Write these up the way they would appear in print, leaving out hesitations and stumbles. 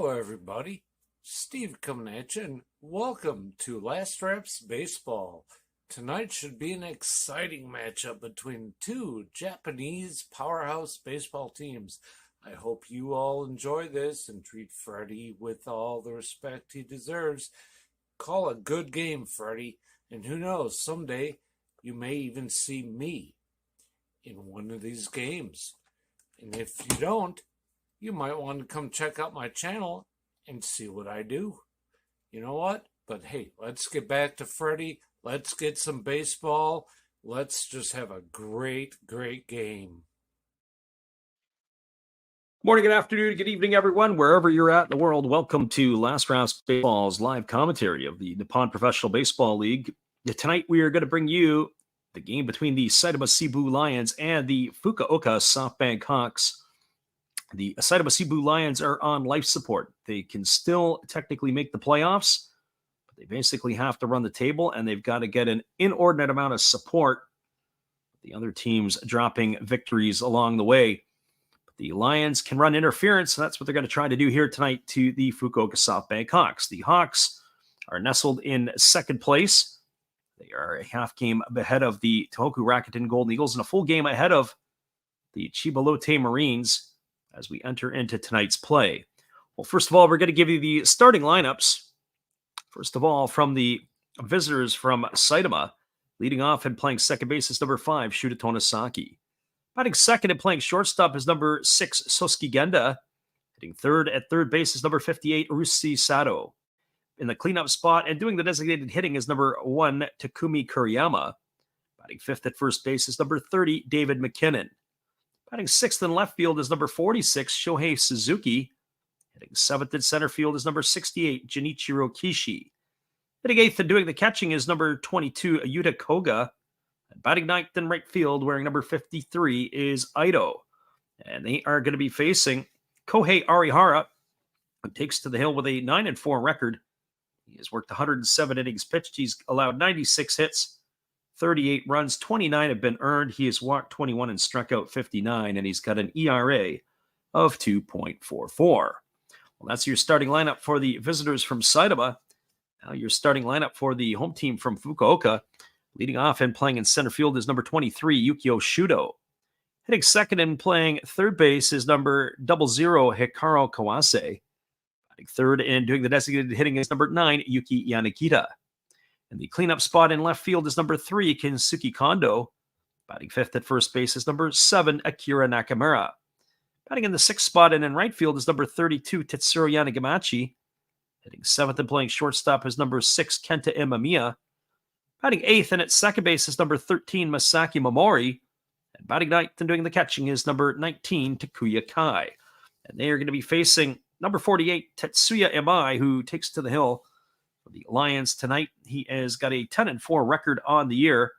Hello, everybody. Steve coming at you, and welcome to Last Reps Baseball. Tonight should be an exciting matchup between two Japanese powerhouse baseball teams. I hope you all enjoy this and treat Freddie with all the respect he deserves. Call a good game, Freddie, and who knows, someday you may even see me in one of these games. And if you don't, you might want to come check out my channel and see what I do. You know what? But hey, let's get back to Freddie. Let's get some baseball. Let's just have a great game. Morning, good afternoon, good evening, everyone, wherever you're at in the world. Welcome to Last Reps Baseball's live commentary of the Nippon Professional Baseball League. Tonight, we are going to bring you the game between the Seibu Lions and the Fukuoka SoftBank Hawks. The Seibu Lions are on life support. They can still technically make the playoffs, but they basically have to run the table, and they've got to get an inordinate amount of support. The other teams dropping victories along the way. But the Lions can run interference, and that's what they're going to try to do here tonight to the Fukuoka SoftBank Hawks. The Hawks are nestled in second place. They are a half game ahead of the Tohoku Rakuten Golden Eagles and a full game ahead of the Chiba Lotte Marines as we enter into tonight's play. Well, first of all, we're going to give you the starting lineups. First of all, from the visitors from Saitama, leading off and playing second base is number 5, Shuta Tonosaki. Batting second and playing shortstop is number 6, Sosuke Genda. Hitting third at third base is number 58, Urushi Sato. In the cleanup spot and doing the designated hitting is number 1, Takumi Kuriyama. Batting fifth at first base is number 30, David McKinnon. Batting sixth in left field is number 46, Shohei Suzuki. Hitting seventh in center field is number 68, Junichiro Kishi. Hitting eighth and doing the catching is number 22, Yuta Koga. And batting ninth in right field, wearing number 53, is Aido. And they are going to be facing Kohei Arihara, who takes to the hill with a 9-4 record. He has worked 107 innings pitched. He's allowed 96 hits. 38 runs, 29 have been earned. He has walked 21 and struck out 59, and he's got an ERA of 2.44. Well, that's your starting lineup for the visitors from Saitama. Now your starting lineup for the home team from Fukuoka. Leading off and playing in center field is number 23, Yukio Shudo. Hitting second and playing third base is number 00, Hikaru Kawase. Batting third and doing the designated hitting is number 9, Yuki Yanagita. And the cleanup spot in left field is number 3, Kinsuke Kondo. Batting fifth at first base is number 7, Akira Nakamura. Batting in the sixth spot and in right field is number 32, Tetsuro Yanagamachi. Hitting seventh and playing shortstop is number 6, Kenta Imamiya. Batting eighth and at second base is number 13, Masaki Momori. And batting ninth and doing the catching is number 19, Takuya Kai. And they are going to be facing number 48, Tetsuya Imai, who takes to the hill for the Lions tonight. He has got a 10-4 record on the year.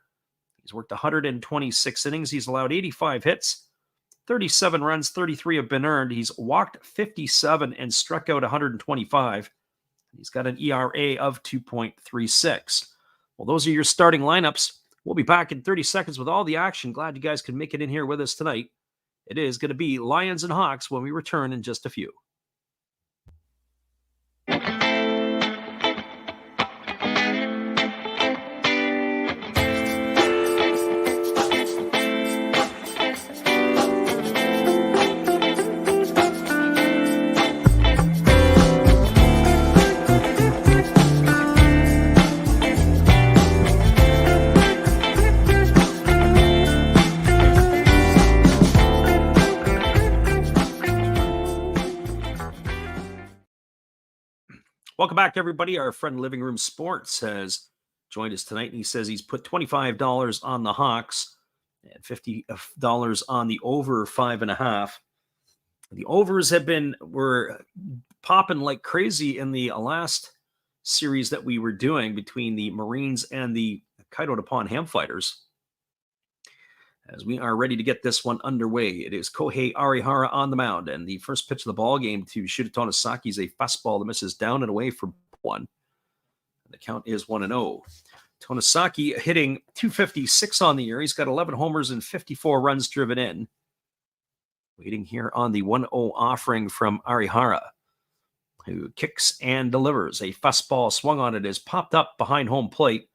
He's worked 126 innings. He's allowed 85 hits, 37 runs, 33 have been earned. He's walked 57 and struck out 125. He's got an ERA of 2.36. Well, those are your starting lineups. We'll be back in 30 seconds with all the action. Glad you guys could make it in here with us tonight. It is going to be Lions and Hawks when we return in just a few. Welcome back, everybody. Our friend Living Room Sports has joined us tonight, and he says he's put $25 on the Hawks and $50 on the over 5.5. The overs were popping like crazy in the last series that we were doing between the Marines and the Kaido Nippon Ham Fighters. As we are ready to get this one underway, it is Kohei Arihara on the mound, and the first pitch of the ball game to Shuta Tonosaki is a fastball that misses down and away for 1. The count is 1-0. Tonosaki hitting .256 on the year. He's got 11 homers and 54 runs driven in. Waiting here on the 1-0 offering from Arihara. who kicks and delivers. A fastball swung on it is popped up behind home plate.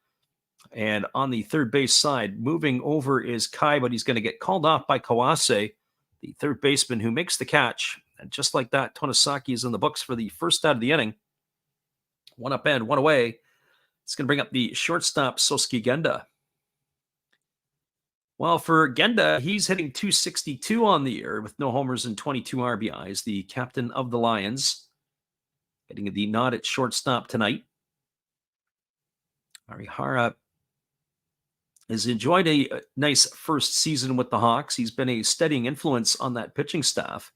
And on the third base side, moving over is Kai, but he's going to get called off by Kawase, the third baseman who makes the catch. And just like that, Tonosaki is in the books for the first out of the inning. One up and one away. It's going to bring up the shortstop, Sosuke Genda. Well, for Genda, he's hitting .262 on the year with no homers and 22 RBIs. The captain of the Lions getting the nod at shortstop tonight. Arihara has enjoyed a nice first season with the Hawks. He's been a steadying influence on that pitching staff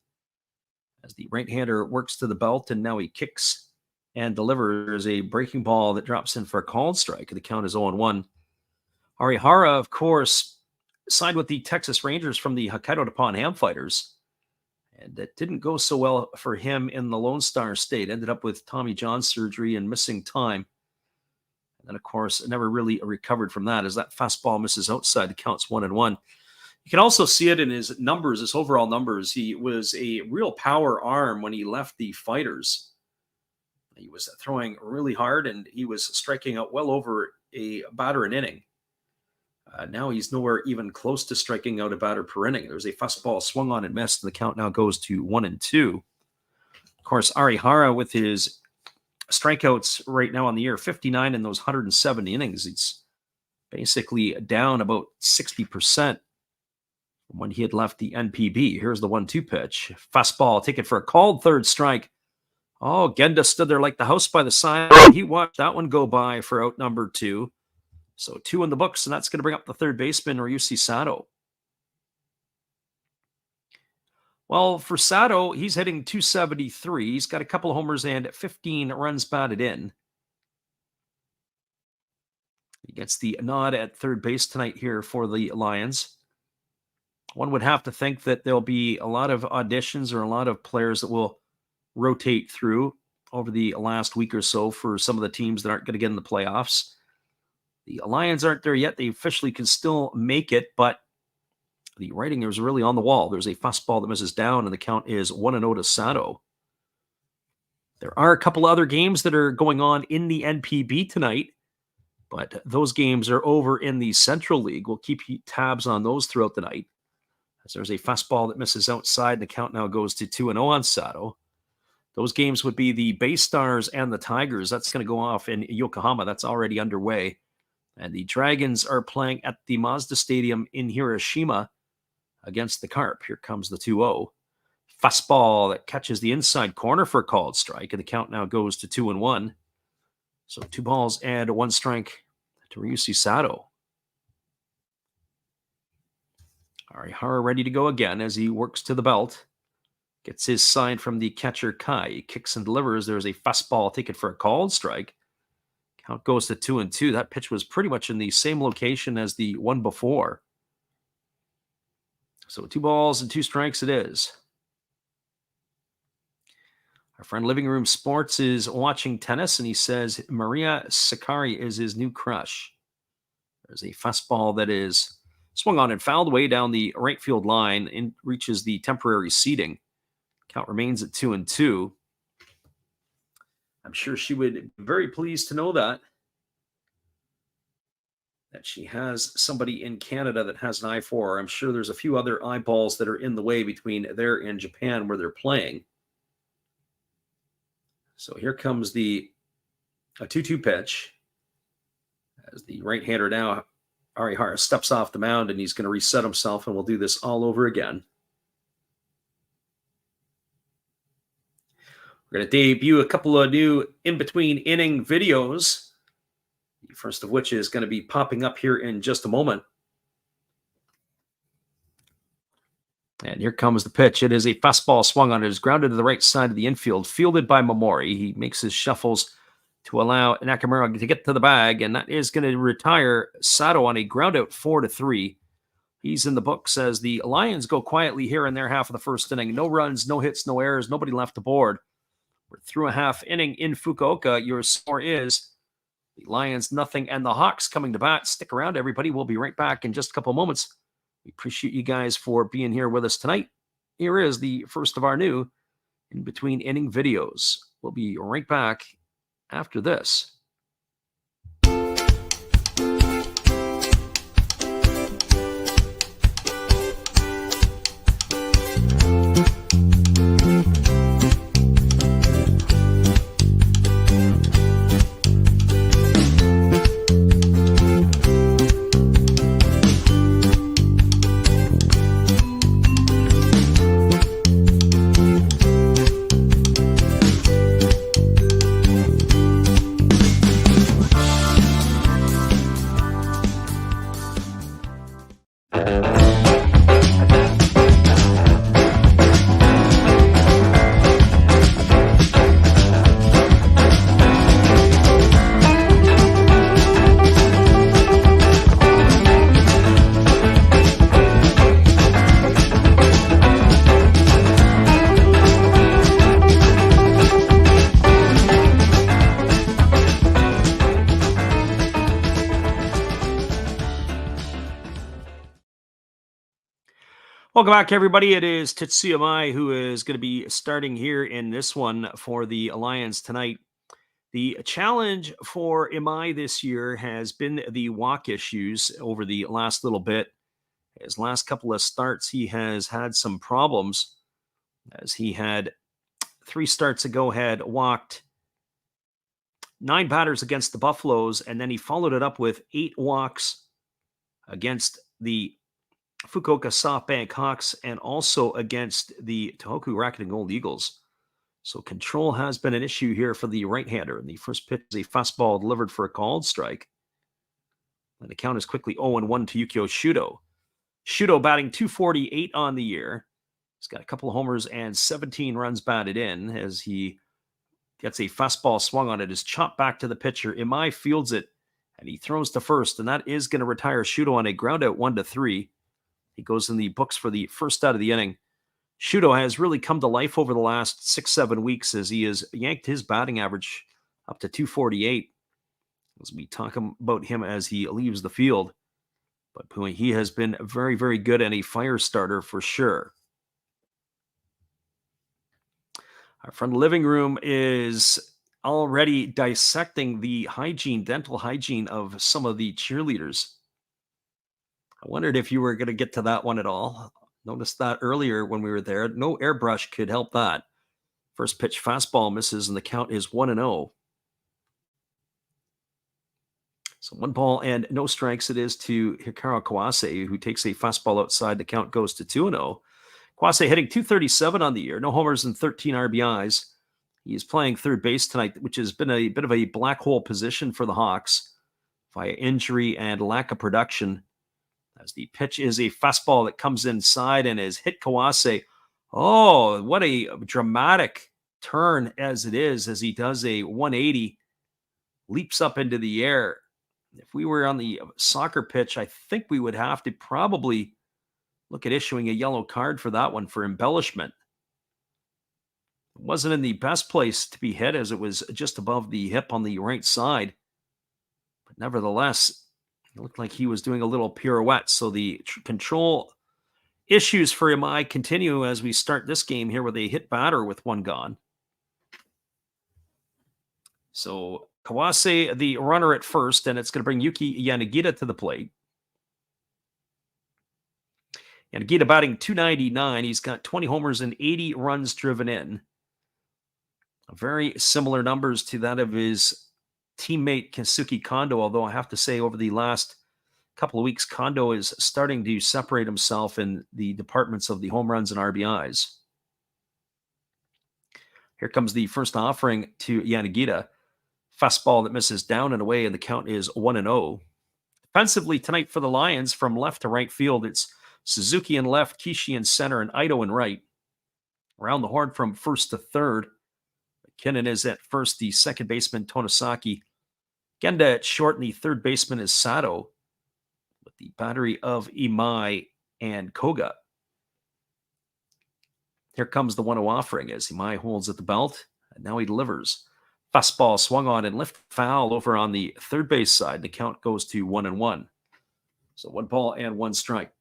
as the right-hander works to the belt, and now he kicks and delivers a breaking ball that drops in for a called strike. The count is 0-1. Arihara, of course, signed with the Texas Rangers from the Hokkaido Nippon Ham Fighters, and it didn't go so well for him in the Lone Star State. Ended up with Tommy John surgery and missing time. And then, of course, never really recovered from that as that fastball misses outside. The count's 1-1. You can also see it in his numbers, his overall numbers. He was a real power arm when he left the Fighters. He was throwing really hard, and he was striking out well over a batter an inning. Now he's nowhere even close to striking out a batter per inning. There's a fastball swung on and missed, and the count now goes to 1-2. Of course, Arihara with his strikeouts right now on the year, 59 in those 170 innings. It's basically down about 60% from when he had left the NPB. Here's the 1-2 pitch. Fastball, take it for a called third strike. Oh, Genda stood there like the house by the sign. He watched that one go by for out number 2. So 2 in the books, and that's going to bring up the third baseman, Ryushi Sato. Well, for Sato, he's hitting .273. He's got a couple of homers and 15 runs batted in. He gets the nod at third base tonight here for the Lions. One would have to think that there'll be a lot of auditions or a lot of players that will rotate through over the last week or so for some of the teams that aren't going to get in the playoffs. The Lions aren't there yet. They officially can still make it, but the writing is really on the wall. There's a fastball that misses down, and the count is 1-0 to Sato. There are a couple other games that are going on in the NPB tonight, but those games are over in the Central League. We'll keep tabs on those throughout the night. As there's a fastball that misses outside, and the count now goes to 2-0 on Sato. Those games would be the Bay Stars and the Tigers. That's going to go off in Yokohama. That's already underway. And the Dragons are playing at the Mazda Stadium in Hiroshima against the Carp. Here comes the 2-0. Fastball that catches the inside corner for a called strike, and the count now goes to 2-1. So 2 balls and 1 strike to Ryushi Sato. Arihara ready to go again as he works to the belt. Gets his sign from the catcher Kai. He kicks and delivers. There's a fastball taken for a called strike. Count goes to 2-2. That pitch was pretty much in the same location as the one before. So 2 balls and 2 strikes it is. Our friend Living Room Sports is watching tennis, and he says Maria Sakkari is his new crush. There's a fastball that is swung on and fouled way down the right field line and reaches the temporary seating. Count remains at 2-2. I'm sure she would be very pleased to know that she has somebody in Canada that has an eye for her. I'm sure there's a few other eyeballs that are in the way between there and Japan where they're playing. So here comes a 2-2 pitch. As the right-hander now, Arihara steps off the mound, and he's going to reset himself, and we'll do this all over again. We're going to debut a couple of new in-between inning videos, the first of which is going to be popping up here in just a moment. And here comes the pitch. It is a fastball swung on. It is grounded to the right side of the infield, fielded by Momori. He makes his shuffles to allow Nakamura to get to the bag, and that is going to retire Sato on a ground out 4-3. He's in the books as the Lions go quietly here in their half of the first inning. No runs, no hits, no errors, nobody left aboard. We're through a half inning in Fukuoka. Your score is the Lions 0 and the Hawks coming to bat. Stick around, everybody. We'll be right back in just a couple of moments. We appreciate you guys for being here with us tonight. Here is the first of our new in-between inning videos. We'll be right back after this. Welcome back, everybody. It is Tetsuya Mai who is going to be starting here in this one for the Alliance tonight. The challenge for Imai this year has been the walk issues over the last little bit. His last couple of starts, he has had some problems, as he had 3 starts ago had walked 9 batters against the Buffaloes, and then he followed it up with 8 walks against the Fukuoka SoftBank Hawks and also against the Tohoku Rakuten Gold Eagles. So control has been an issue here for the right-hander. And the first pitch is a fastball delivered for a called strike. And the count is quickly 0-1 to Yukio Shudo. Shudo batting .248 on the year. He's got a couple of homers and 17 runs batted in as he gets a fastball swung on it. Is chopped back to the pitcher. Imai fields it and he throws to first, and that is going to retire Shudo on a ground out 1-3. He goes in the books for the first out of the inning. Shudo has really come to life over the last 6-7 weeks as he has yanked his batting average up to .248. As we talk about him as he leaves the field. But he has been very, very good and a fire starter for sure. Our front living room is already dissecting the dental hygiene of some of the cheerleaders. I wondered if you were going to get to that one at all. Noticed that earlier when we were there. No airbrush could help that. First pitch fastball misses, and the count is 1-0. So 1 ball and no strikes it is to Hikaru Kawase, who takes a fastball outside. The count goes to 2-0. Kawase hitting .237 on the year. No homers and 13 RBIs. He is playing third base tonight, which has been a bit of a black hole position for the Hawks via injury and lack of production. As the pitch is a fastball that comes inside and is hit Kawase. Oh, what a dramatic turn as it is, as he does a 180, leaps up into the air. If we were on the soccer pitch, I think we would have to probably look at issuing a yellow card for that one for embellishment. It wasn't in the best place to be hit, as it was just above the hip on the right side. But nevertheless, it looked like he was doing a little pirouette. So the control issues for Imai continue as we start this game here with a hit batter with 1 gone. So Kawase, the runner at first, and it's going to bring Yuki Yanagita to the plate. Yanagita batting .299. He's got 20 homers and 80 runs driven in. Very similar numbers to that of his teammate Kensuke Kondo, although I have to say over the last couple of weeks, Kondo is starting to separate himself in the departments of the home runs and RBIs. Here comes the first offering to Yanagita. Fastball that misses down and away, and the count is 1-0. Defensively tonight for the Lions, from left to right field, it's Suzuki in left, Kishi in center, and Ito in right. Around the horn from first to third, McKinnon is at first, the second baseman Tonosaki. Genda at short, and the third baseman is Sato, with the battery of Imai and Koga. Here comes the 1-0 offering as Imai holds at the belt, and now he delivers. Fastball swung on and lift foul over on the third base side. The count goes to 1-1. So 1 ball and 1 strike.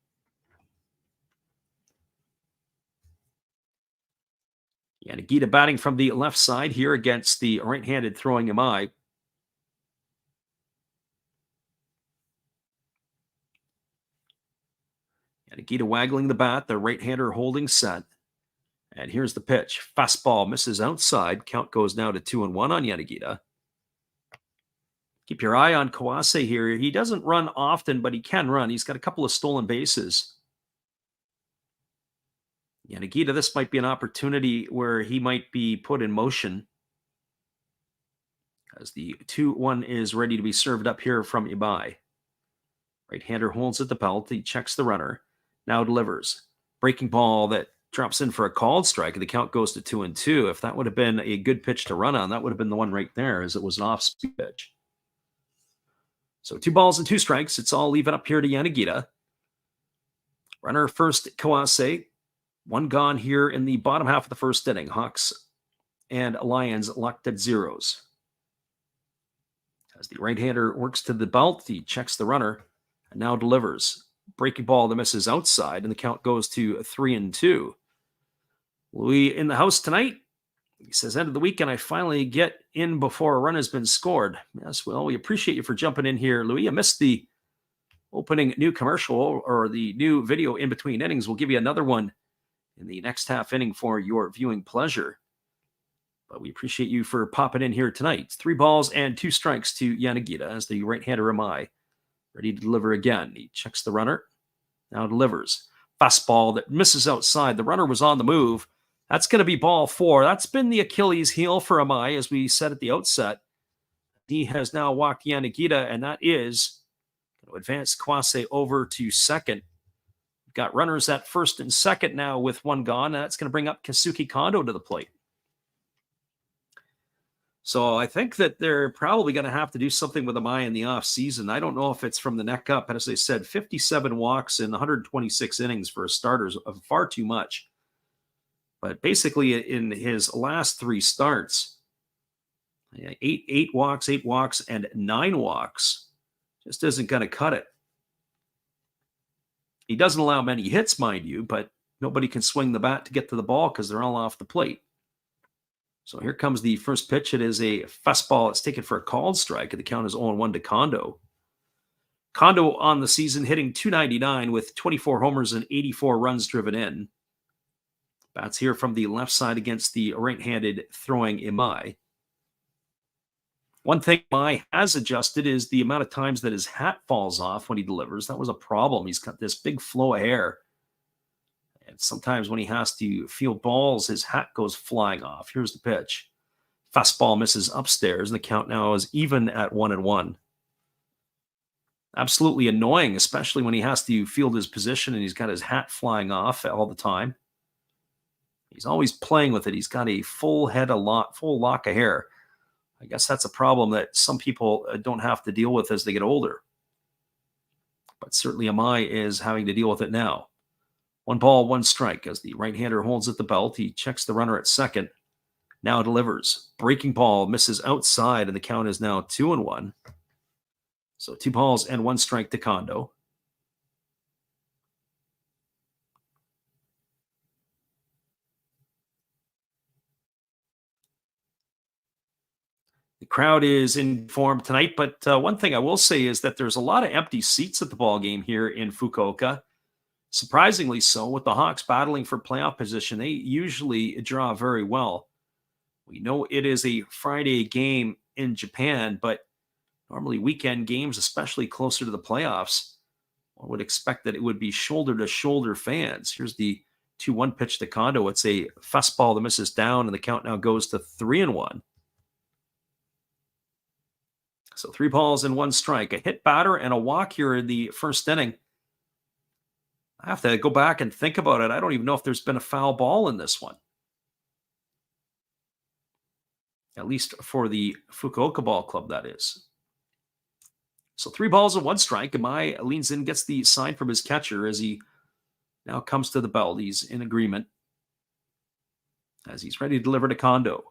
Yanagita batting from the left side here against the right-handed throwing Imai. Yanagita waggling the bat, the right-hander holding set. And here's the pitch. Fastball misses outside. Count goes now to 2-1 on Yanagita. Keep your eye on Kawase here. He doesn't run often, but he can run. He's got a couple of stolen bases. Yanagita, this might be an opportunity where he might be put in motion as the 2-1 is ready to be served up here from Ibai. Right-hander holds at the belt. He checks the runner. Now delivers. Breaking ball that drops in for a called strike, and the count goes to 2-2. If that would have been a good pitch to run on, that would have been the one right there, as it was an off-speed pitch. So 2 balls and 2 strikes. It's all even up here to Yanagita. Runner first, Kawase. 1 gone here in the bottom half of the first inning. Hawks and Lions locked at zeros. As the right-hander works to the belt, he checks the runner and now delivers. Breaking ball that misses outside, and the count goes to 3-2. Louis in the house tonight. He says, end of the weekend, I finally get in before a run has been scored. Yes, well, we appreciate you for jumping in here, Louis. I missed the opening new commercial or the new video in between innings. We'll give you another one in the next half inning for your viewing pleasure. But we appreciate you for popping in here tonight. 3 balls and 2 strikes to Yanagita as the right-hander Imai ready to deliver again. He checks the runner, now delivers. Fastball that misses outside. The runner was on the move. That's going to be ball 4. That's been the Achilles heel for Imai, as we said at the outset. He has now walked Yanagita, and that is going to advance Kawase over to second. We've got runners at first and second now with 1 gone. That's going to bring up Kazuki Kondo to the plate. So I think that they're probably going to have to do something with Imai in the offseason. I don't know if it's from the neck up. And as I said, 57 walks in 126 innings for a starter is far too much. But basically, in his last 3 starts, 8 walks, and 9 walks just isn't going to cut it. He doesn't allow many hits, mind you, but nobody can swing the bat to get to the ball because they're all off the plate. So here comes the first pitch. It is a fastball. It's taken for a called strike, and the count is 0-1 to Kondo. Kondo on the season hitting .299 with 24 homers and 84 runs driven in. Bats here from the left side against the right-handed throwing Imai. One thing Imai has adjusted is the amount of times that his hat falls off when he delivers. That was a problem. He's got this big flow of hair. And sometimes when he has to field balls, his hat goes flying off. Here's the pitch. Fastball misses upstairs, and the count now is even at 1-1. Absolutely annoying, especially when he has to field his position and he's got his hat flying off all the time. He's always playing with it. He's got a full lock of hair. I guess that's a problem that some people don't have to deal with as they get older. But certainly Imai is having to deal with it now. 1 ball, 1 strike as the right-hander holds at the belt. He checks the runner at second. Now delivers. Breaking ball misses outside, and the count is now 2-1. So 2 balls and 1 strike to Kondo. The crowd is in form tonight, but one thing I will say is that there's a lot of empty seats at the ball game here in Fukuoka. Surprisingly so, with the Hawks battling for playoff position, they usually draw very well. We know it is a Friday game in Japan, but normally weekend games, especially closer to the playoffs, one would expect that it would be shoulder-to-shoulder fans. Here's the 2-1 pitch to Kondo. It's a fastball that misses down, and the count now goes to 3-1. So 3 balls and 1 strike. A hit batter and a walk here in the first inning. I have to go back and think about it. I don't even know if there's been a foul ball in this one. At least for the Fukuoka Ball Club, that is. So 3 balls and 1 strike. Imai leans in, gets the sign from his catcher as he now comes to the belt. He's in agreement as he's ready to deliver to Kondo.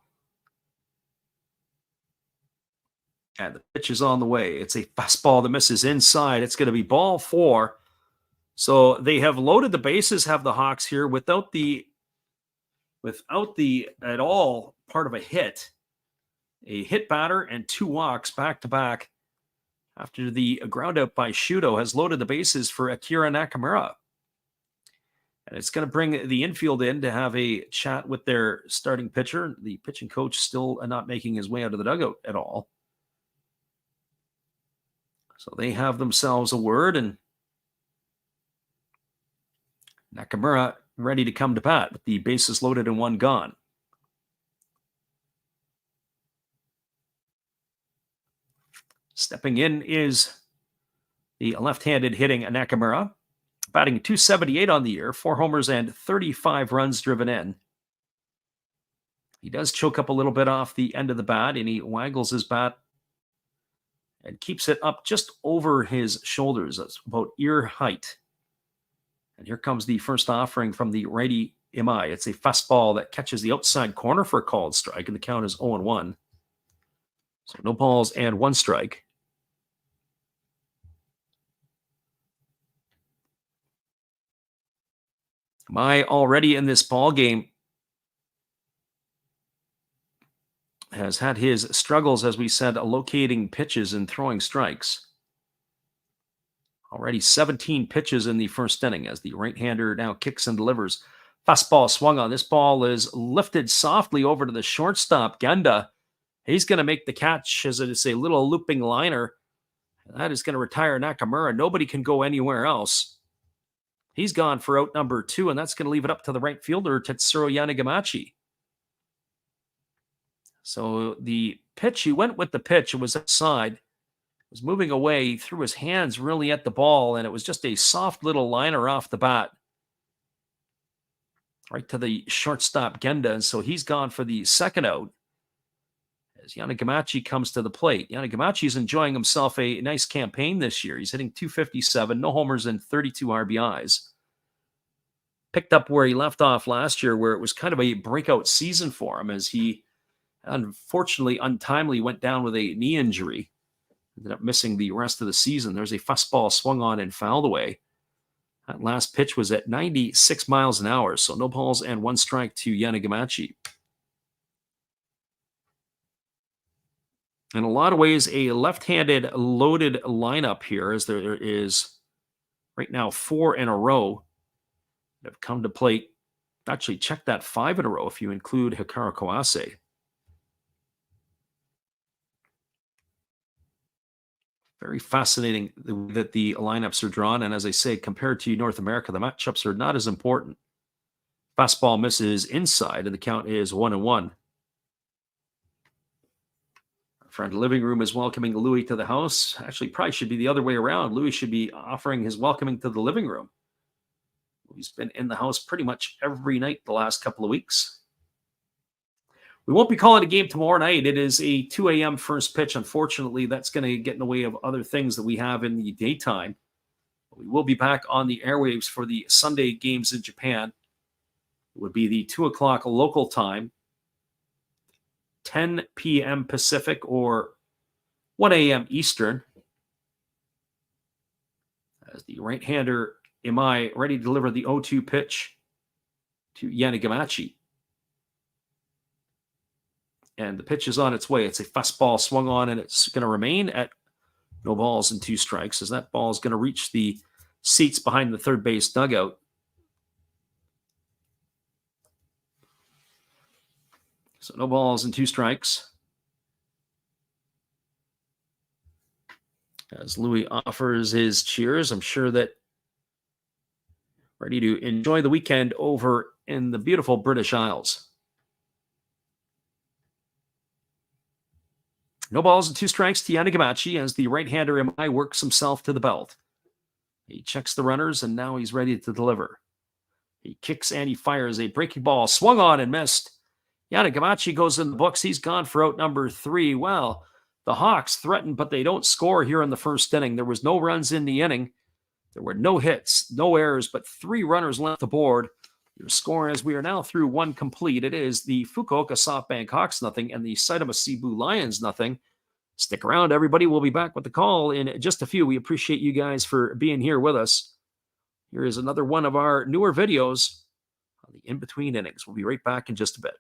And the pitch is on the way. It's a fastball that misses inside. It's going to be ball 4. So they have loaded the bases, have the Hawks here, without the without the at all part of a hit batter and 2 walks back to back after the ground out by Shudo has loaded the bases for Akira Nakamura. And it's going to bring the infield in to have a chat with their starting pitcher. The pitching coach still not making his way out of the dugout at all. So they have themselves a word, and Nakamura ready to come to bat with the bases loaded and 1 gone. Stepping in is the left-handed hitting Nakamura, batting .278 on the year, 4 homers and 35 runs driven in. He does choke up a little bit off the end of the bat, and he waggles his bat and keeps it up just over his shoulders. That's about ear height. And here comes the first offering from the righty Imai. It's a fastball that catches the outside corner for a called strike, and the count is 0-1. So no balls and 1 strike. Imai already in this ball game has had his struggles, as we said, locating pitches and throwing strikes. Already 17 pitches in the first inning as the right-hander now kicks and delivers. Fastball swung on. This ball is lifted softly over to the shortstop, Genda. He's going to make the catch as it is a little looping liner. That is going to retire Nakamura. Nobody can go anywhere else. He's gone for out number 2, and that's going to leave it up to the right fielder, Tetsuro Yanagamachi. So the pitch, he went with the pitch. It was outside. Was moving away. He threw his hands really at the ball, and it was just a soft little liner off the bat. Right to the shortstop, Genda, and so he's gone for the second out as Yanagamachi comes to the plate. Yanagamachi's enjoying himself a nice campaign this year. He's hitting .257, no homers and 32 RBIs. Picked up where he left off last year, where it was kind of a breakout season for him as he unfortunately untimely went down with a knee injury. Ended up missing the rest of the season. There's a fastball swung on and fouled away. That last pitch was at 96 miles an hour, so no balls and 1 strike to Yanagamachi. In a lot of ways, a left-handed loaded lineup here, as there is right now 4 in a row that have come to plate. Actually, check that 5 in a row if you include Hikaru Kawase. Very fascinating that the lineups are drawn. And as I say, compared to North America, the matchups are not as important. Fastball misses inside, and the count is 1-1. Our friend Living Room is welcoming Louis to the house. Actually, probably should be the other way around. Louis should be offering his welcoming to the living room. He's been in the house pretty much every night the last couple of weeks. We won't be calling a game tomorrow night. It is a 2 a.m. first pitch. Unfortunately, that's going to get in the way of other things that we have in the daytime. We will be back on the airwaves for the Sunday games in Japan. It would be the 2 o'clock local time, 10 p.m. Pacific or 1 a.m. Eastern. As the right-hander Imai ready to deliver the 0-2 pitch to Yanagamachi. And the pitch is on its way. It's a fastball swung on, and it's going to remain at no balls and 2 strikes as that ball is going to reach the seats behind the third base dugout. So no balls and 2 strikes. As Louis offers his cheers, I'm sure that ready to enjoy the weekend over in the beautiful British Isles. No balls and 2 strikes to Yanagamachi as the right-hander Imai works himself to the belt. He checks the runners, and now he's ready to deliver. He kicks and he fires a breaking ball, swung on and missed. Yanagamachi goes in the books. He's gone for out number 3. Well, the Hawks threaten, but they don't score here in the first inning. There was no runs in the inning. There were no hits, no errors, but 3 runners left aboard. Your score, as we are now through 1 complete, it is the Fukuoka SoftBank Hawks nothing and the Seibu Seibu Lions nothing. Stick around, everybody. We'll be back with the call in just a few. We appreciate you guys for being here with us. Here is another one of our newer videos on the in-between innings. We'll be right back in just a bit.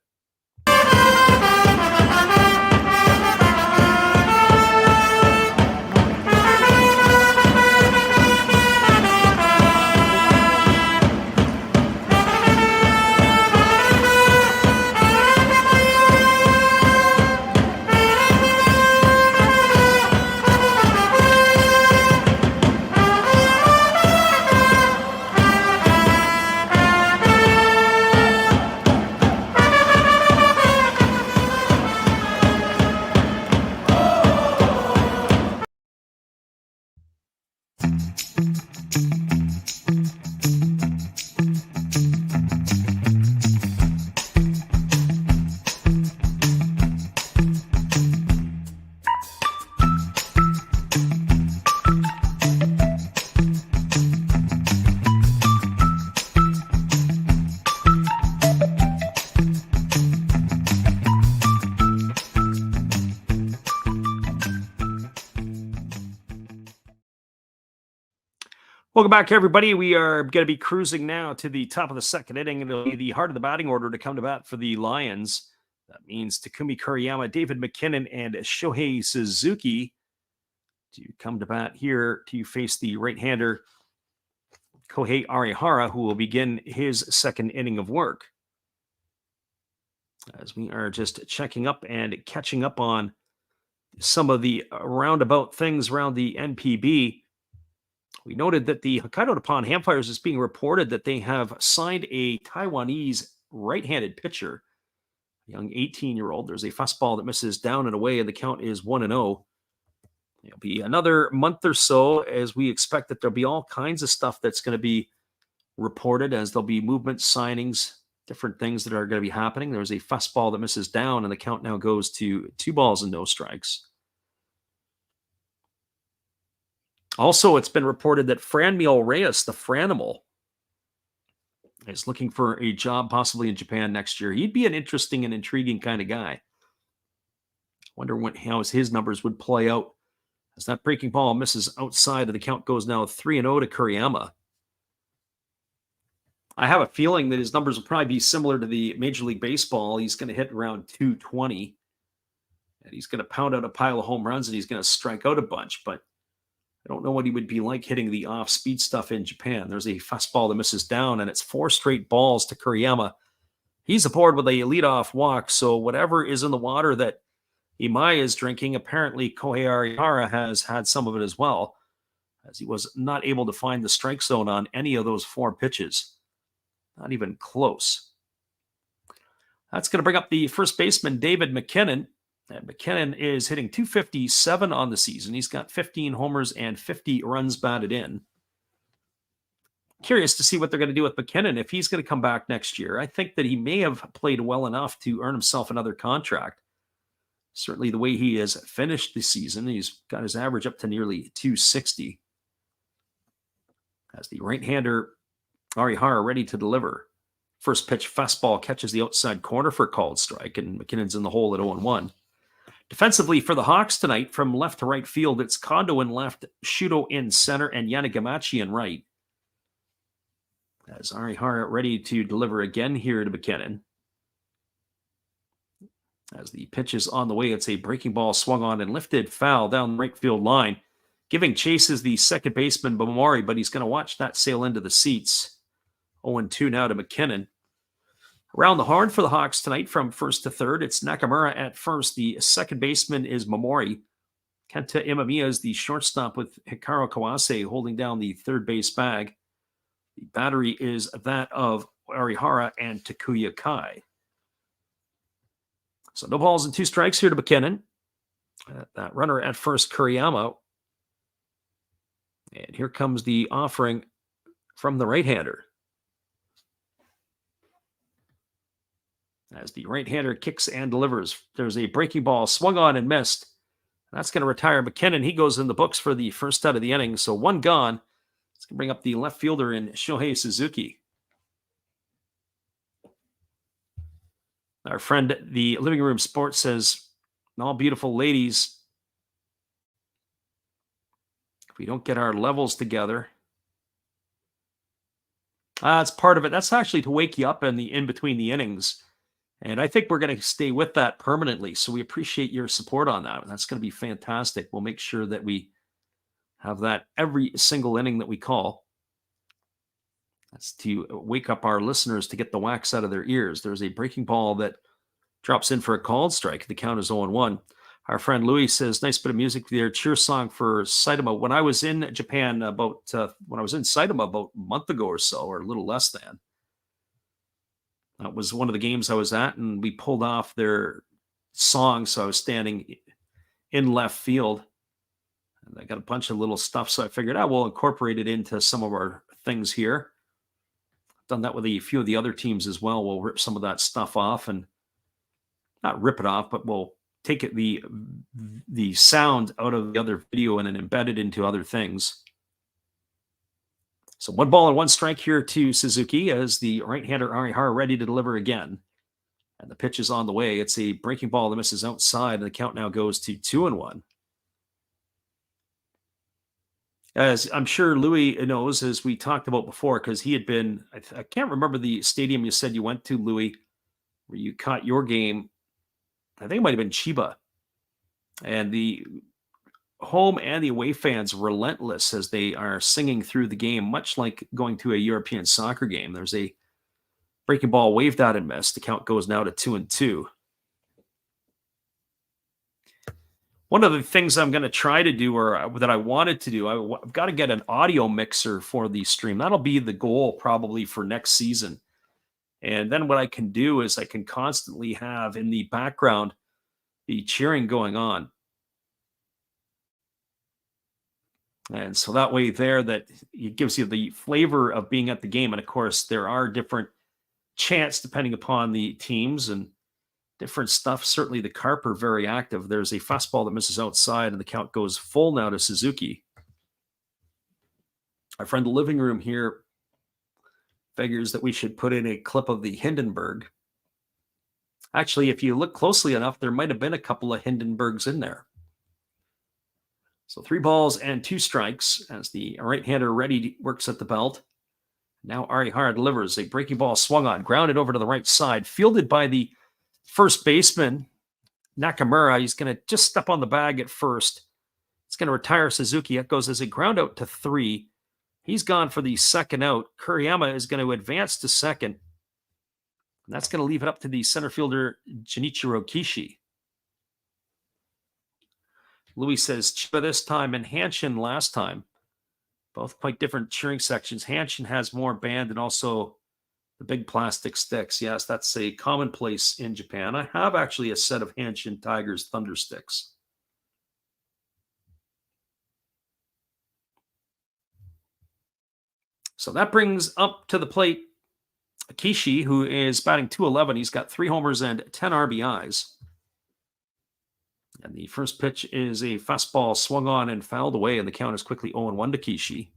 Welcome back, everybody. We are going to be cruising now to the top of the second inning. It'll be the heart of the batting order to come to bat for the Lions. That means Takumi Kuriyama, David McKinnon, and Shohei Suzuki to come to bat here to face the right-hander Kohei Arihara, who will begin his second inning of work. As we are just checking up and catching up on some of the roundabout things around the NPB, we noted that the Hokkaido Nippon Hamfires is being reported that they have signed a Taiwanese right-handed pitcher, a young 18-year-old. There's a fastball that misses down and away, and the count is 1-0. It'll be another month or so as we expect that there'll be all kinds of stuff that's going to be reported, as there'll be movement, signings, different things that are going to be happening. There's a fastball that misses down, and the count now goes to 2 balls and no strikes. Also, it's been reported that Franmil Reyes, the Franimal, is looking for a job possibly in Japan next year. He'd be an interesting and intriguing kind of guy. Wonder how his numbers would play out as that breaking ball misses outside, and the count goes now 3-0 to Kuriyama. I have a feeling that his numbers will probably be similar to the Major League Baseball. He's going to hit around 220, and he's going to pound out a pile of home runs, and he's going to strike out a bunch, but I don't know what he would be like hitting the off-speed stuff in Japan. There's a fastball that misses down, and it's 4 straight balls to Kuriyama. He's aboard with a leadoff walk, so whatever is in the water that Imai is drinking, apparently Kohei Arihara has had some of it as well, as he was not able to find the strike zone on any of those 4 pitches. Not even close. That's going to bring up the first baseman, David McKinnon. And McKinnon is hitting .257 on the season. He's got 15 homers and 50 runs batted in. Curious to see what they're going to do with McKinnon if he's going to come back next year. I think that he may have played well enough to earn himself another contract. Certainly the way he has finished the season, he's got his average up to nearly 260. As the right-hander Arihara ready to deliver. First pitch fastball catches the outside corner for a called strike, and McKinnon's in the hole at 0-1. Defensively for the Hawks tonight, from left to right field, it's Kondo in left, Shudo in center, and Yanagamachi in right. As Arihara ready to deliver again here to McKinnon. As the pitch is on the way, it's a breaking ball swung on and lifted foul down the right field line. Giving chase is the second baseman, Momori, but he's going to watch that sail into the seats. 0-2 now to McKinnon. Around the horn for the Hawks tonight from first to third, it's Nakamura at first. The second baseman is Momori. Kenta Imamiya is the shortstop with Hikaru Kawase holding down the third base bag. The battery is that of Arihara and Takuya Kai. So no balls and 2 strikes here to McKinnon. That runner at first, Kuriyama. And here comes the offering from the right-hander. As the right-hander kicks and delivers, there's a breaking ball swung on and missed. That's going to retire McKinnon. He goes in the books for the first out of the inning, so 1 gone. It's going to bring up the left fielder in Shohei Suzuki. Our friend, the Living Room Sports, says, all beautiful ladies, if we don't get our levels together, That's part of it. That's actually to wake you up in between the innings. And I think we're going to stay with that permanently. So we appreciate your support on that. That's going to be fantastic. We'll make sure that we have that every single inning that we call. That's to wake up our listeners to get the wax out of their ears. There's a breaking ball that drops in for a called strike. The count is 0-1. Our friend Louis says, nice bit of music there. Cheer song for Saitama. When I was in Japan when I was in Saitama about a month ago or so, or a little less than, that was one of the games I was at, and we pulled off their song. So I was standing in left field, and I got a bunch of little stuff. So I figured, we'll incorporate it into some of our things here. Done that with a few of the other teams as well. We'll rip some of that stuff off, and not rip it off, but we'll take it the sound out of the other video and then embed it into other things. So 1-1 strike here to Suzuki as the right-hander Arihara ready to deliver again. And the pitch is on the way. It's a breaking ball that misses outside, and the count now goes to 2-1. As I'm sure Louis knows, as we talked about before, because he had been, I can't remember the stadium you said you went to, Louis, where you caught your game. I think it might have been Chiba. And the home and the away fans relentless as they are singing through the game, much like going to a European soccer game. There's a breaking ball waved out and missed. The count goes now to 2-2. One of the things I'm going to try to do, or that I wanted to do, I've got to get an audio mixer for the stream. That'll be the goal probably for next season. And then what I can do is I can constantly have in the background the cheering going on. And so that way there, that it gives you the flavor of being at the game. And of course, there are different chants depending upon the teams and different stuff. Certainly the Carp are very active. There's a fastball that misses outside, and the count goes full now to Suzuki. Our friend the living room here figures that we should put in a clip of the Hindenburg. Actually, if you look closely enough, there might have been a couple of Hindenburgs in there. So 3-2 strikes as the right-hander ready works at the belt. Now Arihara delivers a breaking ball swung on, grounded over to the right side, fielded by the first baseman, Nakamura. He's going to just step on the bag at first. It's going to retire Suzuki. It goes as a ground out to 3. He's gone for the second out. Kuriyama is going to advance to second. And that's going to leave it up to the center fielder, Junichiro Kishi. Louis says Chiba this time and Hanshin last time. Both quite different cheering sections. Hanshin has more band and also the big plastic sticks. Yes, that's a commonplace in Japan. I have actually a set of Hanshin Tigers Thunder Sticks. So that brings up to the plate Kishi, who is batting .211. He's got 3 homers and 10 RBIs. And the first pitch is a fastball swung on and fouled away, and the count is quickly 0-1 to Kishi.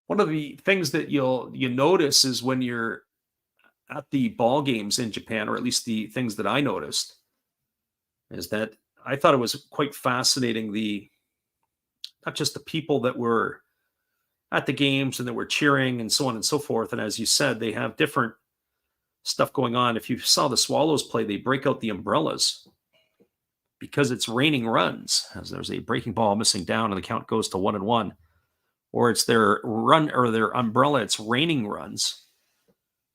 One of the things that you notice is when you're at the ball games in Japan, or at least the things that I noticed, is that I thought it was quite fascinating, not just the people that were at the games and that were cheering and so on and so forth. And as you said, they have different stuff going on. If you saw the Swallows play, they break out the umbrellas because it's raining runs, as there's a breaking ball missing down and the count goes to 1-1. Or it's their run or their umbrella, it's raining runs.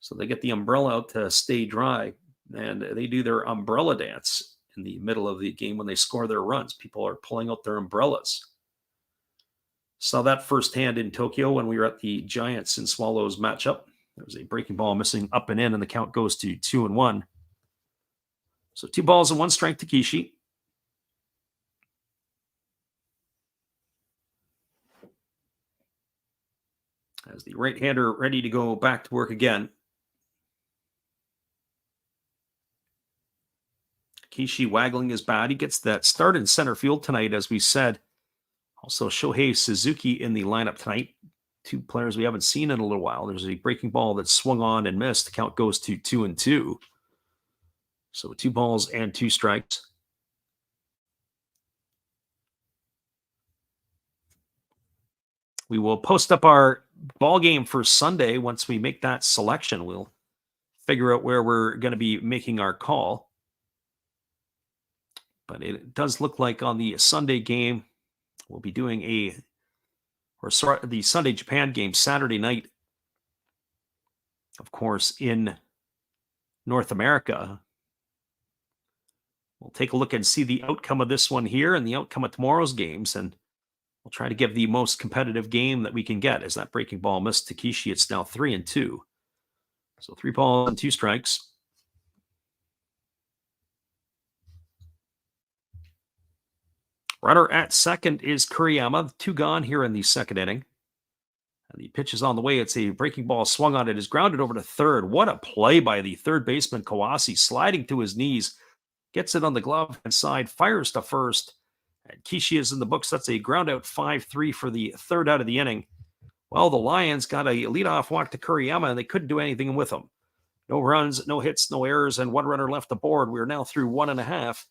So they get the umbrella out to stay dry, and they do their umbrella dance in the middle of the game when they score their runs. People are pulling out their umbrellas. Saw that firsthand in Tokyo when we were at the Giants and Swallows matchup. There was a breaking ball missing up and in, and the count goes to 2-1. So 2-1 strike to Kishi. As the right-hander ready to go back to work again. Kishi waggling his bat. He gets that start in center field tonight, as we said. Also, Shohei Suzuki in the lineup tonight. 2 players we haven't seen in a little while. There's a breaking ball that swung on and missed. The count goes to 2-2. So 2-2 strikes. We will post up our ball game for Sunday. Once we make that selection, we'll figure out where we're going to be making our call. But it does look like on the Sunday game, we'll be doing the Sunday Japan game Saturday night, of course, in North America. We'll take a look and see the outcome of this one here and the outcome of tomorrow's games, and we'll try to give the most competitive game that we can get. As that breaking ball missed Takeshi, it's now 3-2. So 3 balls and 2 strikes. Runner at second is Kuriyama. 2 gone here in the second inning. And the pitch is on the way. It's a breaking ball swung on. It is grounded over to third. What a play by the third baseman, Kawase, sliding to his knees. Gets it on the glove side, fires to first. And Kishi is in the books. That's a ground out 5-3 for the third out of the inning. Well, the Lions got a leadoff walk to Kuriyama, and they couldn't do anything with him. No runs, no hits, no errors, and 1 runner left aboard. We are now through 1.5.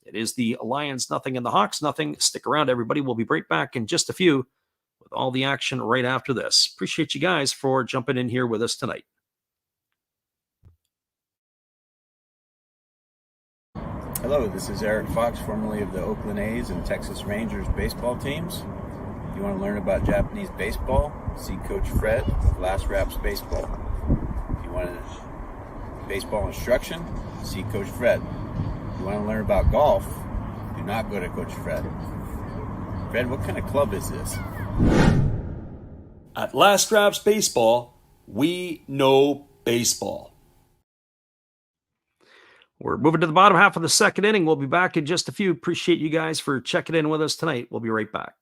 It is the Lions nothing and the Hawks nothing. Stick around, everybody. We'll be right back in just a few with all the action right after this. Appreciate you guys for jumping in here with us tonight. Hello, this is Eric Fox, formerly of the Oakland A's and Texas Rangers baseball teams. If you want to learn about Japanese baseball, see Coach Fred of Last Raps Baseball. If you want baseball instruction, see Coach Fred. If you want to learn about golf, do not go to Coach Fred. Fred, what kind of club is this? At Last Raps Baseball, we know baseball. We're moving to the bottom half of the second inning. We'll be back in just a few. Appreciate you guys for checking in with us tonight. We'll be right back.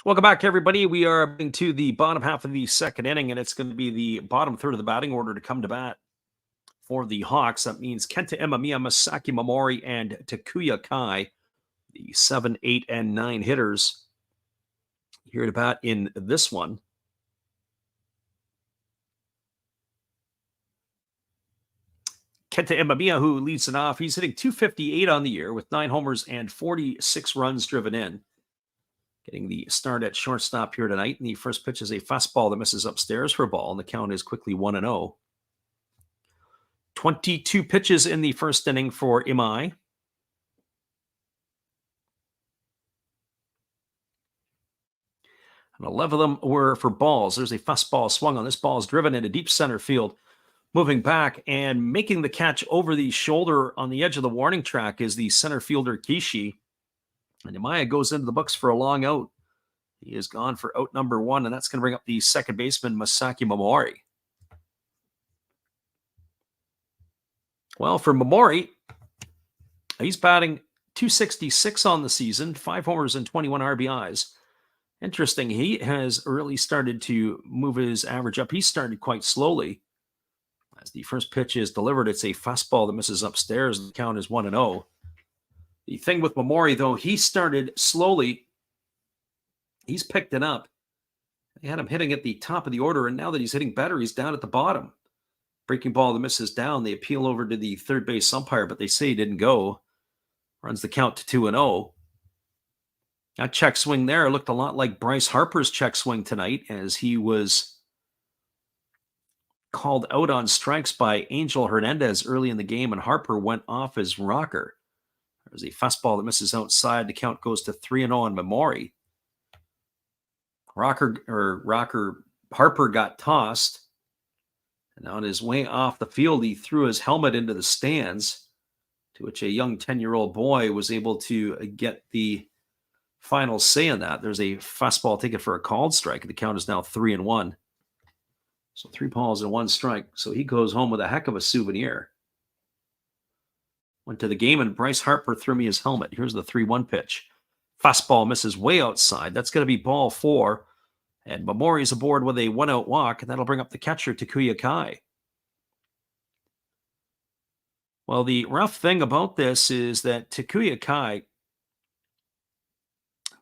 Welcome back, everybody. We are moving to the bottom half of the second inning, and it's going to be the bottom third of the batting order to come to bat for the Hawks. That means Kenta Imamiya, Masaki Momori, and Takuya Kai, the 7, 8, and 9 hitters here to bat in this one. Kenta Imamiya, who leads it off, he's hitting .258 on the year with 9 homers and 46 runs driven in. Getting the start at shortstop here tonight. And the first pitch is a fastball that misses upstairs for a ball, and the count is quickly 1-0. 22 pitches in the first inning for Imai. And 11 of them were for balls. There's a fastball swung on. This ball is driven into deep center field. Moving back and making the catch over the shoulder on the edge of the warning track is the center fielder Kishi. And Imaya goes into the books for a long out. He is gone for out number 1, and that's going to bring up the second baseman, Masaki Momori. Well, for Momori, he's batting .266 on the season, 5 homers and 21 RBIs. Interesting, he has really started to move his average up. He started quite slowly. As the first pitch is delivered, it's a fastball that misses upstairs. The count is 1-0. The thing with Momori, though, he started slowly. He's picked it up. They had him hitting at the top of the order, and now that he's hitting better, he's down at the bottom. Breaking ball that misses down. They appeal over to the third base umpire, but they say he didn't go. Runs the count to 2-0. That check swing there looked a lot like Bryce Harper's check swing tonight, as he was called out on strikes by Angel Hernandez early in the game, and Harper went off his rocker. There's a fastball that misses outside. The count goes to 3-0 on Momori. Harper got tossed. And on his way off the field, he threw his helmet into the stands, to which a young 10-year-old boy was able to get the final say in that. There's a fastball taken for a called strike. The count is now 3-1. So 3 balls and 1 strike. So he goes home with a heck of a souvenir. Went to the game, and Bryce Harper threw me his helmet. Here's the 3-1 pitch. Fastball misses way outside. That's going to be ball 4. And Momori's aboard with a 1-out walk, and that'll bring up the catcher, Takuya Kai. Well, the rough thing about this is that Takuya Kai,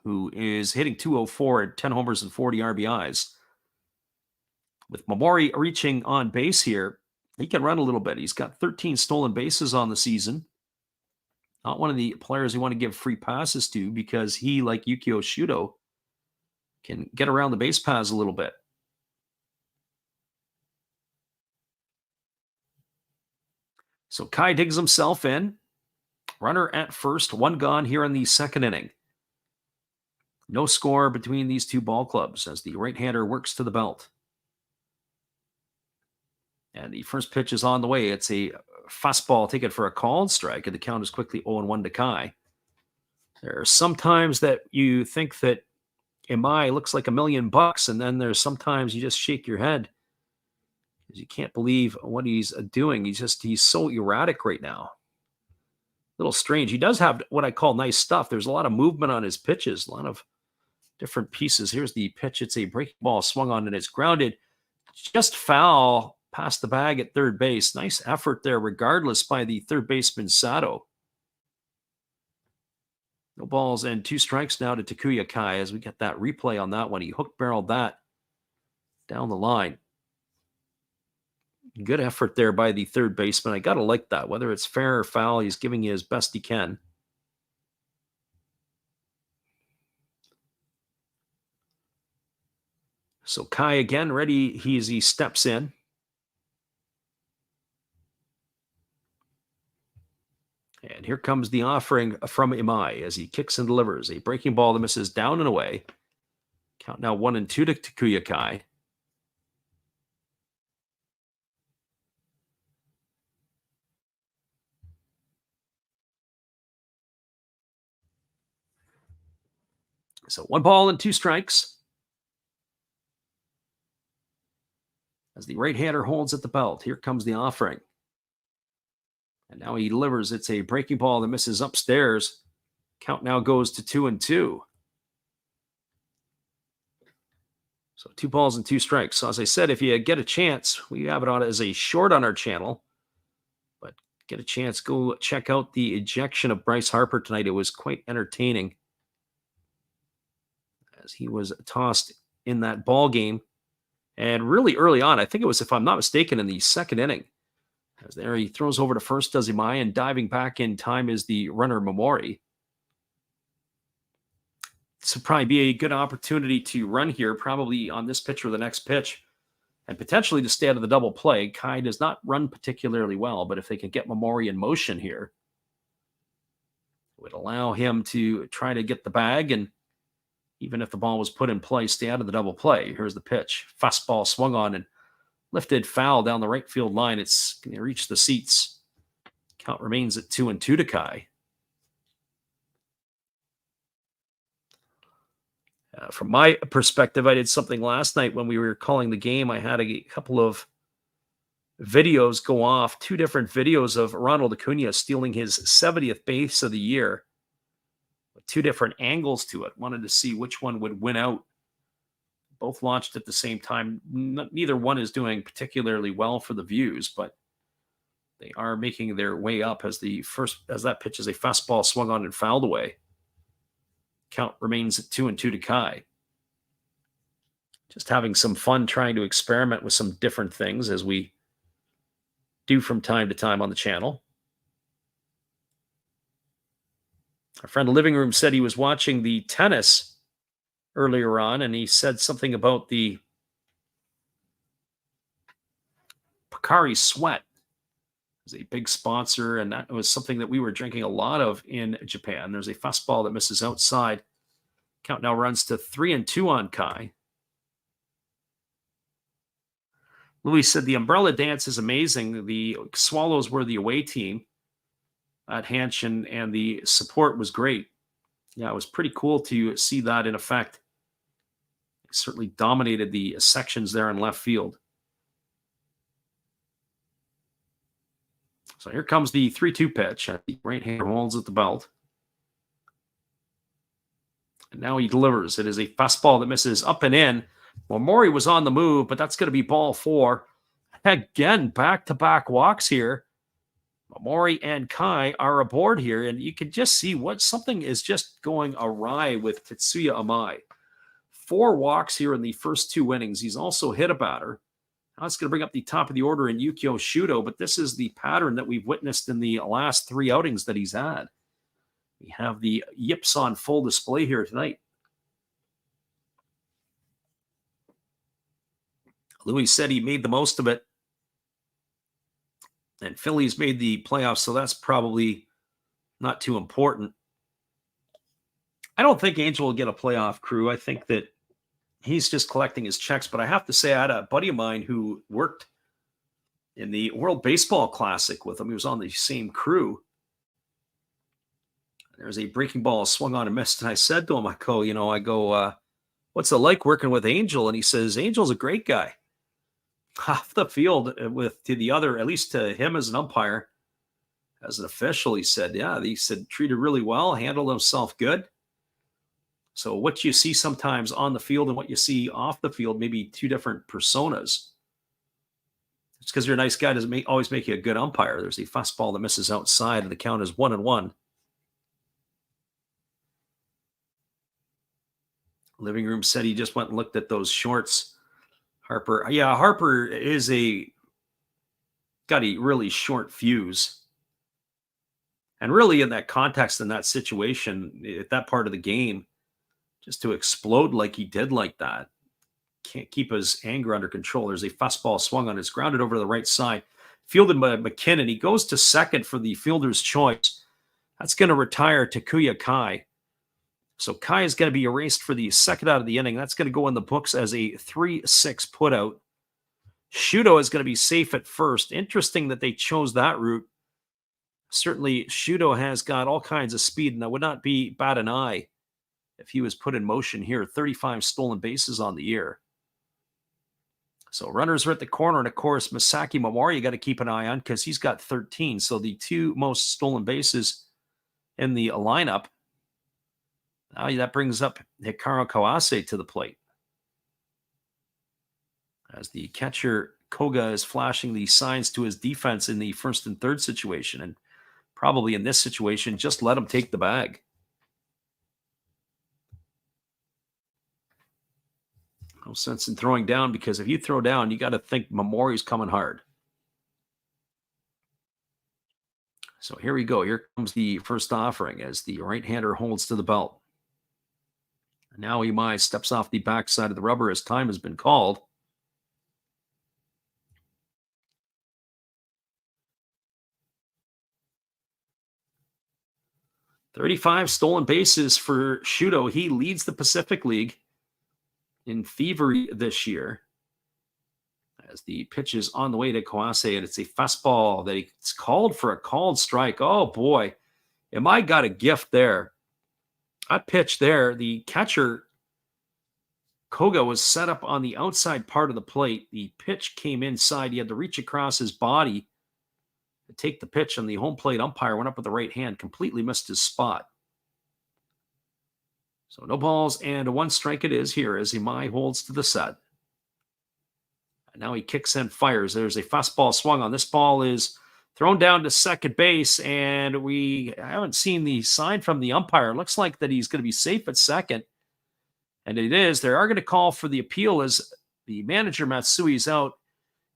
who is hitting .204 at 10 homers and 40 RBIs, with Momori reaching on base here, he can run a little bit. He's got 13 stolen bases on the season. Not one of the players you want to give free passes to because he, like Yukio Shudo, can get around the base paths a little bit. So Kai digs himself in. Runner at first, 1 gone here in the second inning. No score between these two ball clubs as the right-hander works to the belt. And the first pitch is on the way. It's a fastball taken for a called strike, and the count is quickly 0-1 to Kai. There are some times that you think that Imai looks like $1 million, and then there's sometimes you just shake your head because you can't believe what he's doing. He's so erratic right now. A little strange. He does have what I call nice stuff. There's a lot of movement on his pitches, a lot of different pieces. Here's the pitch. It's a breaking ball swung on and it's grounded. Just foul past the bag at third base. Nice effort there, regardless, by the third baseman, Sato. No balls and 2 strikes now to Takuya Kai as we get that replay on that one. He hook-barreled that down the line. Good effort there by the third baseman. I got to like that. Whether it's fair or foul, he's giving you as best he can. So Kai again ready. He steps in. And here comes the offering from Imai as he kicks and delivers. A breaking ball that misses down and away. Count now 1-2 to Takuya Kai. So 1 ball and 2 strikes. As the right-hander holds at the belt, here comes the offering. And now he delivers. It's a breaking ball that misses upstairs. Count now goes to 2-2. So 2 balls and 2 strikes. So as I said, if you get a chance, we have it on as a short on our channel. But get a chance, go check out the ejection of Bryce Harper tonight. It was quite entertaining as he was tossed in that ball game. And really early on, I think it was, if I'm not mistaken, in the second inning. As there he throws over to first, does Imai, and diving back in time is the runner Momori. This would probably be a good opportunity to run here, probably on this pitch or the next pitch, and potentially to stay out of the double play. Kai does not run particularly well, but if they can get Momori in motion here, it would allow him to try to get the bag, and even if the ball was put in play, stay out of the double play. Here's the pitch. Fastball swung on and lifted foul down the right field line. It's going to reach the seats. Count remains at 2-2 to Kai. From my perspective, I did something last night when we were calling the game. I had a couple of videos go off, 2 different videos of Ronald Acuna stealing his 70th base of the year, with 2 different angles to it. Wanted to see which one would win out. Both launched at the same time. Neither one is doing particularly well for the views, but they are making their way up as that pitch is a fastball swung on and fouled away. Count remains at 2-2 to Kai. Just having some fun trying to experiment with some different things as we do from time to time on the channel. Our friend Living Room said he was watching the tennis earlier on, and he said something about the Pocari Sweat as a big sponsor, and that was something that we were drinking a lot of in Japan. There's a fastball that misses outside. Count now runs to 3-2 on Kai. Louis said the umbrella dance is amazing. The Swallows were the away team at Hanshin, and the support was great. Yeah, it was pretty cool to see that in effect. It certainly dominated the sections there in left field. So here comes the 3-2 pitch. The right hander holds at the belt. And now he delivers. It is a fastball that misses up and in. Momori was on the move, but that's going to be ball 4. Again, back-to-back walks here. Momori and Kai are aboard here, and you can just see what something is just going awry with Tetsuya Amai. 4 walks here in the first 2 innings. He's also hit a batter. Now it's going to bring up the top of the order in Yukio Shudo, but this is the pattern that we've witnessed in the last 3 outings that he's had. We have the yips on full display here tonight. Louis said he made the most of it. And Phillies made the playoffs, so that's probably not too important. I don't think Angel will get a playoff crew. I think that he's just collecting his checks. But I have to say, I had a buddy of mine who worked in the World Baseball Classic with him. He was on the same crew. There's a breaking ball swung on and missed. And I said to him, I go, what's it like working with Angel? And he says, Angel's a great guy. Off the field to the other, at least to him as an umpire, as an official, he said, treated really well, handled himself good. So what you see sometimes on the field and what you see off the field, maybe 2 different personas. It's because you're a nice guy doesn't always make you a good umpire. There's a fastball that misses outside, and the count is 1-1. Living Room said he just went and looked at those shorts. Harper is got a really short fuse. And really in that context, in that situation, at that part of the game, just to explode like he did like that, can't keep his anger under control. There's a fastball swung on. It's grounded over to the right side. Fielded by McKinnon. He goes to second for the fielder's choice. That's going to retire Takuya Kai. So Kai is going to be erased for the second out of the inning. That's going to go in the books as a 3-6 putout. Shudo is going to be safe at first. Interesting that they chose that route. Certainly, Shudo has got all kinds of speed, and that would not bat an eye if he was put in motion here. 35 stolen bases on the year. So runners are at the corner, and of course, Masaki Momori you got to keep an eye on because he's got 13. So the 2 most stolen bases in the lineup. Now that brings up Hikaru Kawase to the plate. As the catcher Koga is flashing the signs to his defense in the first and third situation. And probably in this situation, just let him take the bag. No sense in throwing down because if you throw down, you got to think Momori's coming hard. So here we go. Here comes the first offering as the right-hander holds to the belt. Now Imai steps off the backside of the rubber as time has been called. "35 stolen bases for Shudo. He leads the Pacific League in thievery this year. As the pitch is on the way to Kawase, and it's a fastball that it's called for a called strike. Oh boy, Imai got a gift there. That pitch there, the catcher, Koga, was set up on the outside part of the plate. The pitch came inside. He had to reach across his body to take the pitch, and the home plate umpire went up with the right hand, completely missed his spot. So no balls and a 1 strike it is here as Imai holds to the set. And now he kicks and fires. There's a fastball swung on. This ball is thrown down to second base, and we haven't seen the sign from the umpire. It looks like that he's going to be safe at second, and it is. They are going to call for the appeal as the manager, Matsui's out,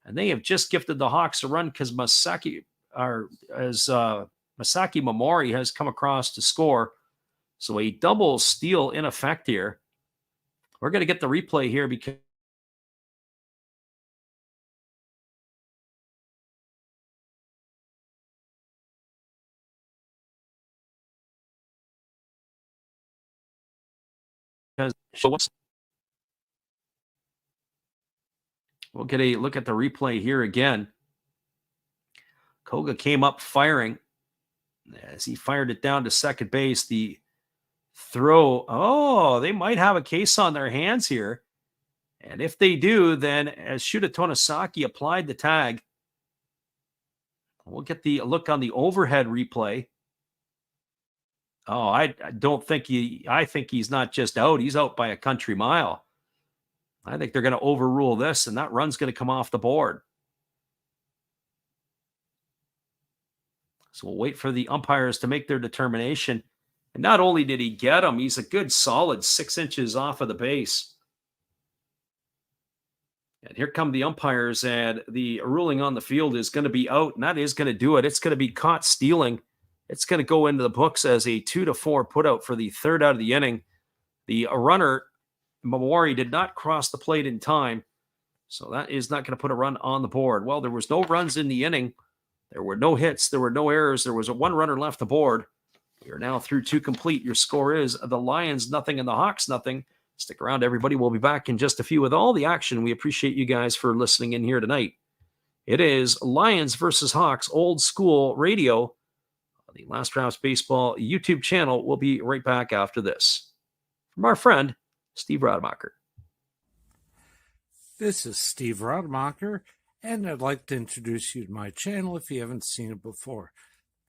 and they have just gifted the Hawks a run because Masaki Momori has come across to score. So a double steal in effect here. We're going to get the replay here because we'll get a look at the replay here again. Koga came up firing. As he fired it down to second base, the throw, they might have a case on their hands here. And if they do, then as Shuda Tonosaki applied the tag, we'll get the look on the overhead replay Oh, I don't think I think he's not just out. He's out by a country mile. I think they're going to overrule this, and that run's going to come off the board. So we'll wait for the umpires to make their determination. And not only did he get him, he's a good solid 6 inches off of the base. And here come the umpires, and the ruling on the field is going to be out, and that is going to do it. It's going to be caught stealing. It's going to go into the books as a 2-4 putout for the third out of the inning. The runner, Mawari, did not cross the plate in time, so that is not going to put a run on the board. Well, there was no runs in the inning. There were no hits. There were no errors. There was one runner left aboard. We are now through 2 complete. Your score is the Lions nothing and the Hawks nothing. Stick around, everybody. We'll be back in just a few with all the action. We appreciate you guys for listening in here tonight. It is Lions versus Hawks, old school radio. The Last Rounds Baseball YouTube channel. We'll be right back after this. From our friend, Steve Rademacher. This is Steve Rademacher, and I'd like to introduce you to my channel if you haven't seen it before.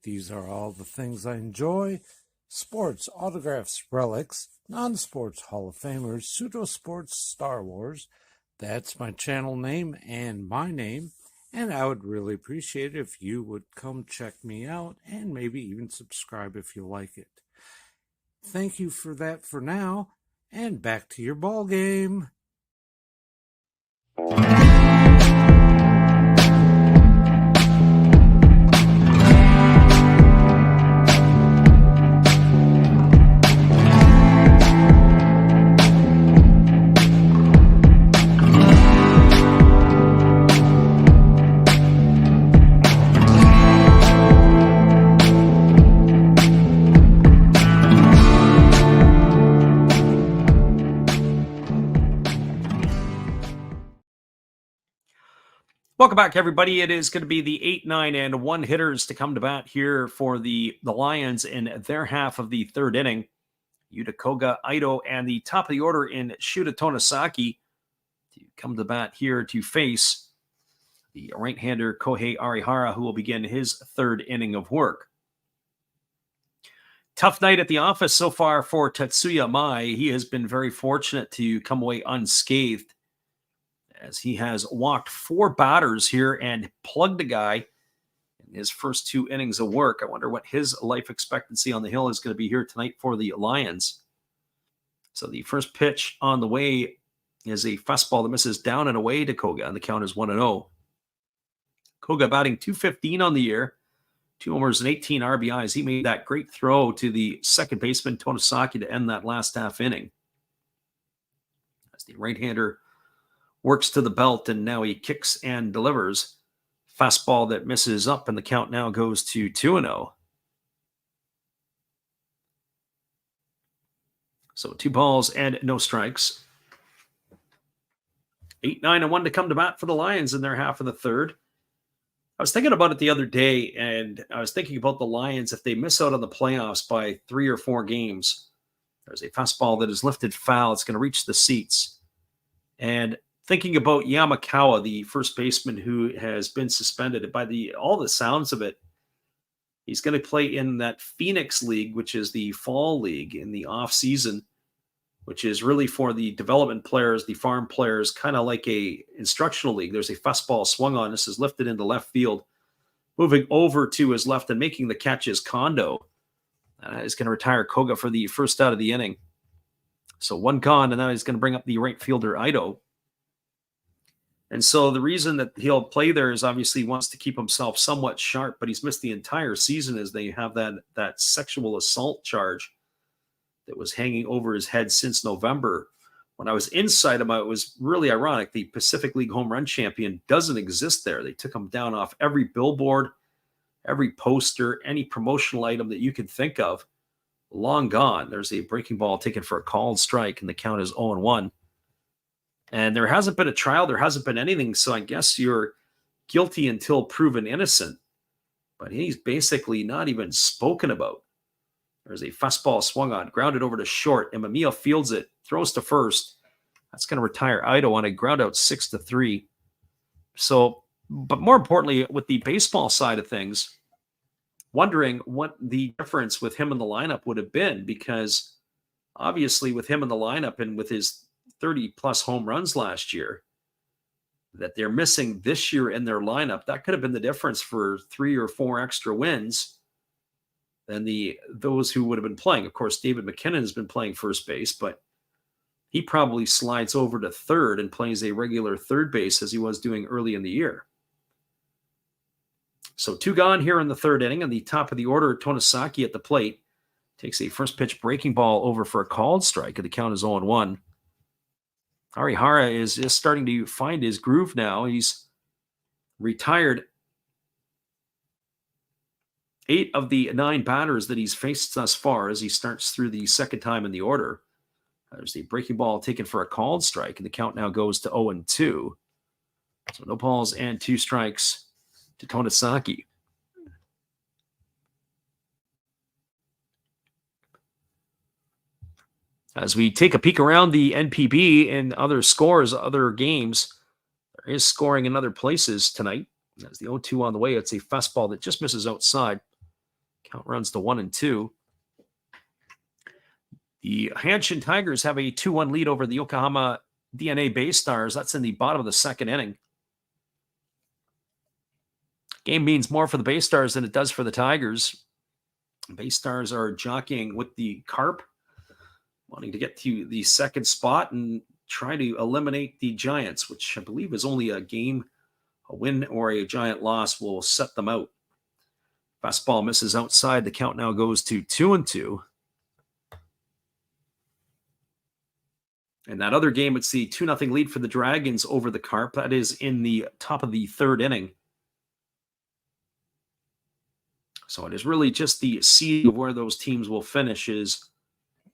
These are all the things I enjoy: sports, autographs, relics, non-sports Hall of Famers, pseudo-sports, Star Wars. That's my channel name and my name, and I would really appreciate it if you would come check me out and maybe even subscribe if you like it. Thank you for that for now, and back to your ball game. Welcome back, everybody. It is going to be the 8, 9, and 1 hitters to come to bat here for the Lions in their half of the third inning. Yuta Koga, Ito, and the top of the order in Shuta Tonosaki to come to bat here to face the right-hander Kohei Arihara, who will begin his third inning of work. Tough night at the office so far for Tetsuya Mai. He has been very fortunate to come away unscathed, as he has walked 4 batters here and plugged a guy in his first 2 innings of work. I wonder what his life expectancy on the hill is going to be here tonight for the Lions. So the first pitch on the way is a fastball that misses down and away to Koga, and the count is 1-0. Koga batting .215 on the year, 2 homers and 18 RBIs. He made that great throw to the second baseman, Tonosaki, to end that last half inning. As the right-hander works to the belt, and now he kicks and delivers. Fastball that misses up, and the count now goes to 2-0. So 2 balls and no strikes. 8, 9, and 1 to come to bat for the Lions in their half of the third. I was thinking about it the other day, and I was thinking about the Lions if they miss out on the playoffs by 3 or 4 games. There's a fastball that is lifted foul. It's going to reach the seats. And thinking about Yamakawa, the first baseman who has been suspended, by all the sounds of it, he's going to play in that Phoenix League, which is the fall league in the off season, which is really for the development players, the farm players, kind of like a instructional league. There's a fastball swung on. This is lifted into left field, moving over to his left and making the catch is Kondo. He's going to retire Koga for the first out of the inning. So 1 gone, and now he's going to bring up the right fielder, Ito. And so the reason that he'll play there is obviously he wants to keep himself somewhat sharp, but he's missed the entire season as they have that sexual assault charge that was hanging over his head since November. When I was inside him, it was really ironic. The Pacific League home run champion doesn't exist there. They took him down off every billboard, every poster, any promotional item that you could think of. Long gone. There's a breaking ball taken for a called strike, and the count is 0-1. And there hasn't been a trial. There hasn't been anything. So I guess you're guilty until proven innocent. But he's basically not even spoken about. There's a fastball swung on, grounded over to short, and Mamiya fields it, throws to first. That's going to retire Ito on a ground out 6-3. So, but more importantly, with the baseball side of things, wondering what the difference with him in the lineup would have been, because obviously with him in the lineup and with his 30-plus home runs last year that they're missing this year in their lineup, that could have been the difference for 3 or 4 extra wins than those who would have been playing. Of course, David McKinnon has been playing first base, but he probably slides over to third and plays a regular third base as he was doing early in the year. So 2 gone here in the third inning. On the top of the order, Tonosaki at the plate takes a first pitch breaking ball over for a called strike, and the count is 0-1. Arihara is just starting to find his groove now. He's retired 8 of the 9 batters that he's faced thus far as he starts through the second time in the order. There's the breaking ball taken for a called strike, and the count now goes to 0-2. So no balls and 2 strikes to Tonosaki. As we take a peek around the NPB and other scores, other games, there is scoring in other places tonight. As the 0-2 on the way, it's a fastball that just misses outside. Count runs to 1-2. The Hanshin Tigers have a 2-1 lead over the Yokohama DNA Bay Stars. That's in the bottom of the second inning. Game means more for the Bay Stars than it does for the Tigers. Bay Stars are jockeying with the Carp, wanting to get to the second spot and try to eliminate the Giants, which I believe is only a game. A win or a Giant loss will set them out. Fastball misses outside. The count now goes to 2-2. In that other game, it's the 2-0 lead for the Dragons over the Carp. That is in the top of the third inning. So it is really just the seed of where those teams will finish is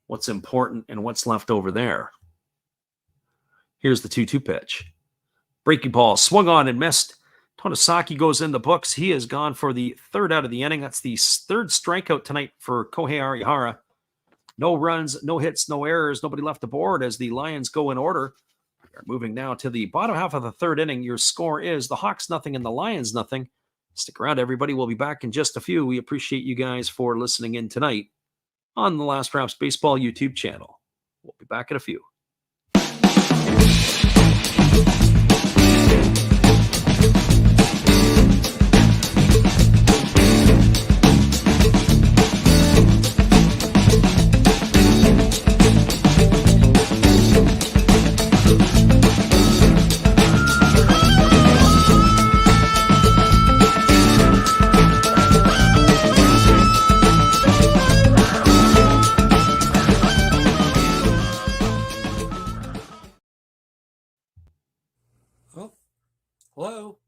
what's important and what's left over there. Here's the 2-2 pitch. Breaking ball swung on and missed. Tonosaki goes in the books. He has gone for the third out of the inning. That's the third strikeout tonight for Kohei Arihara. No runs, no hits, no errors, nobody left aboard as the Lions go in order. We are moving now to the bottom half of the third inning. Your score is the Hawks 0 and the Lions 0. Stick around, everybody. We'll be back in just a few. We appreciate you guys for listening in tonight on the Last Raps Baseball YouTube channel. We'll be back in a few. Hello?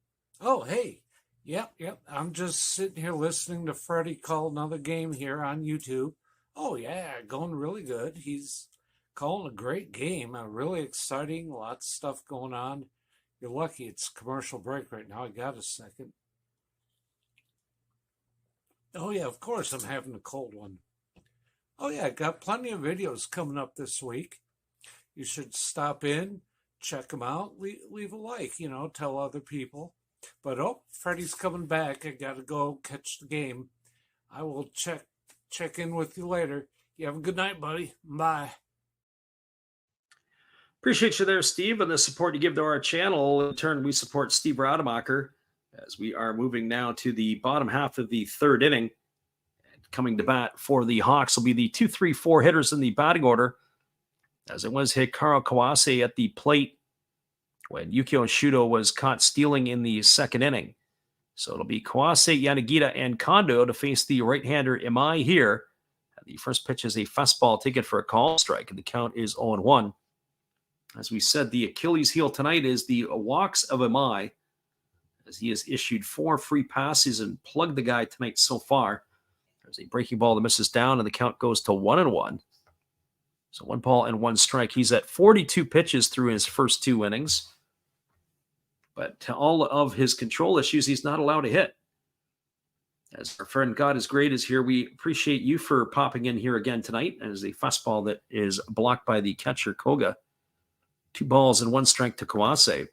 Oh, hey. Yep. I'm just sitting here listening to Freddie call another game here on YouTube. Oh, yeah, going really good. He's calling a great game. Really exciting. Lots of stuff going on. You're lucky it's commercial break right now. I got a second. Oh, yeah, of course I'm having a cold one. Oh, yeah, got plenty of videos coming up this week. You should stop in. Check them out. Leave a like, tell other people. But Freddie's coming back. I gotta go catch the game. I will check in with you later. You have a good night, buddy. Bye. Appreciate you there, Steve, and the support you give to our channel. In turn, we support Steve Rademacher as we are moving now to the bottom half of the third inning. And coming to bat for the Hawks will be the 2, 3, 4 hitters in the batting order, as it was Hikaru Kawase at the plate when Yukio Shudo was caught stealing in the second inning. So it'll be Kawase, Yanagita, and Kondo to face the right-hander Imai here. The first pitch is a fastball taken for a call strike, and the count is 0-1. As we said, the Achilles heel tonight is the walks of Imai, as he has issued 4 free passes and plugged the guy tonight so far. There's a breaking ball that misses down, and the count goes to 1-1. So 1 ball and 1 strike. He's at 42 pitches through his first 2 innings. But to all of his control issues, he's not allowed to hit. As our friend God is Great is here, we appreciate you for popping in here again tonight. As a fastball that is blocked by the catcher, Koga. 2 balls and 1 strike to Kawase.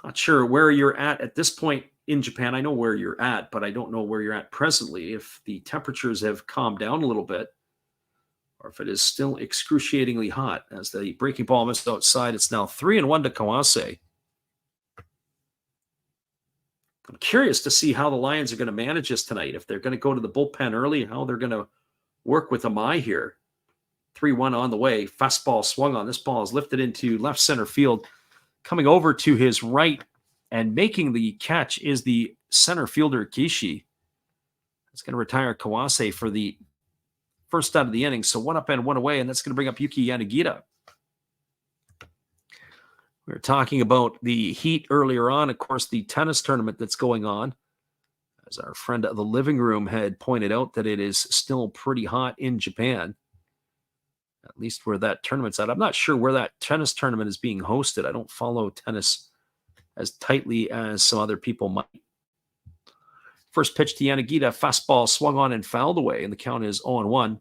Not sure where you're at this point in Japan. I know where you're at, but I don't know where you're at presently. If the temperatures have calmed down a little bit, or if it is still excruciatingly hot. As the breaking ball missed outside, it's now 3-1 to Kawase. I'm curious to see how the Lions are going to manage this tonight. If they're going to go to the bullpen early, how they're going to work with Amai here. 3-1 on the way. Fastball swung on. This ball is lifted into left center field. Coming over to his right and making the catch is the center fielder, Kishi. It's going to retire Kawase for the first out of the inning. So 1 up and 1 away, and that's going to bring up Yuki Yanagita. We were talking about the heat earlier on. Of course, the tennis tournament that's going on. As our friend of the living room had pointed out, that it is still pretty hot in Japan. At least where that tournament's at. I'm not sure where that tennis tournament is being hosted. I don't follow tennis as tightly as some other people might. First pitch to Yanagita, fastball swung on and fouled away, and the count is 0-1.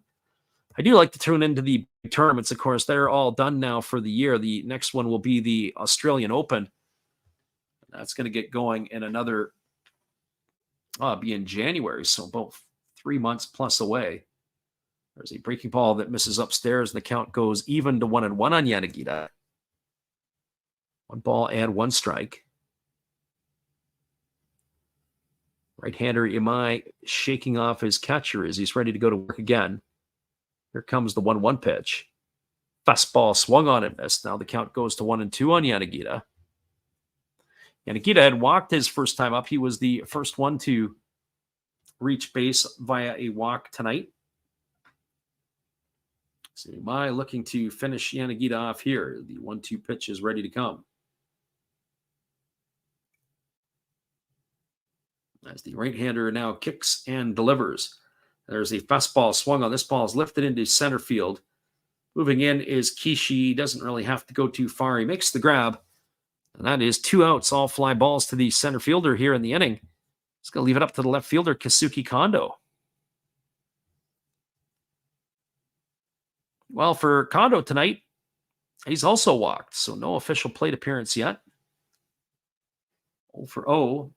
I do like to tune into the tournaments. Of course, they're all done now for the year. The next one will be the Australian Open. That's going to get going in another, be in January, so about 3 months plus away. There's a breaking ball that misses upstairs, and the count goes even to 1-1 on Yanagita. 1 ball and 1 strike. Right-hander Imai shaking off his catcher as he's ready to go to work again. Here comes the 1-1 pitch. Fastball swung on and missed. Now the count goes to 1-2 on Yanagita. Yanagita had walked his first time up. He was the first one to reach base via a walk tonight. So Imai looking to finish Yanagita off here. The 1-2 pitch is ready to come. As the right-hander now kicks and delivers. There's a fastball swung on. This ball is lifted into center field. Moving in is Kishi. He doesn't really have to go too far. He makes the grab. And that is 2 outs, all fly balls to the center fielder here in the inning. He's going to leave it up to the left fielder, Kazuki Kondo. Well, for Kondo tonight, he's also walked, so no official plate appearance yet. 0-0.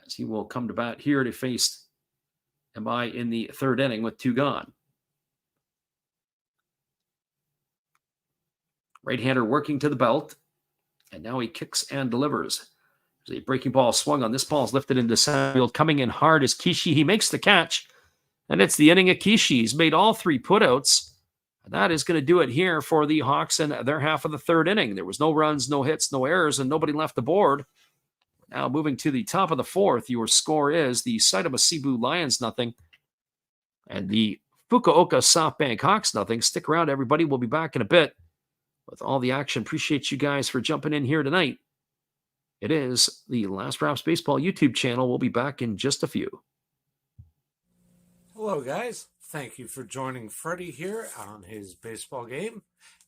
As he will come to bat here to face Imai in the 3rd inning with 2 gone. Right-hander working to the belt, and now he kicks and delivers. There's a breaking ball swung on. This ball is lifted into center field. Coming in hard is Kishi. He makes the catch, and it's the inning of Kishi. He's made all 3 putouts, and that is going to do it here for the Hawks in their half of the 3rd inning. There was no runs, no hits, no errors, and nobody left the board. Now moving to the top of the 4th, your score is the Seibu Seibu Lions 0 and the Fukuoka SoftBank Hawks 0. Stick around, everybody. We'll be back in a bit with all the action. Appreciate you guys for jumping in here tonight. It is the Last Raps Baseball YouTube channel. We'll be back in just a few. Hello, guys. Thank you for joining Freddie here on his baseball game.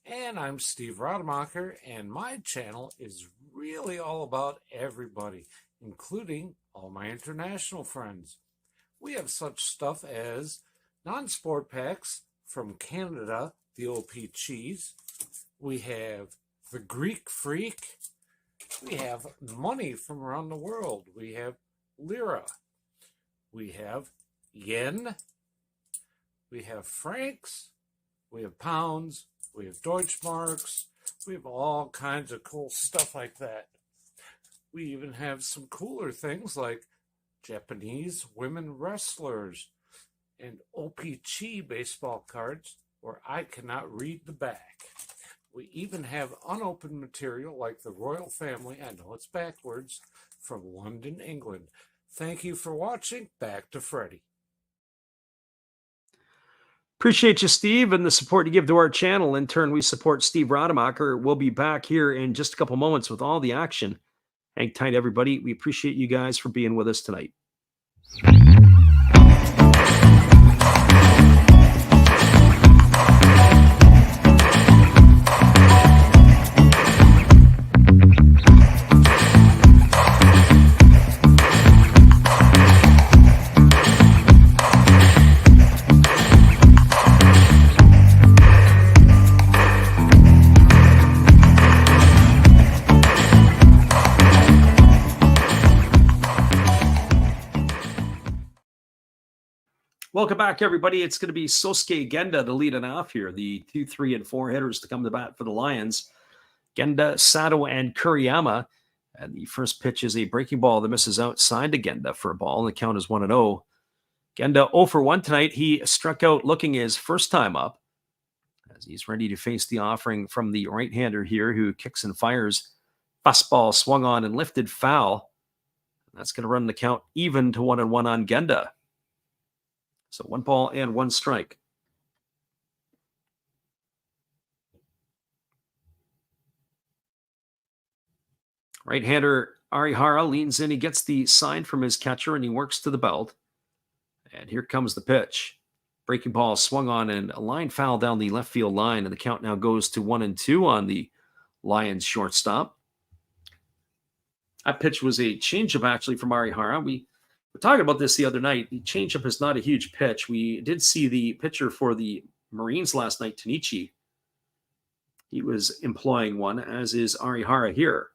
And I'm Steve Rademacher, and my channel is really all about everybody, including all my international friends. We have such stuff as non-sport packs from Canada, the OP Cheese. We have the Greek Freak. We have money from around the world. We have Lira. We have Yen. We have francs. We have pounds. We have Deutschmarks. We have all kinds of cool stuff like that. We even have some cooler things like Japanese women wrestlers and OP-Chi baseball cards where I cannot read the back. We even have unopened material like the royal family, I know it's backwards, from London, England. Thank you for watching. Back to Freddie. Appreciate you, Steve, and the support you give to our channel. In turn, we support Steve Rademacher. We'll be back here in just a couple moments with all the action. Hang tight, everybody. We appreciate you guys for being with us tonight. Welcome back, everybody. It's going to be Sosuke Genda to lead it off here. The 2, 3, and 4 hitters to come to bat for the Lions. Genda, Sato, and Kuriyama. And the first pitch is a breaking ball that misses outside to Genda for a ball. And the count is 1-0. Genda 0 for 1 tonight. He struck out looking his first time up as he's ready to face the offering from the right-hander here who kicks and fires. Fastball swung on and lifted foul. That's going to run the count even to 1-1 on Genda. So 1 ball and 1 strike. Right-hander Arihara leans in. He gets the sign from his catcher and he works to the belt. And here comes the pitch. Breaking ball swung on and a line foul down the left field line. And the count now goes to 1-2 on the Lions shortstop. That pitch was a changeup actually from Arihara. We were talking about this the other night. The changeup is not a huge pitch. We did see the pitcher for the Marines last night, Tanichi. He was employing one, as is Arihara here.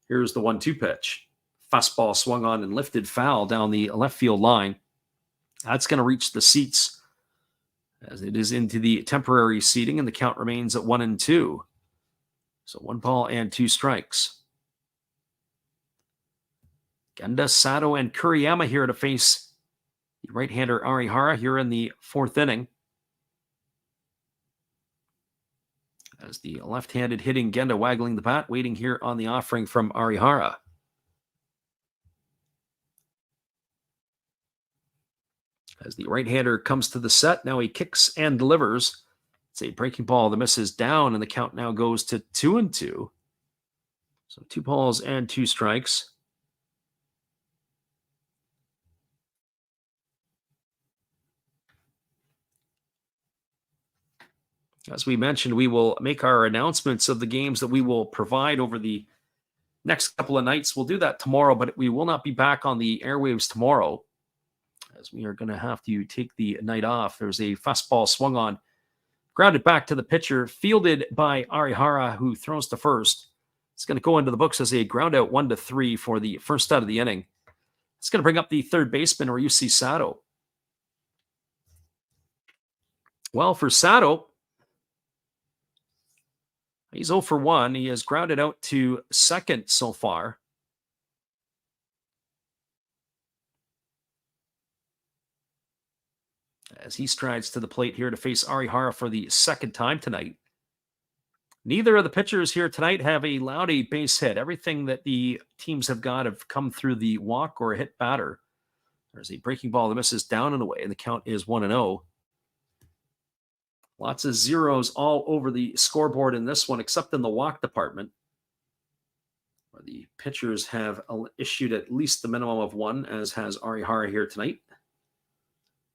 Here's the 1-2 pitch. Fastball swung on and lifted foul down the left field line. That's going to reach the seats as it is into the temporary seating, and the count remains at 1-2. So 1 ball and 2 strikes. Genda, Sato, and Kuriyama here to face the right-hander Arihara here in the 4th inning. As the left-handed hitting Genda waggling the bat, waiting here on the offering from Arihara. As the right-hander comes to the set, now he kicks and delivers. It's a breaking ball that misses down, and the count now goes to 2-2. So 2 balls and 2 strikes. As we mentioned, we will make our announcements of the games that we will provide over the next couple of nights. We'll do that tomorrow, but we will not be back on the airwaves tomorrow, as we are going to have to take the night off. There's a fastball swung on, grounded back to the pitcher, fielded by Arihara, who throws to first. It's going to go into the books as a ground out 1-3 for the first out of the inning. It's going to bring up the third baseman, Ryusuke Sato. Well, for Sato, he's 0 for 1. He has grounded out to second so far. As he strides to the plate here to face Arihara for the second time tonight. Neither of the pitchers here tonight have allowed a base hit. Everything that the teams have got have come through the walk or hit batter. There's a breaking ball that misses down and away, and the count is 1-0. Lots of zeros all over the scoreboard in this one, except in the walk department, where the pitchers have issued at least the minimum of 1, as has Arihara here tonight.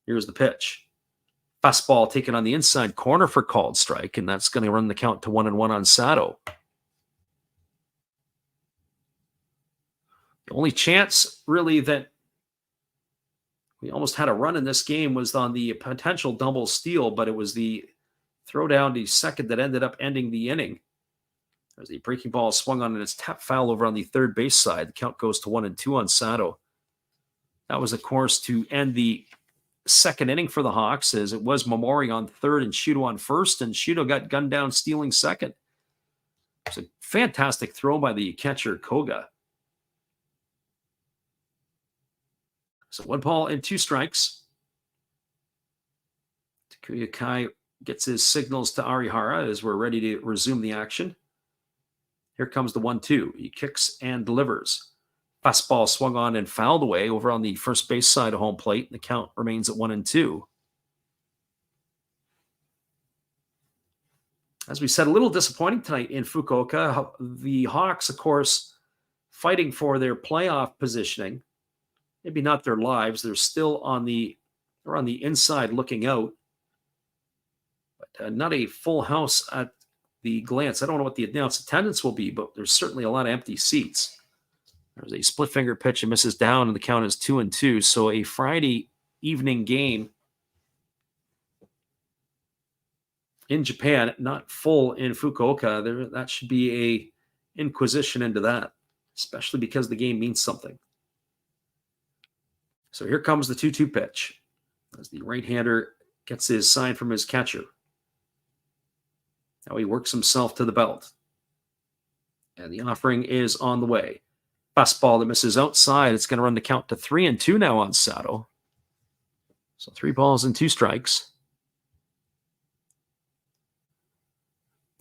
Here's the pitch. Fastball taken on the inside corner for called strike, and that's going to run the count to 1-1 on Sato. The only chance, really, that we almost had a run in this game was on the potential double steal, but it was the throw down to second that ended up ending the inning. As the breaking ball swung on and it's tapped foul over on the third base side. The count goes to 1-2 on Sato. That was, of course, to end the second inning for the Hawks, as it was Momori on third and Shuto on first, and Shuto got gunned down stealing second. It was a fantastic throw by the catcher, Koga. So 1 ball and 2 strikes. Takuya Kai gets his signals to Arihara as we're ready to resume the action. Here comes the 1-2. He kicks and delivers. Fastball swung on and fouled away over on the first base side of home plate. The count remains at 1-2. As we said, a little disappointing tonight in Fukuoka. The Hawks, of course, fighting for their playoff positioning. Maybe not their lives. They're still on the inside looking out. But not a full house at the glance. I don't know what the announced attendance will be, but there's certainly a lot of empty seats. There's a split finger pitch and misses down, and the count is 2-2. So a Friday evening game in Japan, not full in Fukuoka. That should be a inquisition into that, especially because the game means something. So here comes the 2-2 pitch. as the right-hander gets his sign from his catcher. Now he works himself to the belt. And the offering is on the way. Fastball that misses outside. It's going to run the count to 3-2 now on Sato. So 3 balls and 2 strikes.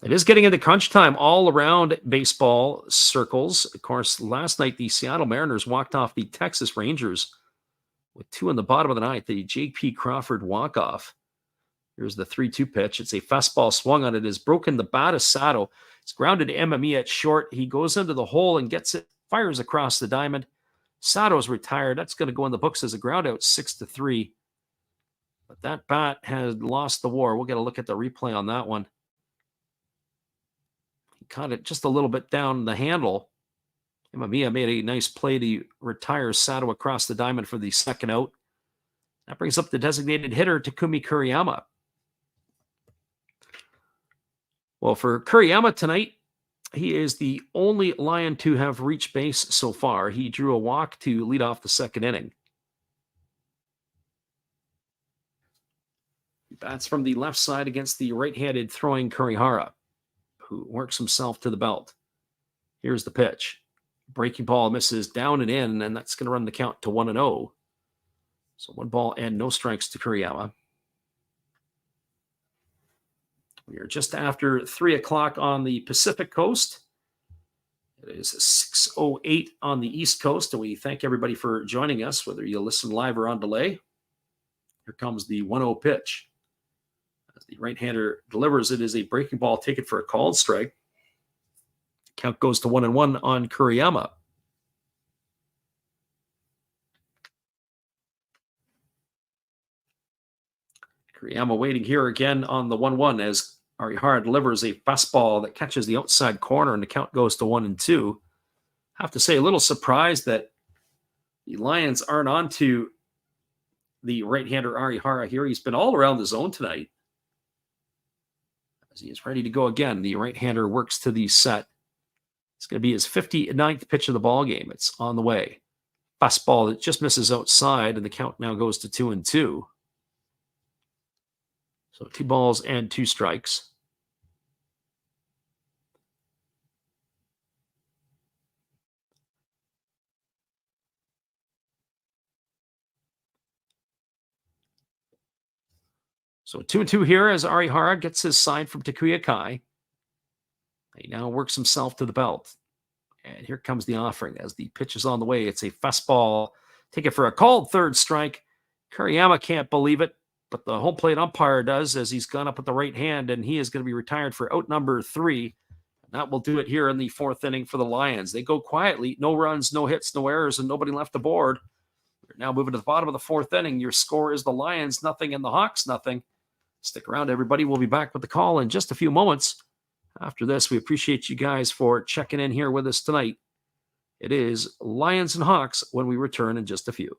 It is getting into crunch time all around baseball circles. Of course, last night the Seattle Mariners walked off the Texas Rangers with 2 in the bottom of the ninth. The J.P. Crawford walk-off. Here's the 3-2 pitch. It's a fastball swung on it. Has broken the bat of Sato. It's grounded to Emami at short. He goes into the hole and gets it, fires across the diamond. Sato's retired. That's going to go in the books as a ground out, 6-3. But that bat had lost the war. We'll get a look at the replay on that one. He caught it just a little bit down the handle. Emami made a nice play to retire Sato across the diamond for the second out. That brings up the designated hitter, Takumi Kuriyama. Well, for Kuriyama tonight, he is the only Lion to have reached base so far. He drew a walk to lead off the second inning. He bats from the left side against the right-handed throwing Kurihara, who works himself to the belt. Here's the pitch. Breaking ball misses down and in, and that's going to run the count to 1-0. So 1 ball and no strikes to Kuriyama. We are just after 3 o'clock on the Pacific Coast. It is 6:08 on the East Coast, and we thank everybody for joining us, whether you listen live or on delay. Here comes the 1-0 pitch. As the right-hander delivers, it is a breaking ball taken for a called strike. Count goes to 1-1 on Kuriyama. Kuriyama waiting here again on the 1-1 as Arihara delivers a fastball that catches the outside corner, and the count goes to 1-2. I have to say, a little surprised that the Lions aren't on to the right-hander Arihara here. He's been all around the zone tonight. As he is ready to go again, the right-hander works to the set. It's going to be his 59th pitch of the ball game. It's on the way. Fastball that just misses outside, and the count now goes to 2-2. So 2 balls and 2 strikes. So 2-2 here as Arihara gets his sign from Takuya Kai. He now works himself to the belt. And here comes the offering as the pitch is on the way. It's a fastball. Take it for a called third strike. Kuriyama can't believe it, but the home plate umpire does, as he's gone up with the right hand, and he is going to be retired for out number 3. And that will do it here in the 4th inning for the Lions. They go quietly, no runs, no hits, no errors, and nobody left aboard. We're now moving to the bottom of the 4th inning. Your score is the Lions 0 and the Hawks 0. Stick around, everybody. We'll be back with the call in just a few moments. After this, we appreciate you guys for checking in here with us tonight. It is Lions and Hawks when we return in just a few.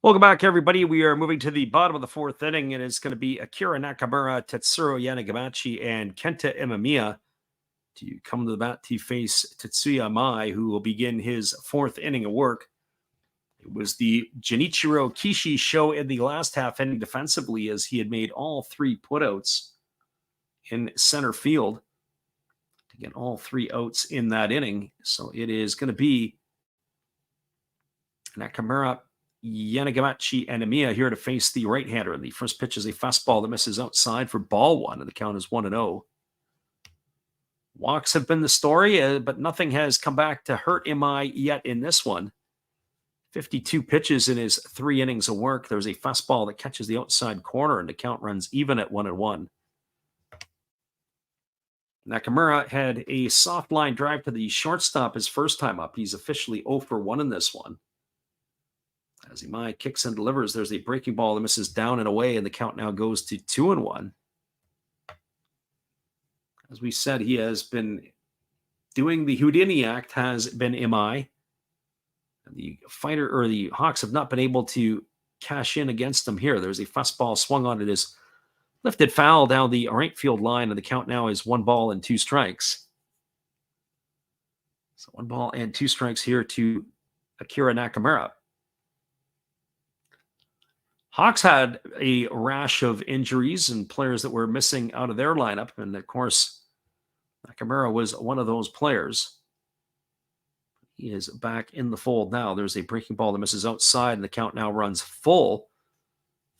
Welcome back, everybody. We are moving to the bottom of the 4th inning, and it's going to be Akira Nakamura, Tetsuro Yanagamachi, and Kenta Imamiya to come to the bat to face Tetsuya Mai, who will begin his 4th inning of work. It was the Junichiro Kishi show in the last half inning defensively, as he had made all 3 putouts in center field to get all 3 outs in that inning. So it is going to be Nakamura, Yanagamachi, and Emiya here to face the right-hander. The first pitch is a fastball that misses outside for ball one, and the count is 1-0. Walks have been the story, but nothing has come back to hurt Imai yet in this one. 52 pitches in his 3 innings of work. There's a fastball that catches the outside corner, and the count runs even at 1-1. Nakamura had a soft line drive to the shortstop his first time up. He's officially 0 for 1 in this one. As Imai kicks and delivers, there's a breaking ball that misses down and away, and the count now goes to 2-1. As we said, he has been doing the Houdini act, has been Imai. And the Hawks have not been able to cash in against him here. There's a fastball swung on. It is lifted foul down the right field line, and the count now is 1 ball and 2 strikes. So 1 ball and 2 strikes here to Akira Nakamura. Hawks had a rash of injuries and players that were missing out of their lineup. And of course, Nakamura was one of those players. He is back in the fold now. There's a breaking ball that misses outside, and the count now runs full.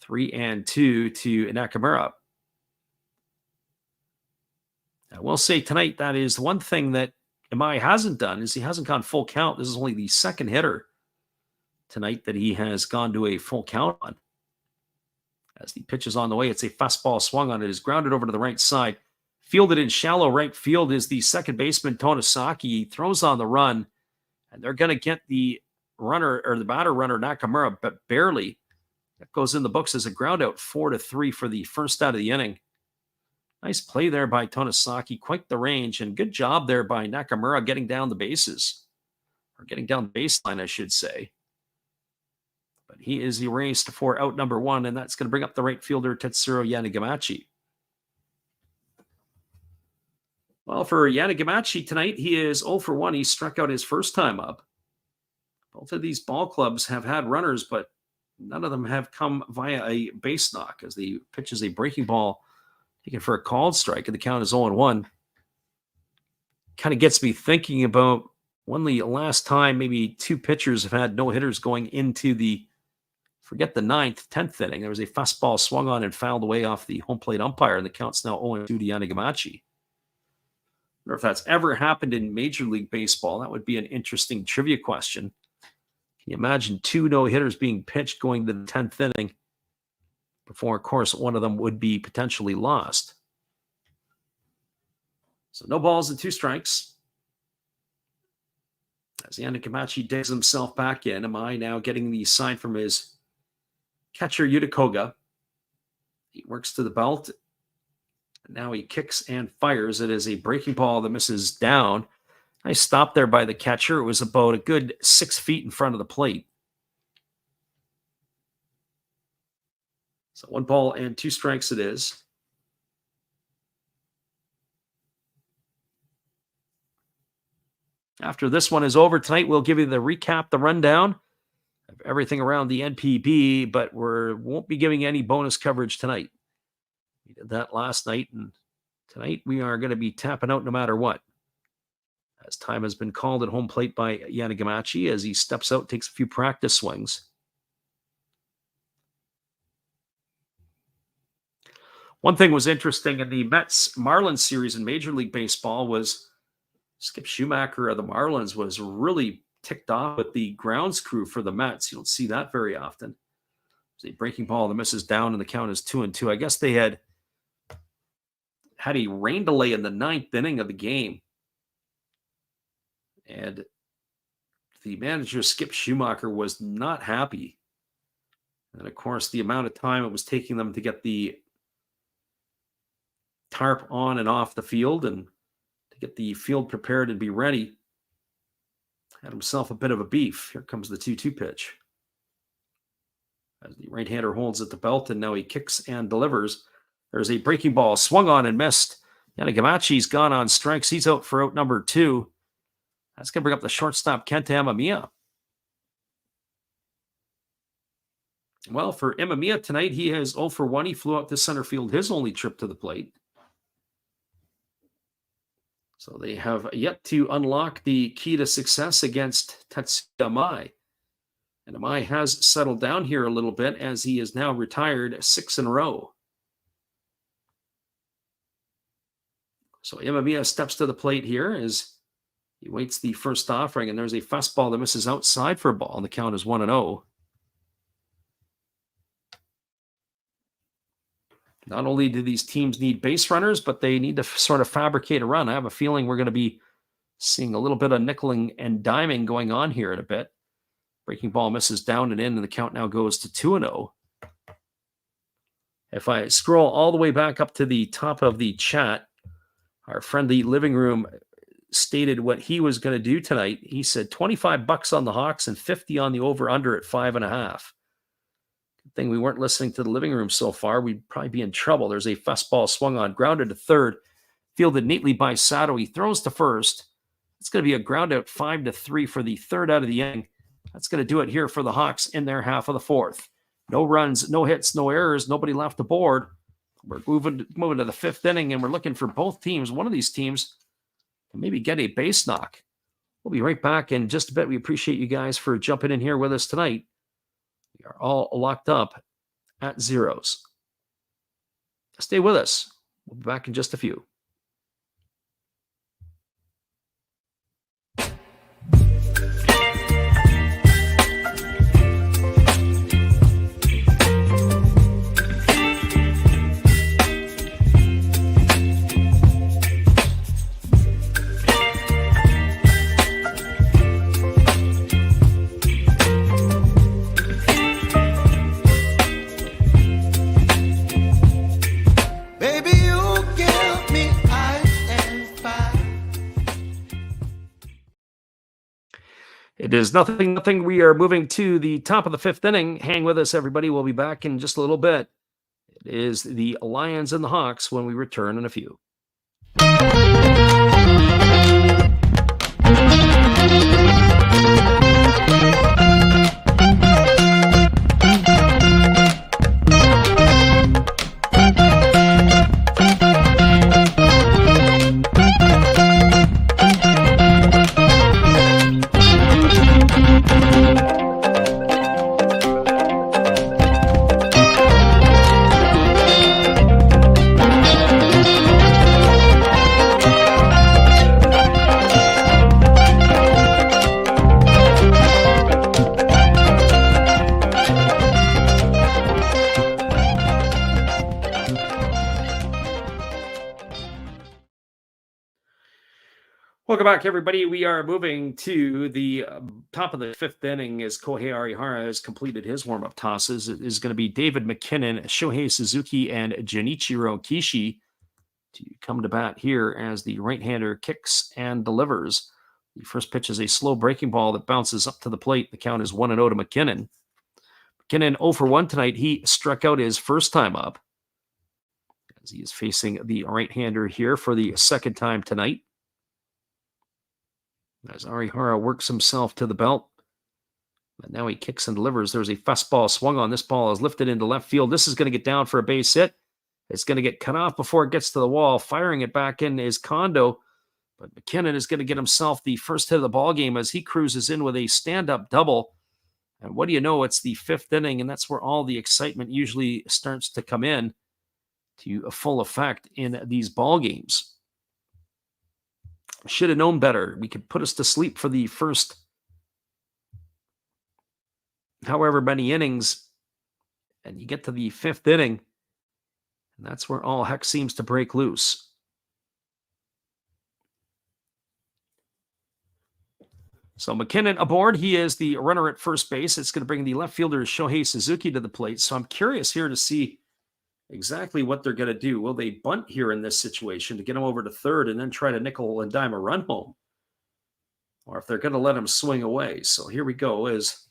3-2 to Nakamura. I will say tonight, that is the one thing that Imai hasn't done, is he hasn't gone full count. This is only the second hitter tonight that he has gone to a full count on. As the pitch is on the way, it's a fastball swung on. It is grounded over to the right side. Fielded in shallow right field is the second baseman, Tonosaki. He throws on the run, and they're going to get the runner, or the batter runner, Nakamura, but barely. That goes in the books as a ground out, 4-3 for the first out of the inning. Nice play there by Tonosaki, quite the range, and good job there by Nakamura getting down the bases, or getting down the baseline, I should say. But he is erased for out number 1, and that's going to bring up the right fielder, Tetsuro Yanagamachi. Well, for Yanagamachi tonight, he is 0 for 1. He struck out his first time up. Both of these ball clubs have had runners, but none of them have come via a base knock, as the pitch is a breaking ball taken for a called strike, and the count is 0-1. Kind of gets me thinking about when the last time maybe 2 pitchers have had no hitters going into the, forget the 9th, 10th inning. There was a fastball swung on and fouled away off the home plate umpire, and the count's now 0-2 to Yanagamachi. I wonder if that's ever happened in Major League Baseball. That would be an interesting trivia question. Can you imagine 2 no-hitters being pitched going to the 10th inning before, of course, one of them would be potentially lost? So no balls and 2 strikes. As Yanagamachi digs himself back in, Imai now getting the sign from his catcher, Yutakoga. He works to the belt. Now he kicks and fires. It is a breaking ball that misses down. Nice stop there by the catcher. It was about a good 6 feet in front of the plate. So 1 ball and 2 strikes it is. After this one is over tonight, we'll give you the recap, the rundown of everything around the NPB, but we won't be giving any bonus coverage tonight. We did that last night, and tonight we are going to be tapping out no matter what. As time has been called at home plate by Yanagamachi, as he steps out, takes a few practice swings. One thing was interesting in the Mets-Marlins series in Major League Baseball was Skip Schumacher of the Marlins was really ticked off with the grounds crew for the Mets. You don't see that very often. There's a breaking ball that misses down, and the count is 2-2. I guess they had a rain delay in the 9th inning of the game. And the manager, Skip Schumacher, was not happy. And of course, the amount of time it was taking them to get the tarp on and off the field and to get the field prepared and be ready had himself a bit of a beef. Here comes the 2-2 pitch. As the right-hander holds at the belt, and now he kicks and delivers. There's a breaking ball swung on and missed. Yanagamachi's gone on strikes. He's out for out number 2. That's going to bring up the shortstop, Kenta Imamiya. Well, for Imamiya tonight, he has 0 for 1. He flew out to center field, his only trip to the plate. So they have yet to unlock the key to success against Tetsuya Mai. And Amai has settled down here a little bit as he is now retired 6 in a row. So Imamiya steps to the plate here as he waits the first offering, and there's a fastball that misses outside for a ball, and the count is 1-0. Not only do these teams need base runners, but they need to sort of fabricate a run. I have a feeling we're going to be seeing a little bit of nickeling and diming going on here in a bit. Breaking ball misses down and in, and the count now goes to 2-0. If I scroll all the way back up to the top of the chat, our friendly living room stated what he was going to do tonight. He said $25 on the Hawks and 50 on the over-under at 5.5. Good thing we weren't listening to the living room so far. We'd probably be in trouble. There's a fastball swung on, grounded to third, fielded neatly by Sato. He throws to first. It's going to be a ground out 5-3 for the third out of the inning. That's going to do it here for the Hawks in their half of the fourth. No runs, no hits, no errors, nobody left aboard. We're moving to the fifth inning, and we're looking for both teams. One of these teams to maybe get a base knock. We'll be right back in just a bit. We appreciate you guys for jumping in here with us tonight. We are all locked up at zeros. Stay with us. We'll be back in just a few. It is nothing. We are moving to the top of the fifth inning. Hang with us, everybody. We'll be back in just a little bit. It is the Lions and the Hawks when we return in a few. Welcome back, everybody. We are moving to the top of the fifth inning as Kohei Arihara has completed his warm-up tosses. It is going to be David McKinnon, Shohei Suzuki, and Junichiro Kishi to come to bat here as the right-hander kicks and delivers. The first pitch is a slow breaking ball that bounces up to the plate. The count is 1-0 to McKinnon. McKinnon 0 for 1 tonight. He struck out his first time up as he is facing the right-hander here for the second time tonight. As Arihara works himself to the belt. But now he kicks and delivers. There's a fastball swung on. This ball is lifted into left field. This is going to get down for a base hit. It's going to get cut off before it gets to the wall. Firing it back in is Kondo. But McKinnon is going to get himself the first hit of the ball game as he cruises in with a stand-up double. And what do you know? It's the fifth inning, and that's where all the excitement usually starts to come in to a full effect in these ball games. Should have known better. We could put us to sleep for the first however many innings, and you get to the fifth inning, and that's where all heck seems to break loose. So McKinnon aboard. He is the runner at first base. It's going to bring the left fielder Shohei Suzuki to the plate. So I'm curious here to see exactly what they're going to do. Will they bunt here in this situation to get him over to third and then try to nickel and dime a run home? Or if they're going to let him swing away. So here we go as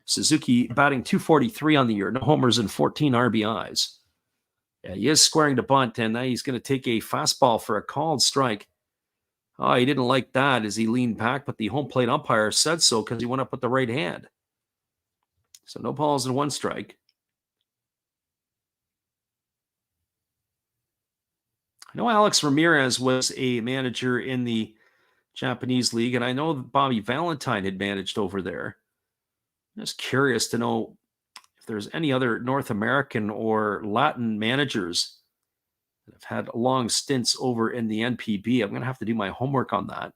Suzuki batting .243 on the year. No homers and 14 RBIs. Yeah, he is squaring to bunt, and now he's going to take a fastball for a called strike. Oh, he didn't like that as he leaned back, but the home plate umpire said so because he went up with the right hand. So no balls and 1 strike. I know Alex Ramirez was a manager in the Japanese league, and I know Bobby Valentine had managed over there. I'm just curious to know if there's any other North American or Latin managers that have had long stints over in the NPB. I'm going to have to do my homework on that.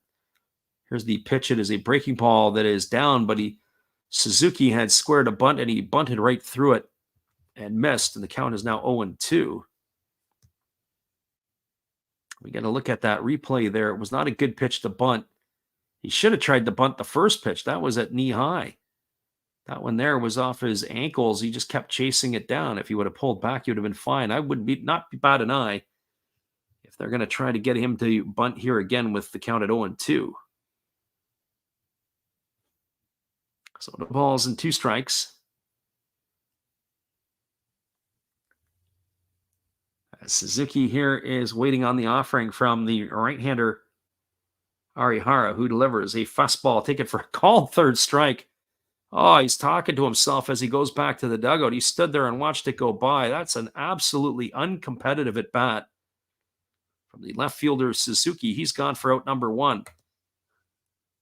Here's the pitch. It is a breaking ball that is down, but Suzuki had squared a bunt and he bunted right through it and missed, and the count is now 0-2. We got to look at that replay there. It was not a good pitch to bunt. He should have tried to bunt the first pitch. That was at knee high. That one there was off his ankles. He just kept chasing it down. If he would have pulled back, he would have been fine. I would not bat an eye if they're going to try to get him to bunt here again with the count at 0-2. So the balls and 2 strikes. Suzuki here is waiting on the offering from the right-hander Arihara, who delivers a fastball taken for a called third strike. Oh, he's talking to himself as he goes back to the dugout. He stood there and watched it go by. That's an absolutely uncompetitive at bat from the left fielder Suzuki. He's gone for out number 1.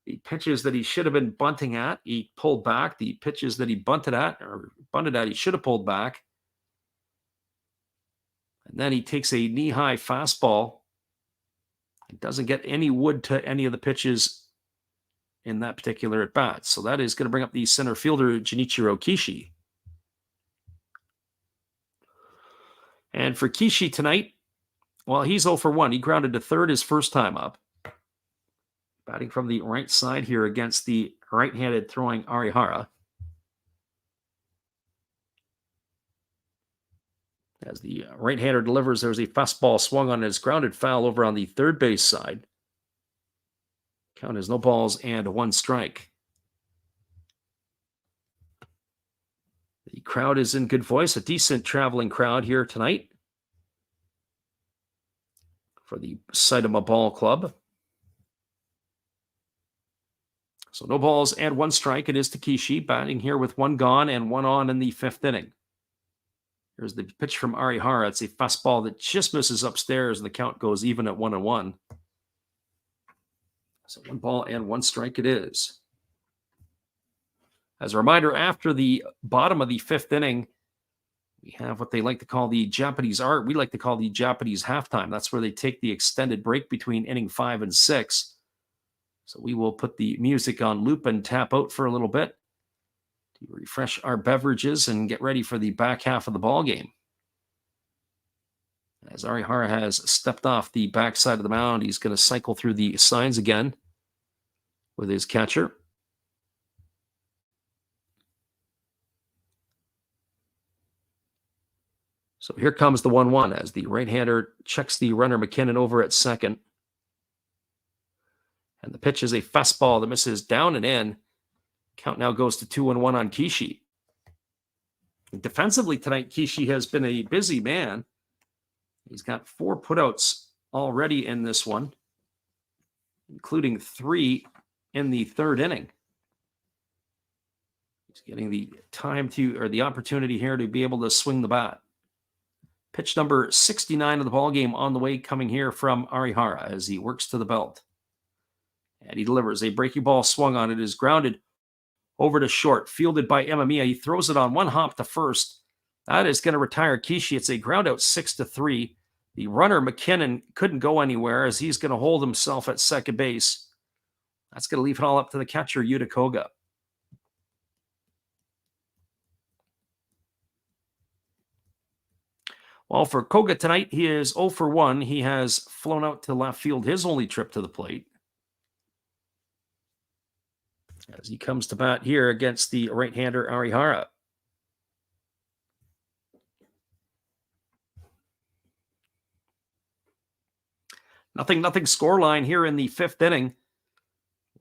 The pitches that he should have been bunting at, he pulled back. The pitches that he bunted at, he should have pulled back. And then he takes a knee-high fastball. He doesn't get any wood to any of the pitches in that particular at-bat. So that is going to bring up the center fielder, Junichiro Kishi. And for Kishi tonight, well, he's 0 for 1. He grounded to third his first time up. Batting from the right side here against the right-handed throwing Arihara. As the right-hander delivers, there's a fastball swung on his grounded foul over on the third base side. Count is no balls and 1 strike. The crowd is in good voice, a decent traveling crowd here tonight for the Saitama Ball Club. So no balls and 1 strike. It is Takeshi batting here with 1 gone and 1 on in the 5th inning. Here's the pitch from Arihara. It's a fastball that just misses upstairs, and the count goes even at 1-1. So 1 ball and 1 strike it is. As a reminder, after the bottom of the 5th inning, we have what they like to call the Japanese art. We like to call the Japanese halftime. That's where they take the extended break between inning 5 and 6. So we will put the music on loop and tap out for a little bit to refresh our beverages and get ready for the back half of the ball game. As Arihara has stepped off the backside of the mound, he's going to cycle through the signs again with his catcher. So here comes the 1-1 as the right-hander checks the runner McKinnon over at second. And the pitch is a fastball that misses down and in. Count now goes to 2-1 on Kishi. Defensively tonight, Kishi has been a busy man. He's got 4 putouts already in this one, including 3 in the 3rd inning. He's getting the time to, or the opportunity here to be able to swing the bat. Pitch number 69 of the ball game on the way, coming here from Arihara as he works to the belt. And he delivers a breaking ball swung on. It is grounded over to short, fielded by Emamiya. He throws it on 1 hop to first. That is going to retire Kishi. It's a ground out 6-3. The runner McKinnon couldn't go anywhere as he's going to hold himself at second base. That's going to leave it all up to the catcher, Yuta Koga. Well, for Koga tonight, he is 0 for 1. He has flown out to left field, his only trip to the plate, as he comes to bat here against the right-hander Arihara. Nothing score line here in the 5th inning.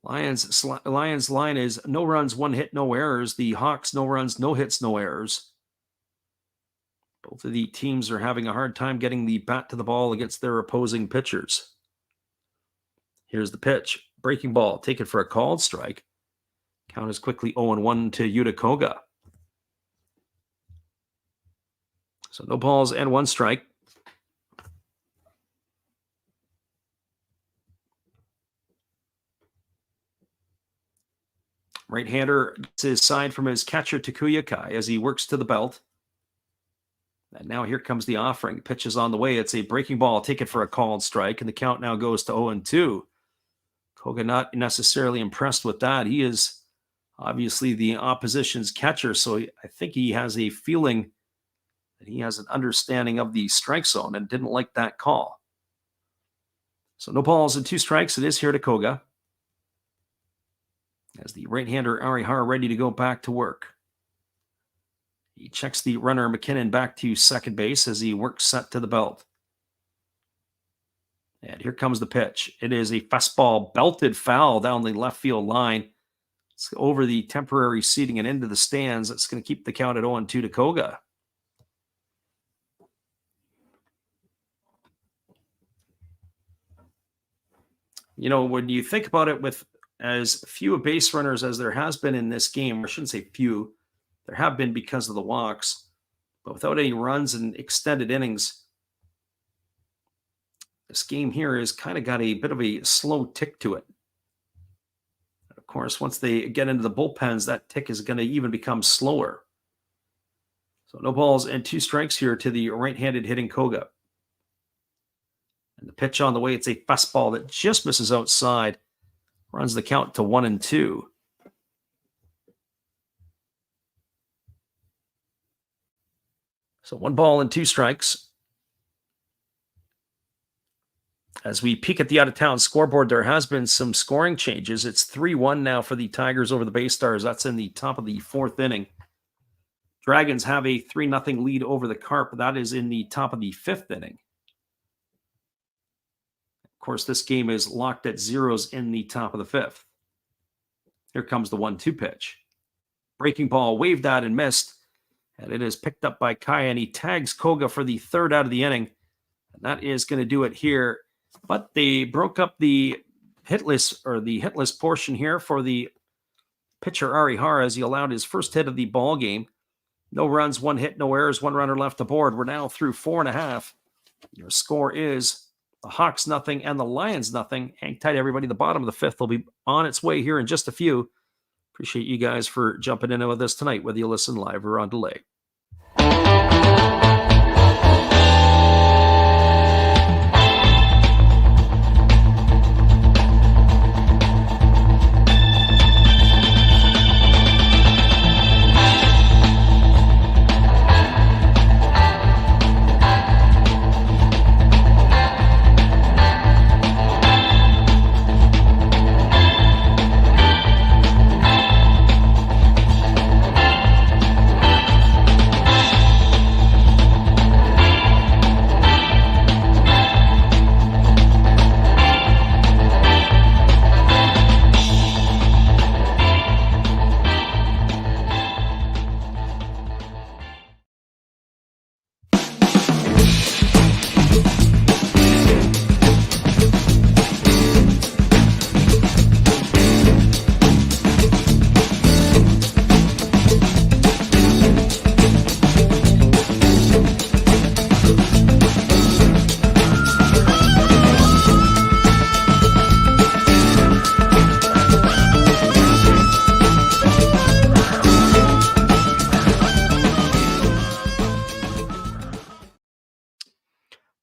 Lions line is no runs, 1 hit, no errors. The Hawks, no runs, no hits, no errors. Both of the teams are having a hard time getting the bat to the ball against their opposing pitchers. Here's the pitch. Breaking ball, taken for a called strike. Count is quickly 0-1 to Yuta Koga. So no balls and 1 strike. Right-hander gets his side from his catcher, Takuya Kai, as he works to the belt. And now here comes the offering. Pitch is on the way. It's a breaking ball. Take it for a called strike, and the count now goes to 0-2. Koga not necessarily impressed with that. He is obviously the opposition's catcher, so I think he has a feeling that he has an understanding of the strike zone and didn't like that call. So no balls and 2 strikes. It is here to Koga, as the right-hander Arihara ready to go back to work. He checks the runner McKinnon back to second base as he works set to the belt. And here comes the pitch. It is a fastball belted foul down the left field line. It's over the temporary seating and into the stands. It's going to keep the count at 0-2 to Koga. You know, when you think about it, with as few base runners as there has been in this game, or I shouldn't say few, there have been because of the walks, but without any runs and extended innings, this game here has kind of got a bit of a slow tick to it. Of course, once they get into the bullpens, that tick is going to even become slower. So no balls and 2 strikes here to the right-handed hitting Koga. And the pitch on the way, it's a fastball that just misses outside, runs the count to 1-2. So 1 ball and 2 strikes. As we peek at the out-of-town scoreboard, there has been some scoring changes. It's 3-1 now for the Tigers over the Bay Stars. That's in the top of the 4th inning. Dragons have a 3-0 lead over the Carp. That is in the top of the 5th inning. Of course, this game is locked at 0s in the top of the 5th. Here comes the 1-2 pitch. Breaking ball, waved at and missed. And it is picked up by Kai, and he tags Koga for the 3rd out of the inning. And that is going to do it here. But they broke up the hitless portion here for the pitcher Arihara as he allowed his first hit of the ball game. No runs, 1 hit, no errors, 1 runner left aboard. We're now through 4.5. Your score is the Hawks 0 and the Lions 0. Hang tight, everybody. The bottom of the 5th will be on its way here in just a few. Appreciate you guys for jumping in with us tonight, whether you listen live or on delay.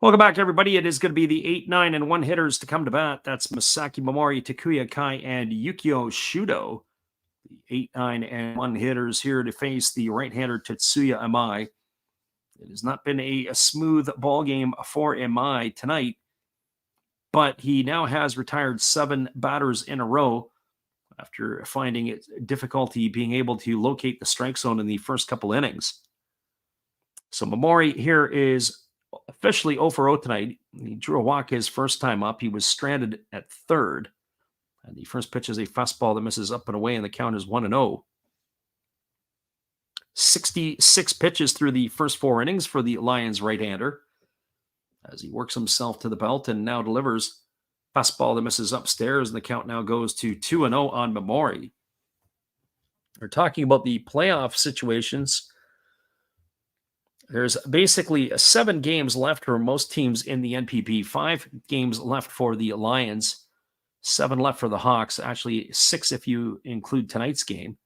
Welcome back, everybody. It is going to be the 8, 9, and 1 hitters to come to bat. That's Masaki Momori, Takuya Kai, and Yukio Shudo. The 8, 9, and 1 hitters here to face the right-hander Tetsuya Imai. It has not been a smooth ball game for Imai tonight, but he now has retired 7 batters in a row after finding it difficulty being able to locate the strike zone in the first couple innings. So Momori here is officially 0 for 0 tonight. He drew a walk his first time up. He was stranded at 3rd. And the first pitch is a fastball that misses up and away, and the count is 1-0. 66 pitches through the first 4 innings for the Lions right-hander as he works himself to the belt and now delivers fastball that misses upstairs, and the count now goes to 2-0 on Momori. We're talking about the playoff situations. There's basically 7 games left for most teams in the NPB, 5 games left for the Lions. 7 left for the Hawks. Actually, 6 if you include tonight's game.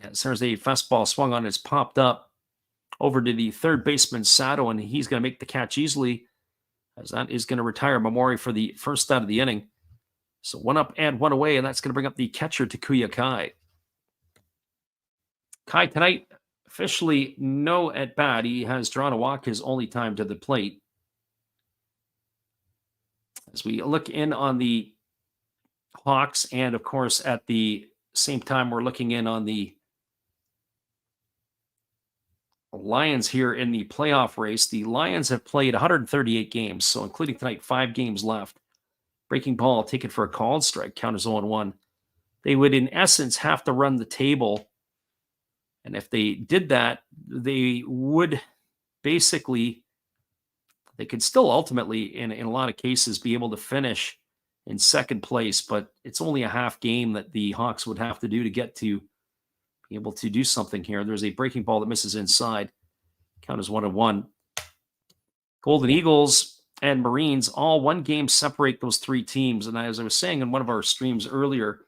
As there's a fastball swung on, it's popped up over to the third baseman, Sato, and he's going to make the catch easily, as that is going to retire Mamori for the first out of the inning. So 1 up and 1 away, and that's going to bring up the catcher, Takuya Kai. Kai tonight, officially no at bat. He has drawn a walk his only time to the plate. As we look in on the Hawks, and of course at the same time we're looking in on the Lions here in the playoff race. The Lions have played 138 games, so including tonight, 5 games left. Breaking ball taken for a called strike, count is 0-1. They would, in essence, have to run the table. And if they did that, they would basically, they could still ultimately, in a lot of cases, be able to finish in second place. But it's only a half game that the Hawks would have to do to get to be able to do something here. There's a breaking ball that misses inside. Count is 1-1. Golden Eagles and Marines, all 1 game separate those 3 teams. And as I was saying in one of our streams earlier,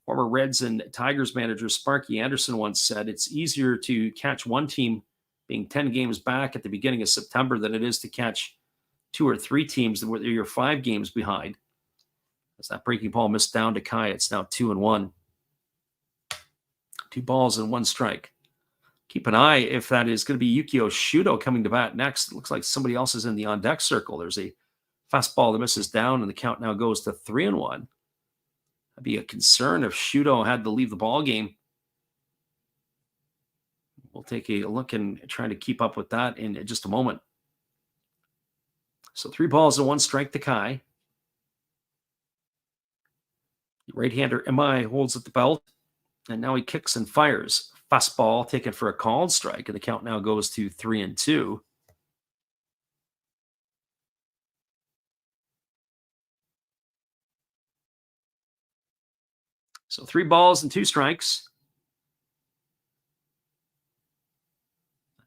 former Reds and Tigers manager Sparky Anderson once said it's easier to catch one team being 10 games back at the beginning of September than it is to catch 2 or 3 teams where you're 5 games behind. As that breaking ball missed down to Kai, it's now 2-1. 2 balls and 1 strike. Keep an eye if that is going to be Yukio Shudo coming to bat next. It looks like somebody else is in the on-deck circle. There's a fastball that misses down, and the count now goes to 3-1. That'd be a concern if Shudo had to leave the ball game. We'll take a look and try to keep up with that in just a moment. So 3 balls and 1 strike to Kai. The right-hander MI holds at the belt, and now he kicks and fires. Fastball taken for a called strike, and the count now goes to 3-2. So 3 balls and 2 strikes.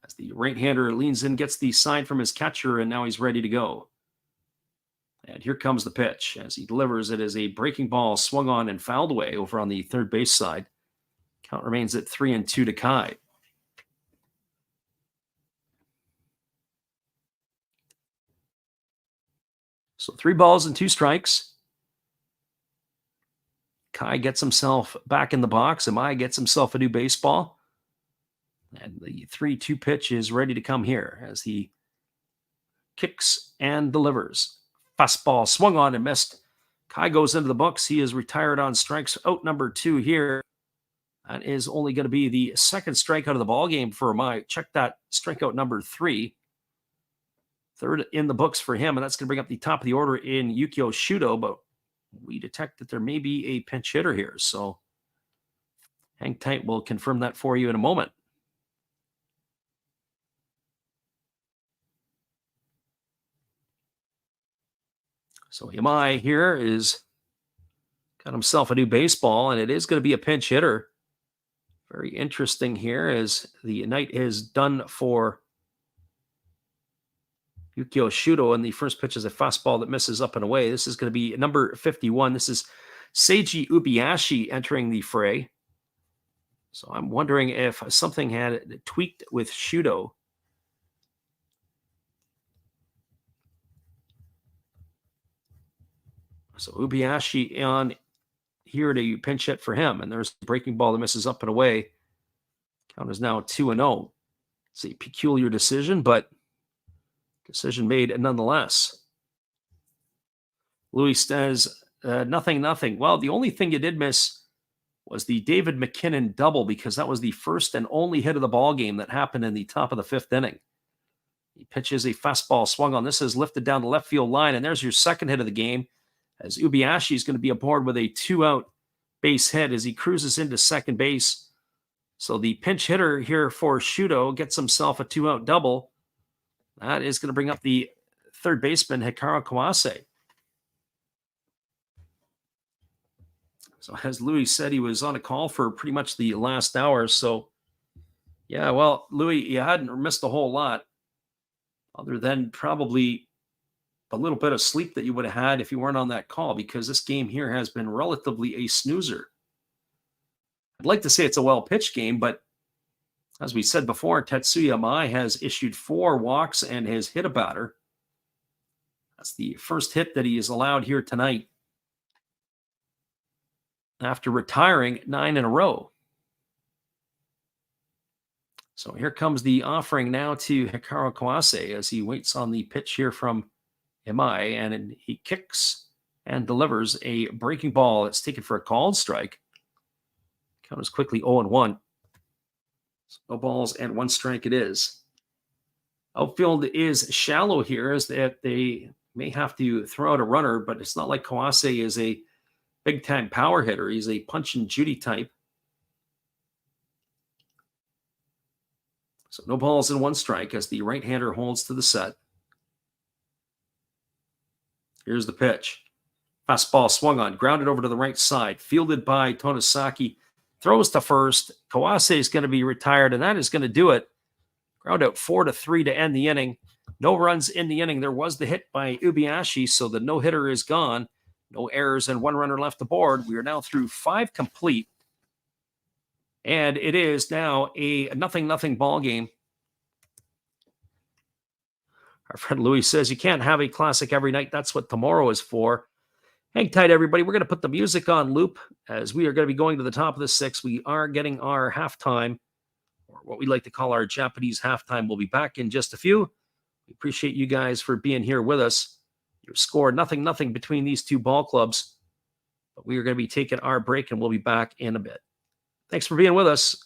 As the right-hander leans in, gets the sign from his catcher, and now he's ready to go. And here comes the pitch. As he delivers, it is a breaking ball swung on and fouled away over on the third base side. Count remains at 3-2 to Kai. So 3 balls and 2 strikes. Kai gets himself back in the box. Amai gets himself a new baseball. And the 3-2 pitch is ready to come here as he kicks and delivers. Fastball swung on and missed. Kai goes into the books. He is retired on strikes out number 2 here. That is only going to be the second strikeout of the ball game for Amai. Check that, strikeout number 3. Third in the books for him, and that's going to bring up the top of the order in Yukio Shudo, but we detect that there may be a pinch hitter here, so hang tight. We'll confirm that for you in a moment. So Amai here is got himself a new baseball, and it is going to be a pinch hitter. Very interesting here as the night is done for Yukio Shudo, and the first pitch is a fastball that misses up and away. This is going to be number 51. This is Seiji Ubiyashi entering the fray. So I'm wondering if something had tweaked with Shudo. So Ubiyashi on here to pinch hit for him, and there's the breaking ball that misses up and away. Count is now 2-0. It's a peculiar decision, but decision made nonetheless. Louis says, nothing. Well, the only thing you did miss was the David McKinnon double, because that was the first and only hit of the ball game that happened in the top of the 5th inning. He pitches a fastball swung on. This is lifted down the left field line, and there's your second hit of the game, as Ubiyashi is going to be aboard with a 2-out base hit as he cruises into second base. So the pinch hitter here for Shudo gets himself a 2-out double. That is going to bring up the third baseman, Hikaru Kawase. So as Louis said, he was on a call for pretty much the last hour. So, yeah, well, Louis, you hadn't missed a whole lot other than probably a little bit of sleep that you would have had if you weren't on that call, because this game here has been relatively a snoozer. I'd like to say it's a well-pitched game, but as we said before, Tetsuya Mai has issued 4 walks and has hit a batter. That's the first hit that he has allowed here tonight after retiring 9 in a row. So here comes the offering now to Hikaru Kawase as he waits on the pitch here from Imai, and he kicks and delivers a breaking ball that's taken for a called strike. Count is quickly 0-1. So no balls and 1 strike it is. Outfield is shallow here, as that they may have to throw out a runner, but it's not like Kawase is a big-time power hitter. He's a punch-and-Judy type. So no balls and 1 strike as the right-hander holds to the set. Here's the pitch. Fastball swung on, grounded over to the right side, fielded by Tonosaki. Throws to first. Kawase is going to be retired, and that is going to do it. Ground out 4-3 to end the inning. No runs in the inning. There was the hit by Ubiashi, so the no-hitter is gone. No errors and 1 runner left aboard. We are now through 5 complete. And it is now a 0-0 ball game. Our friend Louis says you can't have a classic every night. That's what tomorrow is for. Hang tight, everybody. We're going to put the music on loop as we are going to be going to the top of the 6th. We are getting our halftime, or what we like to call our Japanese halftime. We'll be back in just a few. We appreciate you guys for being here with us. Your score, 0-0 between these 2 ball clubs. But we are going to be taking our break, and we'll be back in a bit. Thanks for being with us.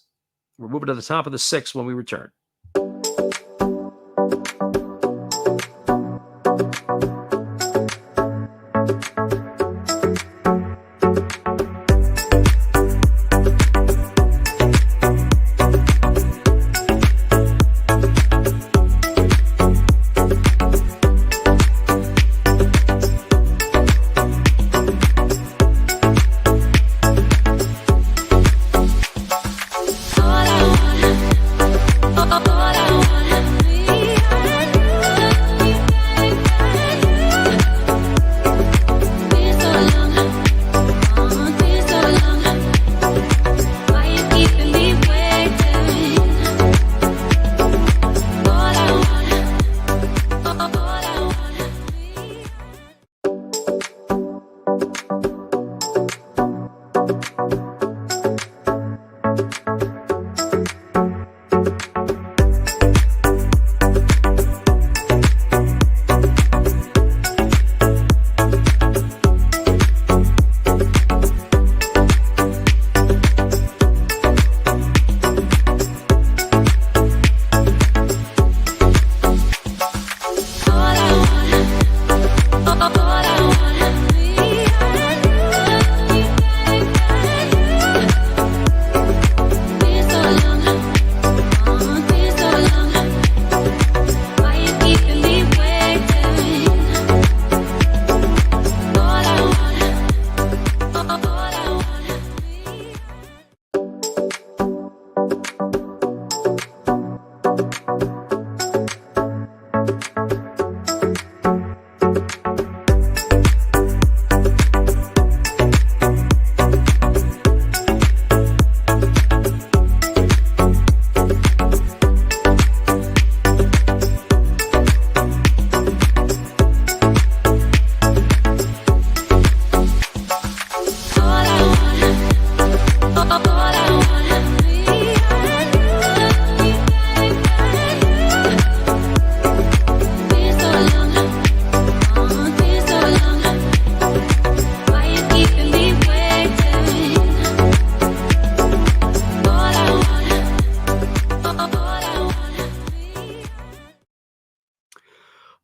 We're moving to the top of the 6th when we return.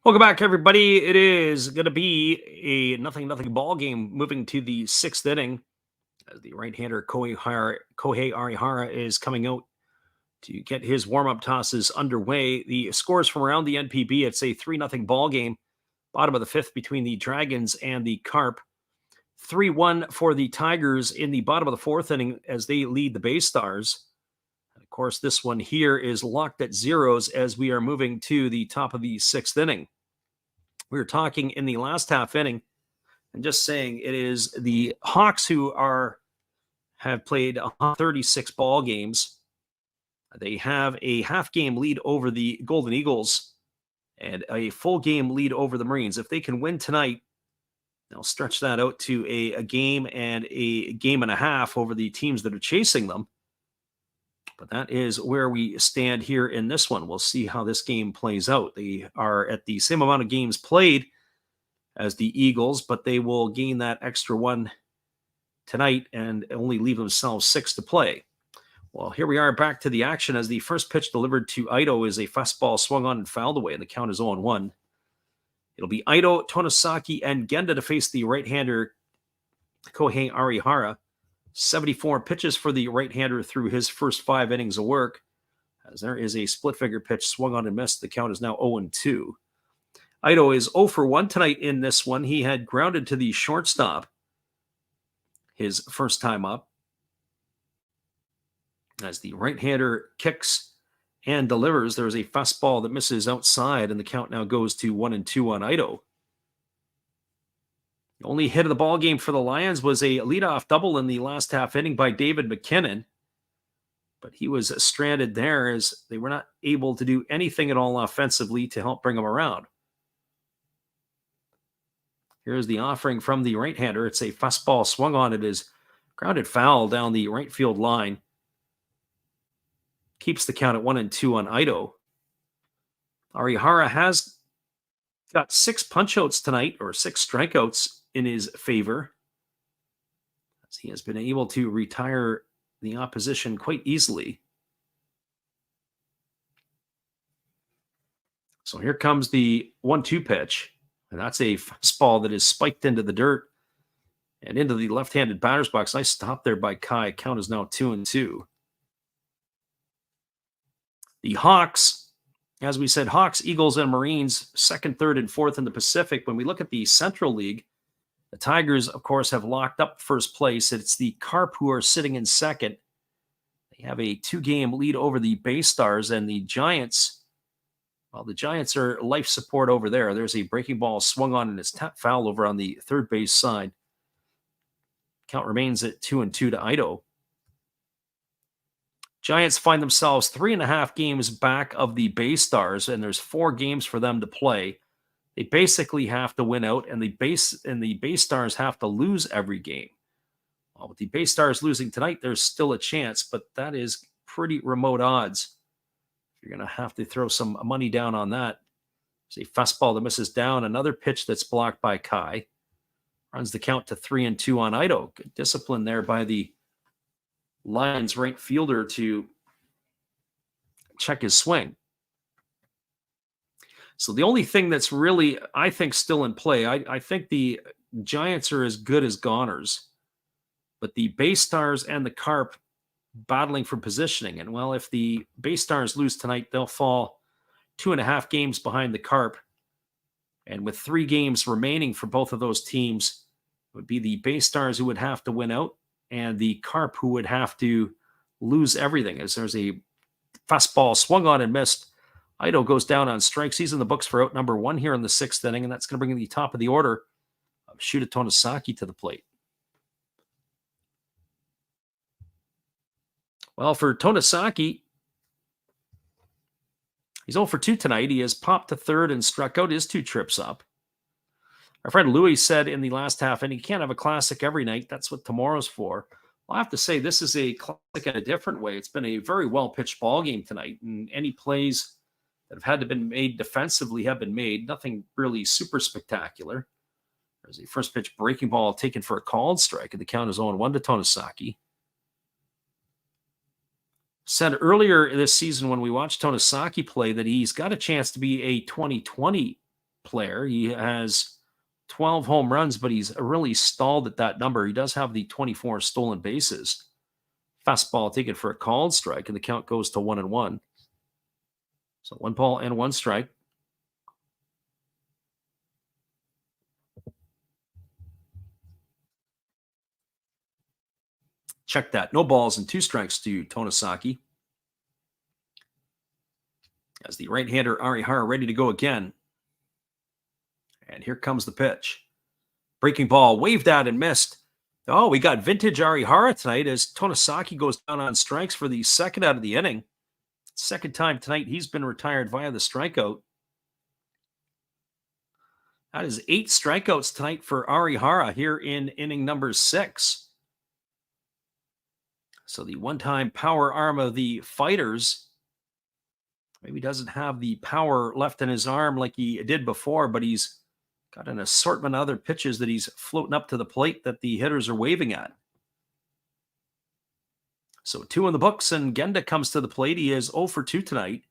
Welcome back, everybody. It is going to be a 0-0 ball game moving to the 6th inning. As the right-hander Kohei Arihara is coming out to get his warm-up tosses underway. The scores from around the NPB, it's a 3-0 ball game. Bottom of the 5th between the Dragons and the Carp. 3-1 for the Tigers in the bottom of the 4th inning as they lead the Bay Stars. And of course, this one here is locked at zeros as we are moving to the top of the 6th inning. We were talking in the last half inning and just saying it is the Hawks who have played 36 ball games. They have a half game lead over the Golden Eagles and a full game lead over the Marines. If they can win tonight, they'll stretch that out to a game and a game and a half over the teams that are chasing them. But that is where we stand here in this one. We'll see how this game plays out. They are at the same amount of games played as the Eagles, but they will gain that extra one tonight and only leave themselves 6 to play. Well, here we are back to the action as the first pitch delivered to Ito is a fastball swung on and fouled away, and the count is 0-1. It'll be Ito, Tonosaki, and Genda to face the right-hander Kohei Arihara. 74 pitches for the right-hander through his first 5 innings of work. As there is a split-figure pitch swung on and missed. The count is now 0-2. Ito is 0 for 1 tonight in this one. He had grounded to the shortstop his first time up. As the right-hander kicks and delivers, there's a fastball that misses outside, and the count now goes to 1-2 on Ito. The only hit of the ball game for the Lions was a leadoff double in the last half inning by David McKinnon, but he was stranded there as they were not able to do anything at all offensively to help bring him around. Here's the offering from the right-hander. It's a fastball swung on. It is grounded foul down the right field line. Keeps the count at 1-2 on Ito. Arihara has got 6 punch-outs tonight, or 6 strikeouts in his favor, as he has been able to retire the opposition quite easily. So here comes the 1-2 pitch, and that's a fastball that is spiked into the dirt and into the left-handed batter's box. Nice stop there by Kai. Count is now 2-2. The Hawks, as we said, Hawks, Eagles, and Marines, 2nd, 3rd, and 4th in the Pacific. When we look at the Central League, the Tigers, of course, have locked up first place. It's the Carp who are sitting in 2nd. They have a 2-game lead over the Bay Stars, and the Giants, well, the Giants are life support over there. There's a breaking ball swung on and it's tapped foul over on the third base side. Count remains at 2-2 to Ito. Giants find themselves 3.5 games back of the Bay Stars, and there's 4 games for them to play. They basically have to win out, and the Bay Stars have to lose every game. Well, with the Bay Stars losing tonight, there's still a chance, but that is pretty remote odds. You're going to have to throw some money down on that. There's a fastball that misses down, another pitch that's blocked by Kai. Runs the count to 3-2 on Ito. Good discipline there by the Lions right fielder to check his swing. So the only thing that's really, I think, still in play, I think the Giants are as good as goners, but the Bay Stars and the Carp battling for positioning. And well, if the Bay Stars lose tonight, they'll fall 2.5 games behind the Carp. And with 3 games remaining for both of those teams, it would be the Bay Stars who would have to win out, and the Carp who would have to lose everything, as there's a fastball swung on and missed. Ito goes down on strikes. He's in the books for out number 1 here in the 6th inning, and that's going to bring the top of the order of Shuta Tonosaki to the plate. Well, for Tonosaki, he's 0 for 2 tonight. He has popped to 3rd and struck out his 2 trips up. Our friend Louis said in the last half inning, you can't have a classic every night. That's what tomorrow's for. Well, I have to say, this is a classic in a different way. It's been a very well-pitched ball game tonight, and any plays that have had to been made defensively have been made. Nothing really super spectacular. There's a first pitch breaking ball taken for a called strike, and the count is 0-1 to Tonosaki. Said earlier this season when we watched Tonosaki play that he's got a chance to be a 2020 player. He has 12 home runs, but he's really stalled at that number. He does have the 24 stolen bases. Fastball taken for a called strike, and the count goes to 1-1. So 1 ball and 1 strike. Check that. No balls and 2 strikes to Tonosaki. As the right-hander Arihara ready to go again. And here comes the pitch. Breaking ball, waved at and missed. Oh, we got vintage Arihara tonight as Tonosaki goes down on strikes for the second out of the inning. Second time tonight he's been retired via the strikeout. That is 8 strikeouts tonight for Arihara here in inning number 6. So the one-time power arm of the Fighters maybe doesn't have the power left in his arm like he did before, but he's got an assortment of other pitches that he's floating up to the plate that the hitters are waving at. So 2 in the books, and Genda comes to the plate. He is 0 for 2 tonight.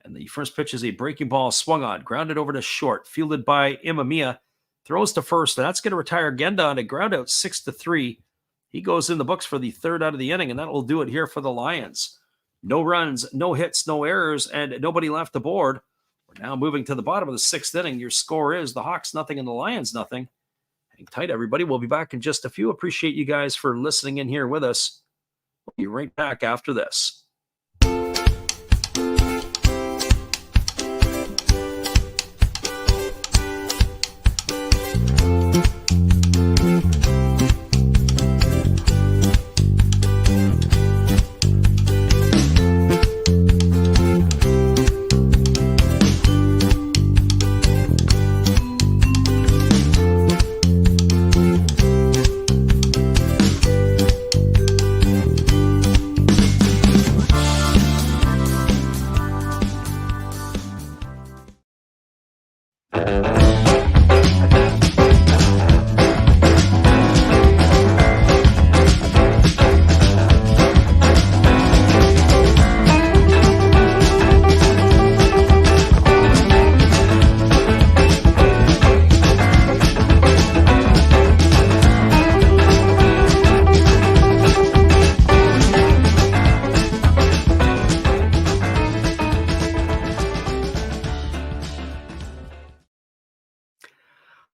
And the first pitch is a breaking ball swung on, grounded over to short, fielded by Imamiya, throws to first, and that's going to retire Genda on a ground out 6-3. He goes in the books for the third out of the inning, and that will do it here for the Lions. No runs, no hits, no errors, and nobody left aboard. We're now moving to the bottom of the 6th inning. Your score is the Hawks nothing and the Lions nothing. Hang tight, everybody. We'll be back in just a few. Appreciate you guys for listening in here with us. We'll be right back after this.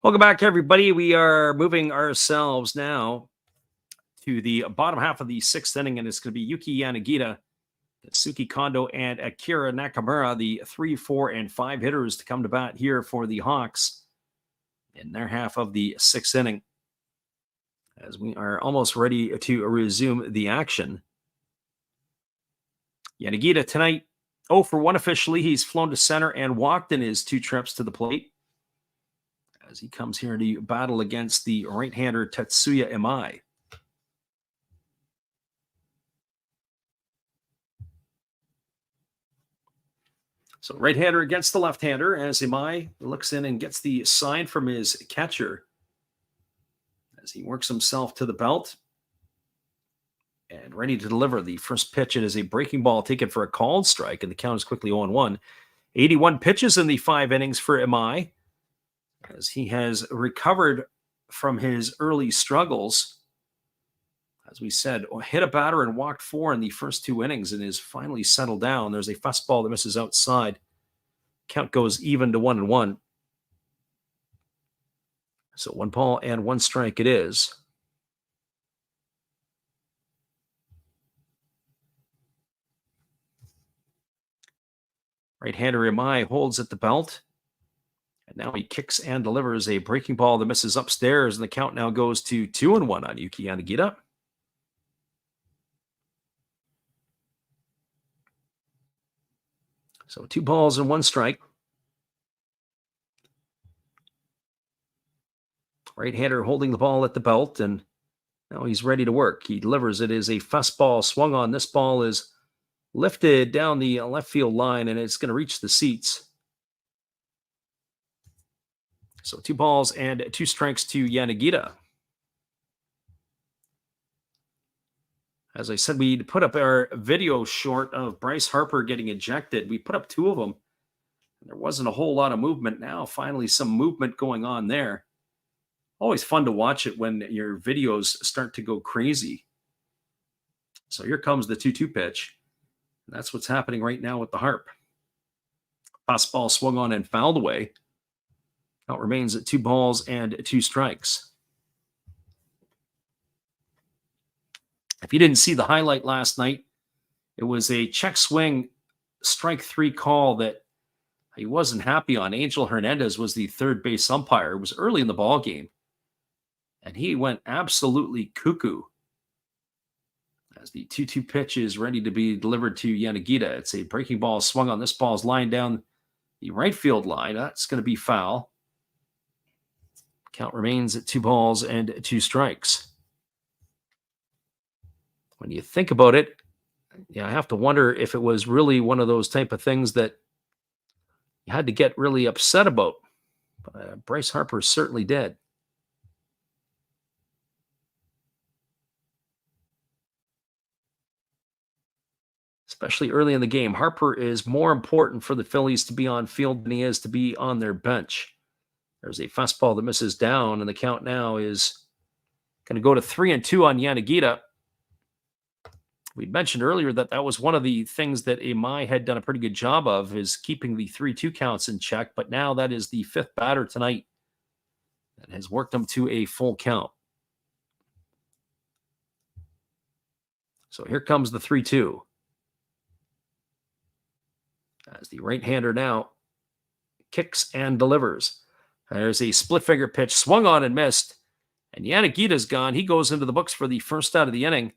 Welcome back, everybody. We are moving ourselves now to the bottom half of the 6th inning, and it's going to be Yuki Yanagita, Tatsuki Kondo, and Akira Nakamura, the 3, 4, and 5 hitters to come to bat here for the Hawks in their half of the 6th inning, as we are almost ready to resume the action. Yanagita tonight, 0 for 1 officially. He's flown to center and walked in his 2 trips to the plate, as he comes here to battle against the right-hander Tetsuya Imai. So right-hander against the left-hander as Imai looks in and gets the sign from his catcher as he works himself to the belt and ready to deliver the first pitch. It is a breaking ball taken for a called strike, and the count is quickly 0-1. 81 pitches in the 5 innings for Imai, as he has recovered from his early struggles. As we said, hit a batter and walked 4 in the first 2 innings and is finally settled down. There's a fastball that misses outside. Count goes even to 1-1. So 1 ball and 1 strike it is. Right-hander Imai holds at the belt. And now he kicks and delivers a breaking ball that misses upstairs, and the count now goes to 2-1 on Yuki Yanagita. So 2 balls and 1 strike. Right-hander holding the ball at the belt, and now he's ready to work. He delivers. It is a fastball swung on. This ball is lifted down the left field line, and it's going to reach the seats. So 2 balls and 2 strikes to Yanagita. As I said, we put up our video short of Bryce Harper getting ejected. We put up 2 of them. There wasn't a whole lot of movement. Now, finally, some movement going on there. Always fun to watch it when your videos start to go crazy. So here comes the 2-2 pitch. And that's what's happening right now with the Harp. Fastball swung on and fouled away. Count remains at 2 balls and 2 strikes. If you didn't see the highlight last night, it was a check swing strike 3 call that he wasn't happy on. Angel Hernandez was the third base umpire. It was early in the ball game, and he went absolutely cuckoo as the 2-2 pitch is ready to be delivered to Yanagita. It's a breaking ball swung on. This ball's line down the right field line. That's going to be foul. Count remains at 2 strikes. When you think about it, I have to wonder if it was really one of those type of things that you had to get really upset about. But Bryce Harper certainly did. Especially early in the game. Harper is more important for the Phillies to be on field than he is to be on their bench. There's a fastball that misses down, and the count now is going to go to 3-2 on Yanagita. We mentioned earlier that was one of the things that Imai had done a pretty good job of, is keeping the 3-2 counts in check, but now that is the fifth batter tonight that has worked them to a full count. So here comes the 3-2. As the right-hander now kicks and delivers. There's a split-finger pitch swung on and missed. And Yanagita's gone. He goes into the books for the first out of the inning.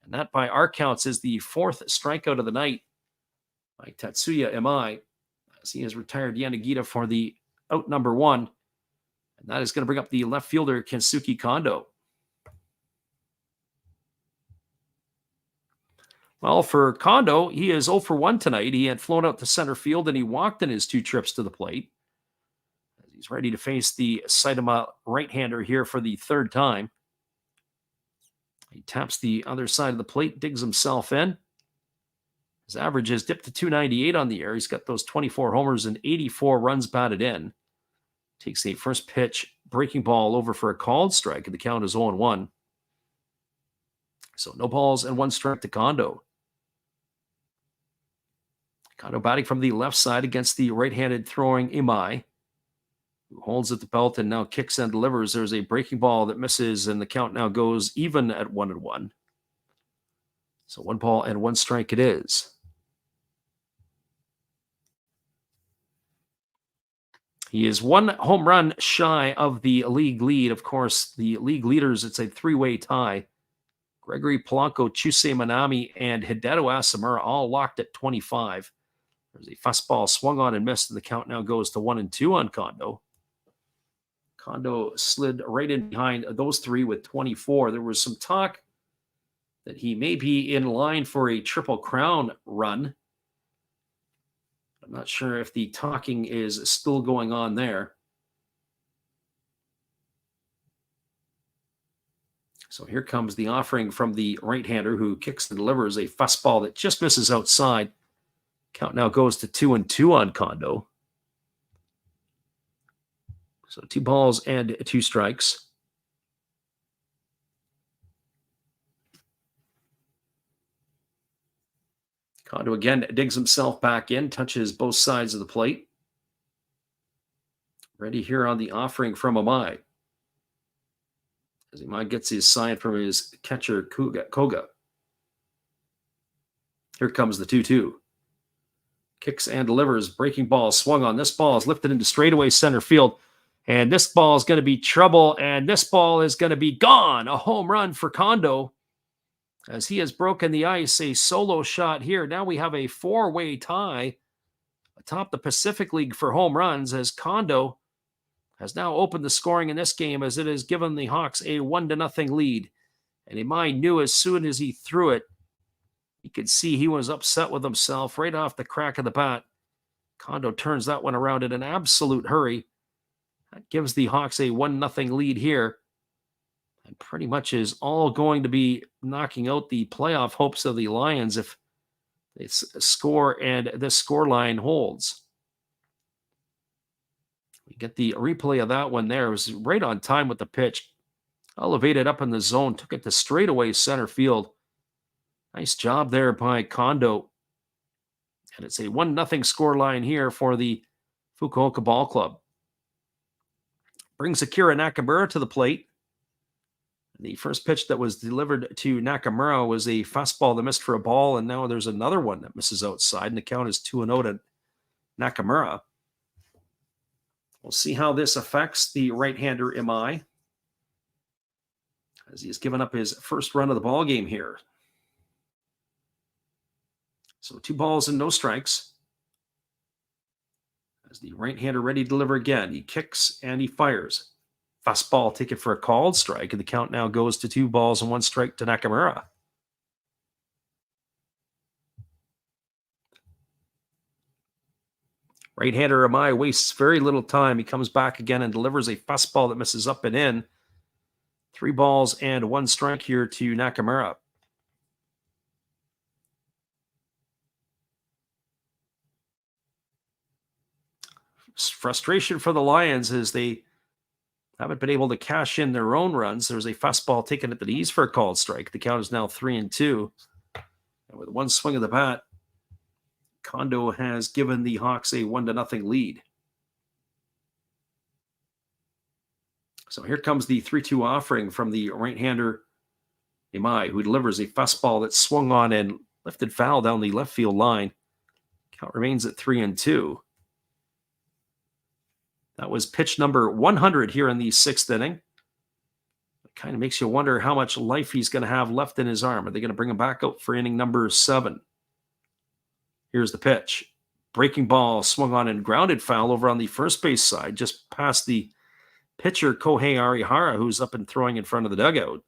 And that, by our counts, is the fourth strikeout of the night by Tatsuya Imai, as he has retired Yanagita for the out number one. And that is going to bring up the left fielder, Kensuke Kondo. Well, for Kondo, he is 0 for 1 tonight. He had flown out to center field, and he walked in his 2 trips to the plate. He's ready to face the Saitama right-hander here for the third time. He taps the other side of the plate, digs himself in. His average has dipped to 298 on the year. He's got those 24 homers and 84 runs batted in. Takes a first pitch, breaking ball over for a called strike, and the count is 0-1. So no balls and 1 strike to Kondo. Kondo batting from the left side against the right-handed throwing Imai, who holds at the belt and now kicks and delivers. There's a breaking ball that misses, and the count now goes even at 1-1. So 1 ball and 1 strike it is. He is 1 home run shy of the league lead. Of course, the league leaders, it's a 3-way tie. Gregory Polanco, Chusei Manami, and Hideto Asamura all locked at 25. There's a fastball swung on and missed, and the count now goes to 1-2 on Kondo. Kondo slid right in behind those 3 with 24. There was some talk that he may be in line for a Triple Crown run. I'm not sure if the talking is still going on there. So here comes the offering from the right-hander, who kicks and delivers a fastball that just misses outside. Count now goes to 2-2 on Kondo. So 2 balls and 2 strikes. Kondo again digs himself back in, touches both sides of the plate. Ready here on the offering from Imai, as Imai gets his sign from his catcher, Koga. Here comes the 2-2. Kicks and delivers. Breaking ball swung on. This ball is lifted into straightaway center field. And this ball is going to be trouble. And this ball is going to be gone. A home run for Kondo, as he has broken the ice. A solo shot here. Now we have a 4-way tie atop the Pacific League for home runs, as Kondo has now opened the scoring in this game, as it has given the Hawks a 1-0 lead. And Imai knew as soon as he threw it, you could see he was upset with himself right off the crack of the bat. Kondo turns that one around in an absolute hurry. That gives the Hawks a 1-0 lead here, and pretty much is all going to be knocking out the playoff hopes of the Lions if they score and this scoreline holds. We get the replay of that one there. It was right on time with the pitch. Elevated up in the zone, took it to straightaway center field. Nice job there by Kondo. And it's a 1-0 scoreline here for the Fukuoka Ball Club. Brings Akira Nakamura to the plate. The first pitch that was delivered to Nakamura was a fastball that missed for a ball, and now there's another one that misses outside, and the count is 2-0 to Nakamura. We'll see how this affects the right-hander Imai, as he has given up his first run of the ball game here. So 2 balls and no strikes. As the right-hander ready to deliver again, he kicks and he fires. Fastball taken for a called strike, and the count now goes to 2 balls and 1 strike to Nakamura. Right-hander Imai wastes very little time. He comes back again and delivers a fastball that misses up and in. 3 balls and 1 strike here to Nakamura. Frustration for the Lions as they haven't been able to cash in their own runs. There's a fastball taken at the knees for a called strike. The count is now 3-2. And with 1 swing of the bat, Kondo has given the Hawks a 1-0 lead. So here comes the 3-2 offering from the right-hander Imai, who delivers a fastball that swung on and lifted foul down the left field line. Count remains at 3-2. That was pitch number 100 here in the 6th inning. It kind of makes you wonder how much life he's going to have left in his arm. Are they going to bring him back out for inning number 7? Here's the pitch. Breaking ball swung on and grounded foul over on the first base side, just past the pitcher Kohei Arihara, who's up and throwing in front of the dugout.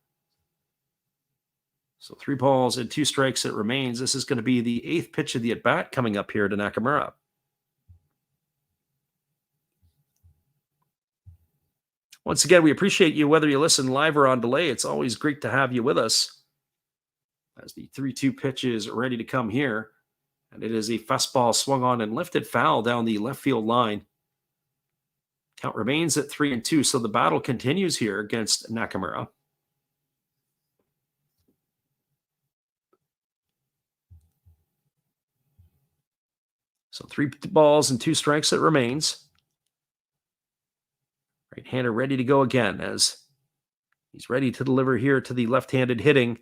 So 3 balls and 2 strikes it remains. This is going to be the 8th pitch of the at-bat coming up here to Nakamura. Once again, we appreciate you whether you listen live or on delay. It's always great to have you with us as the 3-2 pitch is ready to come here. And it is a fastball swung on and lifted foul down the left field line. Count remains at 3-2, so the battle continues here against Nakamura. So 3 balls and 2 strikes it remains. Right-hander ready to go again as he's ready to deliver here to the left-handed hitting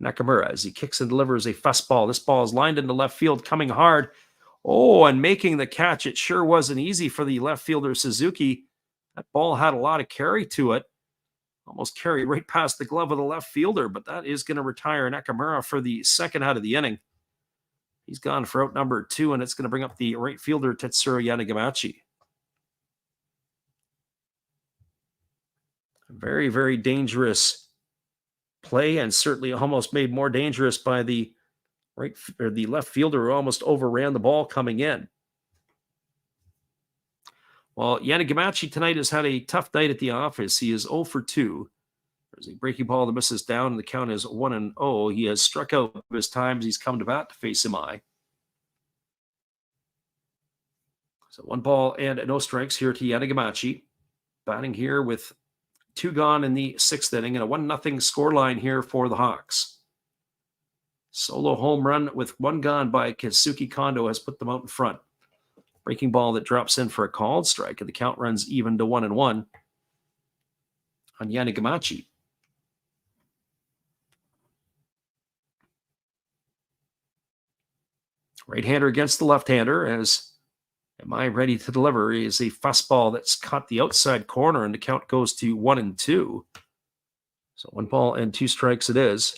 Nakamura as he kicks and delivers a fastball. This ball is lined into left field, coming hard. Oh, and making the catch. It sure wasn't easy for the left fielder Suzuki. That ball had a lot of carry to it. Almost carried right past the glove of the left fielder, but that is going to retire Nakamura for the 2nd out of the inning. He's gone for out number 2, and it's going to bring up the right fielder Tetsuro Yanagamachi. Very, very dangerous play, and certainly almost made more dangerous by the the left fielder who almost overran the ball coming in. Well, Yanagamachi tonight has had a tough night at the office. He is 0 for 2. There's a breaking ball that misses down, and the count is 1-0. He has struck out his times he's come to bat to face Imai. So 1 ball and no strikes here to Yanagamachi. Batting here with 2 gone in the 6th inning and a 1-0 scoreline here for the Hawks. Solo home run with 1 gone by Kazuki Kondo has put them out in front. Breaking ball that drops in for a called strike, and the count runs even to 1-1 on Yanagamachi. Right-hander against the left-hander as Imai ready to deliver is a fastball that's caught the outside corner, and the count goes to 1-2. So 1 ball and 2 strikes it is.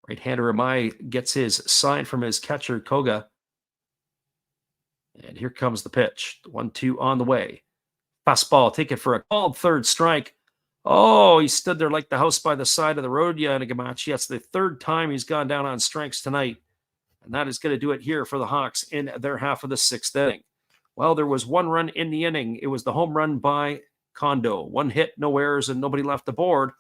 Right-hander Imai gets his sign from his catcher Koga. And here comes the pitch. 1-2 on the way. Fastball taken for a called 3rd strike. Oh, he stood there like the house by the side of the road, Yanagamachi. That's the 3rd time he's gone down on strikes tonight. And that is going to do it here for the Hawks in their half of the 6th inning. Well, there was 1 run in the inning. It was the home run by Kondo. 1 hit, no errors, and nobody left the board.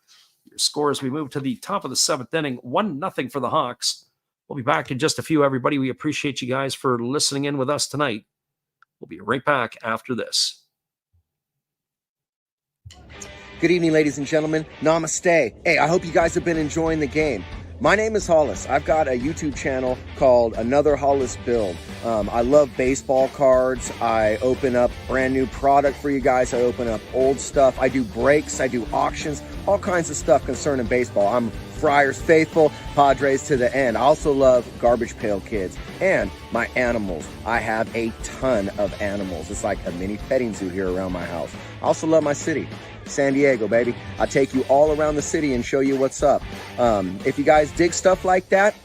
Your score as we move to the top of the 7th inning, 1-0 for the Hawks. We'll be back in just a few, everybody. We appreciate you guys for listening in with us tonight. We'll be right back after this. Good evening, ladies and gentlemen. Namaste. Hey, I hope you guys have been enjoying the game. My name is Hollis. I've got a YouTube channel called Another Hollis Build. I love baseball cards. I open up brand new product for you guys. I open up old stuff. I do breaks. I do auctions. All kinds of stuff concerning baseball. I'm Friars faithful, Padres to the end. I also love Garbage Pail Kids and my animals. I have a ton of animals. It's like a mini petting zoo here around my house. I also love my city, San Diego, baby. I take you all around the city and show you what's up. If you guys dig stuff like that,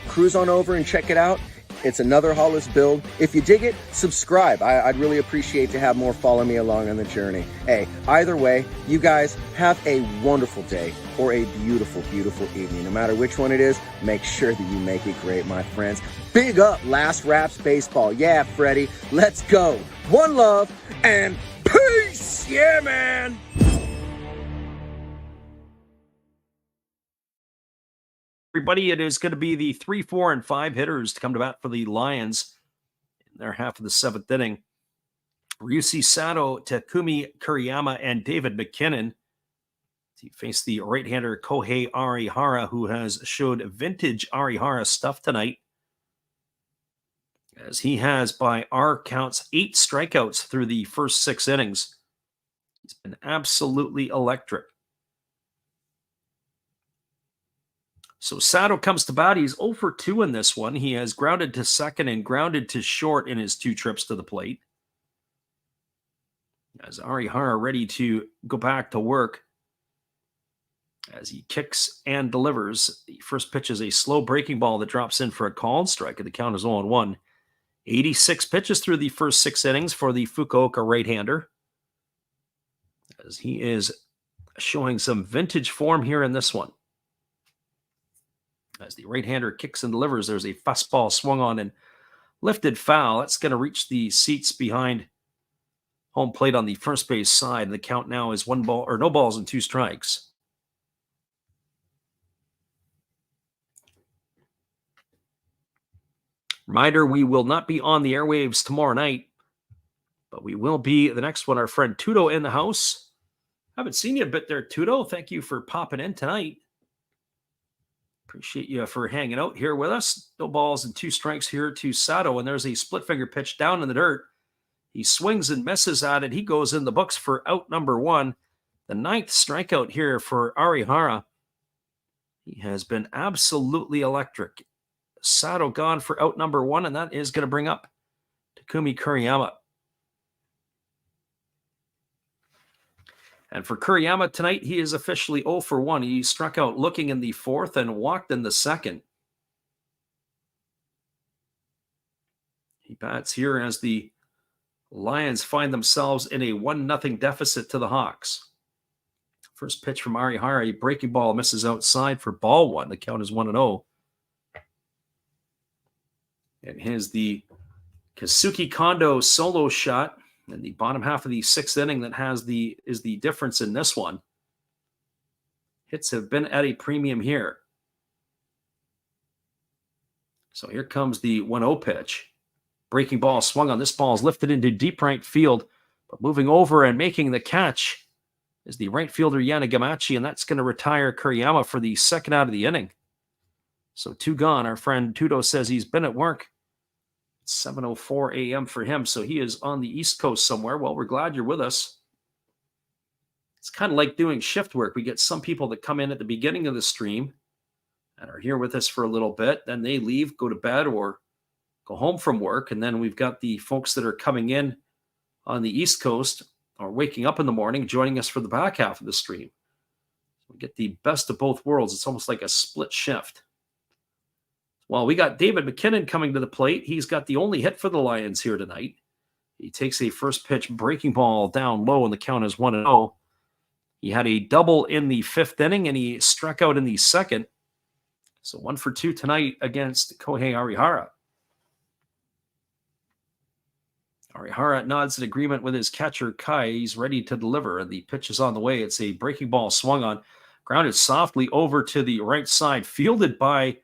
cruise on over and check it out. It's another Hollis build. If you dig it, subscribe. I'd really appreciate to have more follow me along on the journey. Hey, either way, you guys have a wonderful day or a beautiful, beautiful evening. No matter which one it is, make sure that you make it great, my friends. Big up Last Raps Baseball. Yeah, Freddie, let's go. One love and peace. Yeah, man. Everybody, it is going to be the 3, 4, and 5 hitters to come to bat for the Lions in their half of the 7th inning. Ryusi Sato, Takumi Kuriyama, and David McKinnon. He faced the right-hander Kohei Arihara, who has showed vintage Arihara stuff tonight, as he has, by our counts, 8 strikeouts through the first 6 innings. He's been absolutely electric. So Sato comes to bat. He's 0 for 2 in this one. He has grounded to second and grounded to short in his 2 trips to the plate. As Arihara ready to go back to work, as he kicks and delivers. The first pitch is a slow breaking ball that drops in for a called strike, and the count is 0-1. 86 pitches through the first 6 innings for the Fukuoka right-hander, as he is showing some vintage form here in this one. As the right-hander kicks and delivers, there's a fastball swung on and lifted foul. That's going to reach the seats behind home plate on the first base side. The count now is 1 ball or no balls and 2 strikes. Reminder, we will not be on the airwaves tomorrow night, but we will be the next one. Our friend Tudo in the house. Haven't seen you a bit there, Tudo. Thank you for popping in tonight. Appreciate you for hanging out here with us. No balls and 2 strikes here to Sato, and there's a split finger pitch down in the dirt. He swings and misses at it. He goes in the books for out number 1. The 9th strikeout here for Arihara. He has been absolutely electric. Sato gone for out number 1, and that is going to bring up Takumi Kuriyama. And for Kuriyama tonight, he is officially 0 for 1. He struck out looking in the 4th and walked in the 2nd. He bats here as the Lions find themselves in a 1-0 deficit to the Hawks. First pitch from Arihara, a breaking ball misses outside for ball 1. The count is 1-0. And here's the Kazuki Kondo solo shot in the bottom half of the 6th inning that is the difference in this one. Hits have been at a premium here. So here comes the 1-0 pitch. Breaking ball swung on. This ball is lifted into deep right field, but moving over and making the catch is the right fielder Yanagamachi, and that's going to retire Kuriyama for the 2nd out of the inning. So 2 gone. Our friend Tudo says he's been at work. It's 7:04 a.m. for him, so he is on the East Coast somewhere. Well, we're glad you're with us. It's kind of like doing shift work. We get some people that come in at the beginning of the stream and are here with us for a little bit. Then they leave, go to bed, or go home from work. And then we've got the folks that are coming in on the East Coast or waking up in the morning, joining us for the back half of the stream. So we get the best of both worlds. It's almost like a split shift. Well, we got David McKinnon coming to the plate. He's got the only hit for the Lions here tonight. He takes a first pitch breaking ball down low, and the count is 1-0. He had a double in the 5th inning, and he struck out in the 2nd. So 1 for 2 tonight against Kohei Arihara. Arihara nods in agreement with his catcher, Kai. He's ready to deliver, and the pitch is on the way. It's a breaking ball swung on, grounded softly over to the right side, fielded by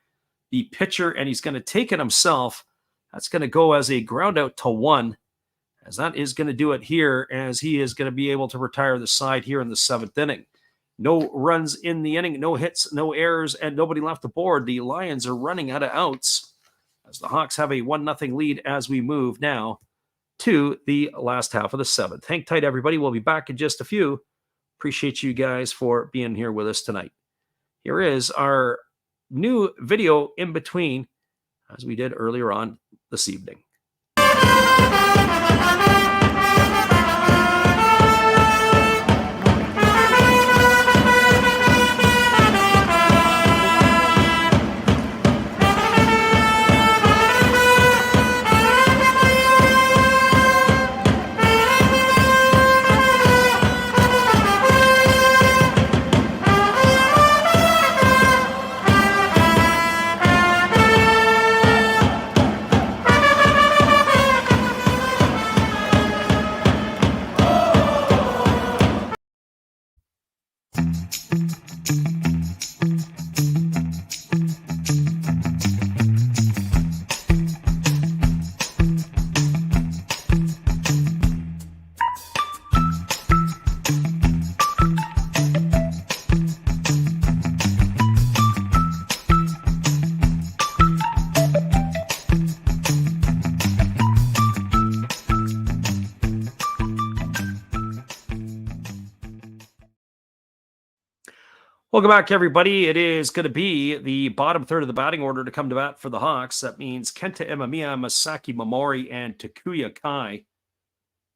the pitcher, and he's going to take it himself. That's going to go as a ground out to 1, as that is going to do it here, as he is going to be able to retire the side here in the 7th inning. No runs in the inning, no hits, no errors, and nobody left aboard. The Lions are running out of outs as the Hawks have a 1-0 lead as we move now to the last half of the 7th. Hang tight, everybody. We'll be back in just a few. Appreciate you guys for being here with us tonight. here is our new video in between, as we did earlier on this evening. Welcome back, everybody. It is going to be the bottom third of the batting order to come to bat for the Hawks. That means Kenta Imamiya, Masaki Momori, and Takuya Kai.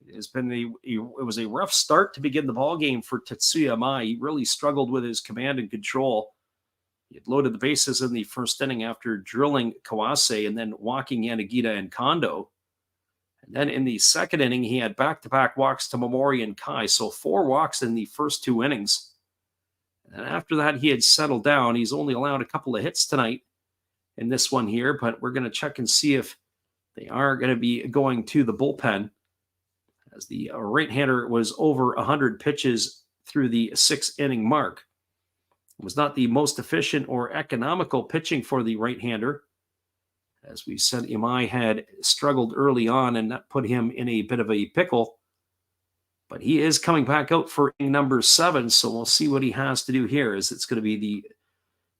It was a rough start to begin the ball game for Tetsuya Mai. He really struggled with his command and control. He had loaded the bases in the first inning after drilling Kawase and then walking Yanagita and Kondo. And then in the second inning, he had back-to-back walks to Momori and Kai, so 4 walks in the first 2 innings. And after that, he had settled down. He's only allowed a couple of hits tonight in this one here, but we're going to check and see if they are going to be going to the bullpen, as the right-hander was over 100 pitches through the 6-inning mark. It was not the most efficient or economical pitching for the right-hander. As we said, Imai had struggled early on, and that put him in a bit of a pickle. But he is coming back out for inning number 7, so we'll see what he has to do here, as it's going to be the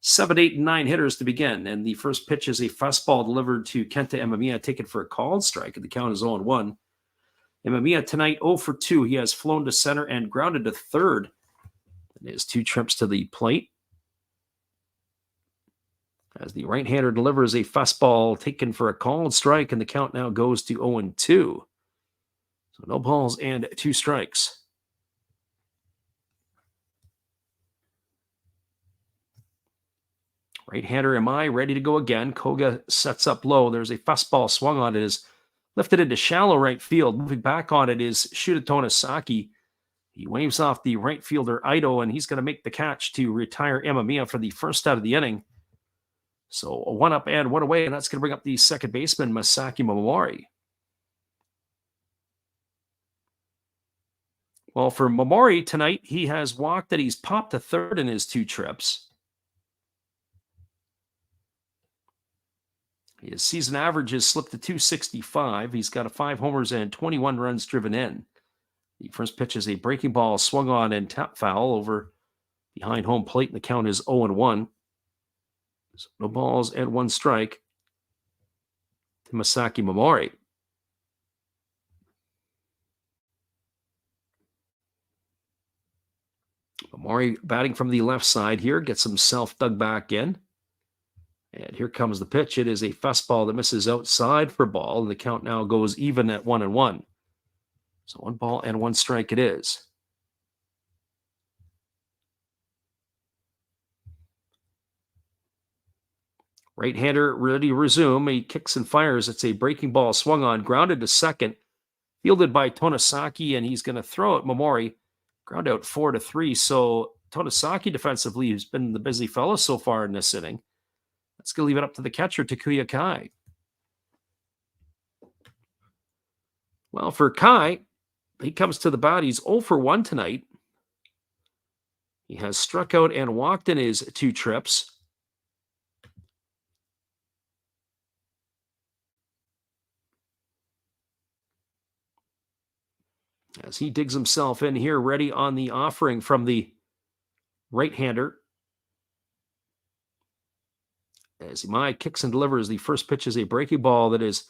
7, 8, and 9 hitters to begin. And the first pitch is a fastball delivered to Kenta Imamiya, taken for a called strike, and the count is 0-1. Imamiya tonight 0 for 2. He has flown to center and grounded to third. And his 2 trips to the plate. As the right-hander delivers a fastball taken for a called strike, and the count now goes to 0-2. So no balls and 2 strikes. Right-hander Imai ready to go again. Koga sets up low. There's a fastball swung on. It is lifted into shallow right field. Moving back on it is Shuta Tonosaki. He waves off the right fielder Ito, and he's going to make the catch to retire Imamiya for the first out of the inning. So a 1 up and 1 away, and that's going to bring up the second baseman, Masaki Momori. Well, for Momori tonight, he has walked and he's popped to third in his 2 trips. His season average has slipped to 265. He's got 5 homers and 21 runs driven in. The first pitch is a breaking ball swung on and tap foul over behind home plate, and the count is 0-1. So no balls and 1 strike to Masaki Momori. Momori batting from the left side here, gets himself dug back in. And here comes the pitch. It is a fastball that misses outside for ball, and the count now goes even at 1-1. So 1 ball and 1 strike it is. Right-hander ready to resume. He kicks and fires. It's a breaking ball swung on, grounded to second, fielded by Tonosaki, and he's going to throw it. Momori ground out 4-3. So Tonosaki defensively has been the busy fellow so far in this inning. Let's go leave it up to the catcher, Takuya Kai. Well, for Kai, he comes to the bat. He's 0 for 1 tonight. He has struck out and walked in his 2 trips. As he digs himself in here, ready on the offering from the right-hander. As Imai kicks and delivers, the first pitch is a breaking ball that is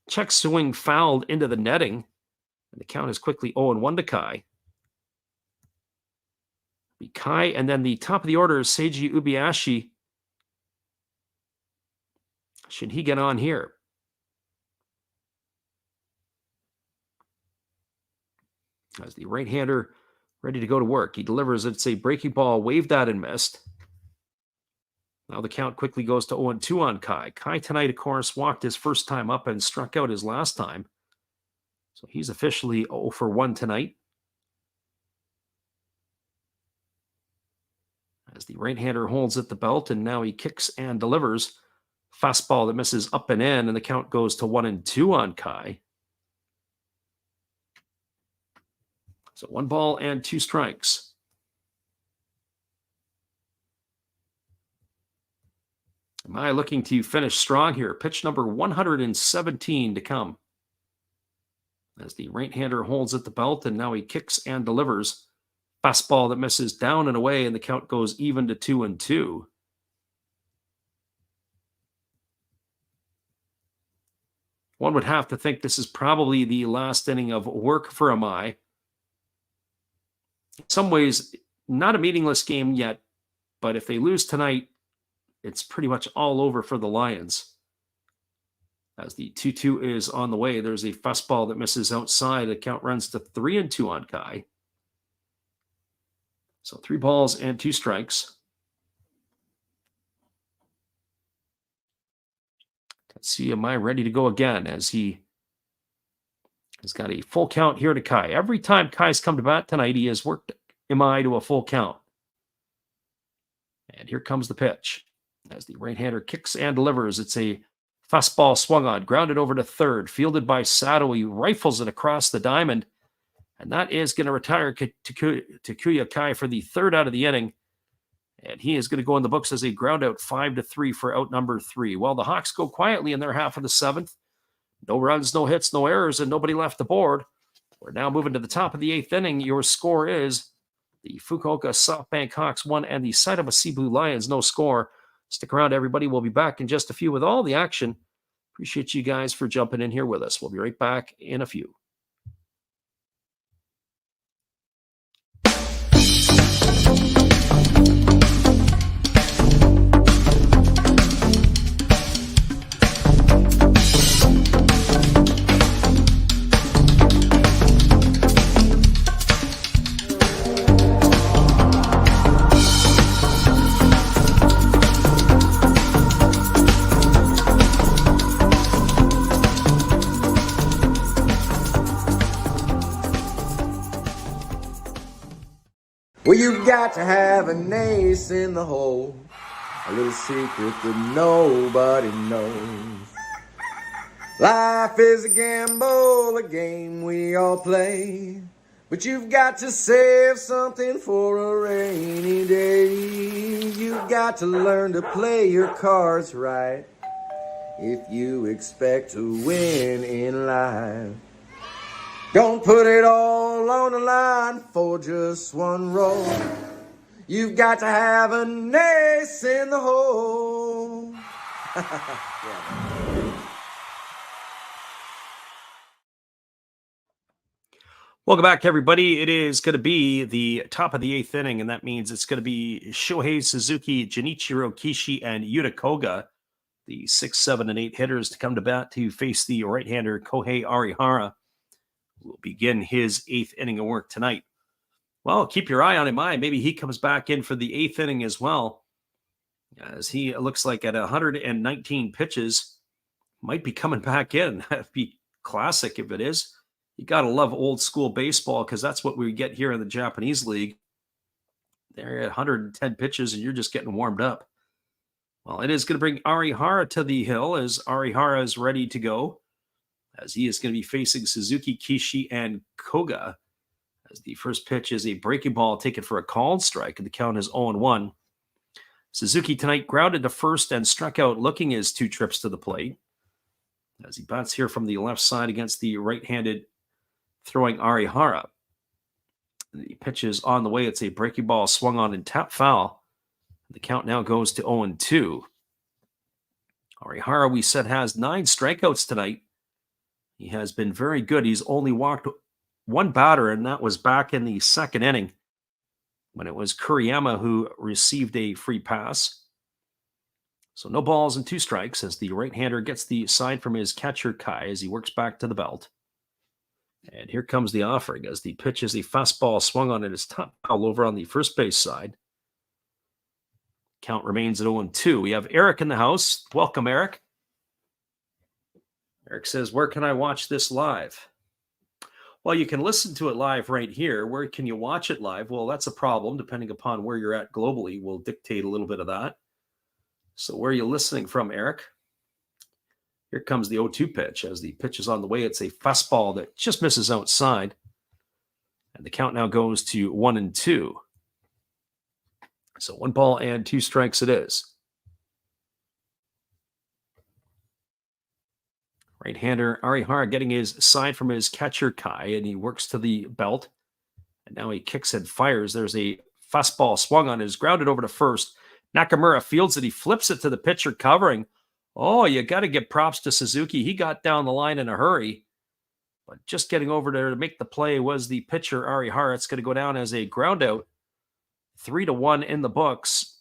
check swing fouled into the netting. And the count is quickly 0-1 to Kai. Be Kai, and then the top of the order is Seiji Ubiashi. Should he get on here? As the right-hander ready to go to work. He delivers. It's a breaking ball, waved at and missed. Now the count quickly goes to 0-2 on Kai. Kai tonight, of course, walked his first time up and struck out his last time. So he's officially 0-1 tonight. As the right-hander holds at the belt, and now he kicks and delivers. Fastball that misses up and in, and the count goes to 1-2 on Kai. So 1 ball and 2 strikes. Am I looking to finish strong here? Pitch number 117 to come. As the right-hander holds at the belt, and now he kicks and delivers. Fastball that misses down and away, and the count goes even to 2-2. One would have to think this is probably the last inning of work for Amai. In some ways, not a meaningless game yet, but if they lose tonight, it's pretty much all over for the Lions. As the 2-2 is on the way, there's a fastball that misses outside. The count runs to 3-2 on Kai. So 3 balls and 2 strikes. Let's see, am I ready to go again as he has got a full count here to Kai. Every time Kai's come to bat tonight, he has worked MI to a full count. And here comes the pitch. As the right-hander kicks and delivers, it's a fastball swung on, grounded over to third, fielded by Sato. He rifles it across the diamond, and that is going to retire Takuya Kai for the 3rd out of the inning. And he is going to go in the books as a ground out 5-3 for out number 3. Well, the Hawks go quietly in their half of the 7th. No runs, no hits, no errors, and nobody left the board. We're now moving to the top of the 8th inning. Your score is the Fukuoka SoftBank Hawks 1 and the Seibu Seibu Lions no score. Stick around, everybody. We'll be back in just a few with all the action. Appreciate you guys for jumping in here with us. We'll be right back in a few. Well, you've got to have an ace in the hole, a little secret that nobody knows. Life is a gamble, a game we all play, but you've got to save something for a rainy day. You've got to learn to play your cards right if you expect to win in life. Don't put it all on the line for just one roll. You've got to have an ace in the hole. Welcome back, everybody. It is going to be the top of the 8th inning, and that means it's going to be Shohei Suzuki, Junichiro Kishi, and Yuta Koga, the 6, 7, and 8 hitters to come to bat to face the right-hander Kohei Arihara, who will begin his 8th inning of work tonight. Well, keep your eye on him. Maybe he comes back in for the 8th inning as well, as he looks like at 119 pitches, might be coming back in. That'd be classic if it is. You got to love old school baseball because that's what we get here in the Japanese league. They're at 110 pitches and you're just getting warmed up. Well, it is going to bring Arihara to the hill as Arihara is ready to go, as he is going to be facing Suzuki, Kishi, and Koga. As the first pitch is a breaking ball taken for a called strike, and the count is 0-1. Suzuki tonight grounded to first and struck out looking his 2 trips to the plate, as he bats here from the left side against the right-handed throwing Arihara. The pitch is on the way. It's a breaking ball swung on and tapped foul. The count now goes to 0-2. Arihara, we said, has 9 strikeouts tonight. He has been very good. He's only walked 1 batter, and that was back in the 2nd inning. when it was Kuriyama who received a free pass. So no balls and 2 strikes as the right-hander gets the sign from his catcher, Kai, as he works back to the belt. And here comes the offering as the pitch is a fastball swung on at his top foul over on the first base side. Count remains at 0-2. We have Eric in the house. Welcome, Eric. Eric says, where can I watch this live? Well, you can listen to it live right here. Where can you watch it live? Well, that's a problem. Depending upon where you're at globally will dictate a little bit of that. So where are you listening from, Eric? Here comes the 0-2 pitch. As the pitch is on the way, it's a fastball that just misses outside. And the count now goes to 1-2. So 1 ball and 2 strikes it is. Right-hander Arihara getting his sign from his catcher, Kai, and he works to the belt. And now he kicks and fires. There's a fastball swung on, is grounded over to first. Nakamura fields it. He flips it to the pitcher covering. Oh, you got to give props to Suzuki. He got down the line in a hurry. But just getting over there to make the play was the pitcher, Arihara. It's going to go down as a ground out. 3-1 in the books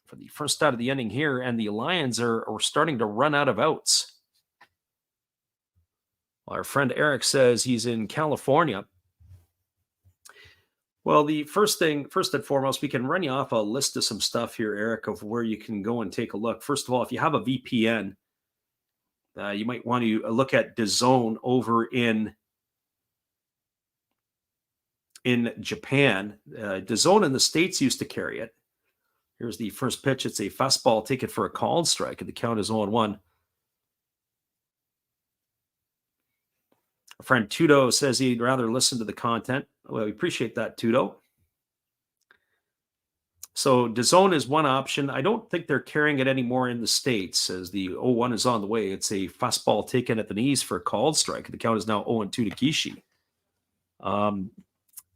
for the first out of the inning here. And the Lions are starting to run out of outs. Our friend Eric says he's in California. Well, the first and foremost, we can run you off a list of some stuff here, Eric, of where you can go and take a look. First of all, if you have a VPN, you might want to look at DAZN over in Japan. DAZN in the States used to carry it. Here's the first pitch. It's a fastball. Take it for a called strike, and the count is 0-1. Our friend Tudo says he'd rather listen to the content. Well, we appreciate that, Tudo. So DAZN is one option. I don't think they're carrying it anymore in the States as the 0-1 is on the way. It's a fastball taken at the knees for a called strike. The count is now 0-2 to Kishi.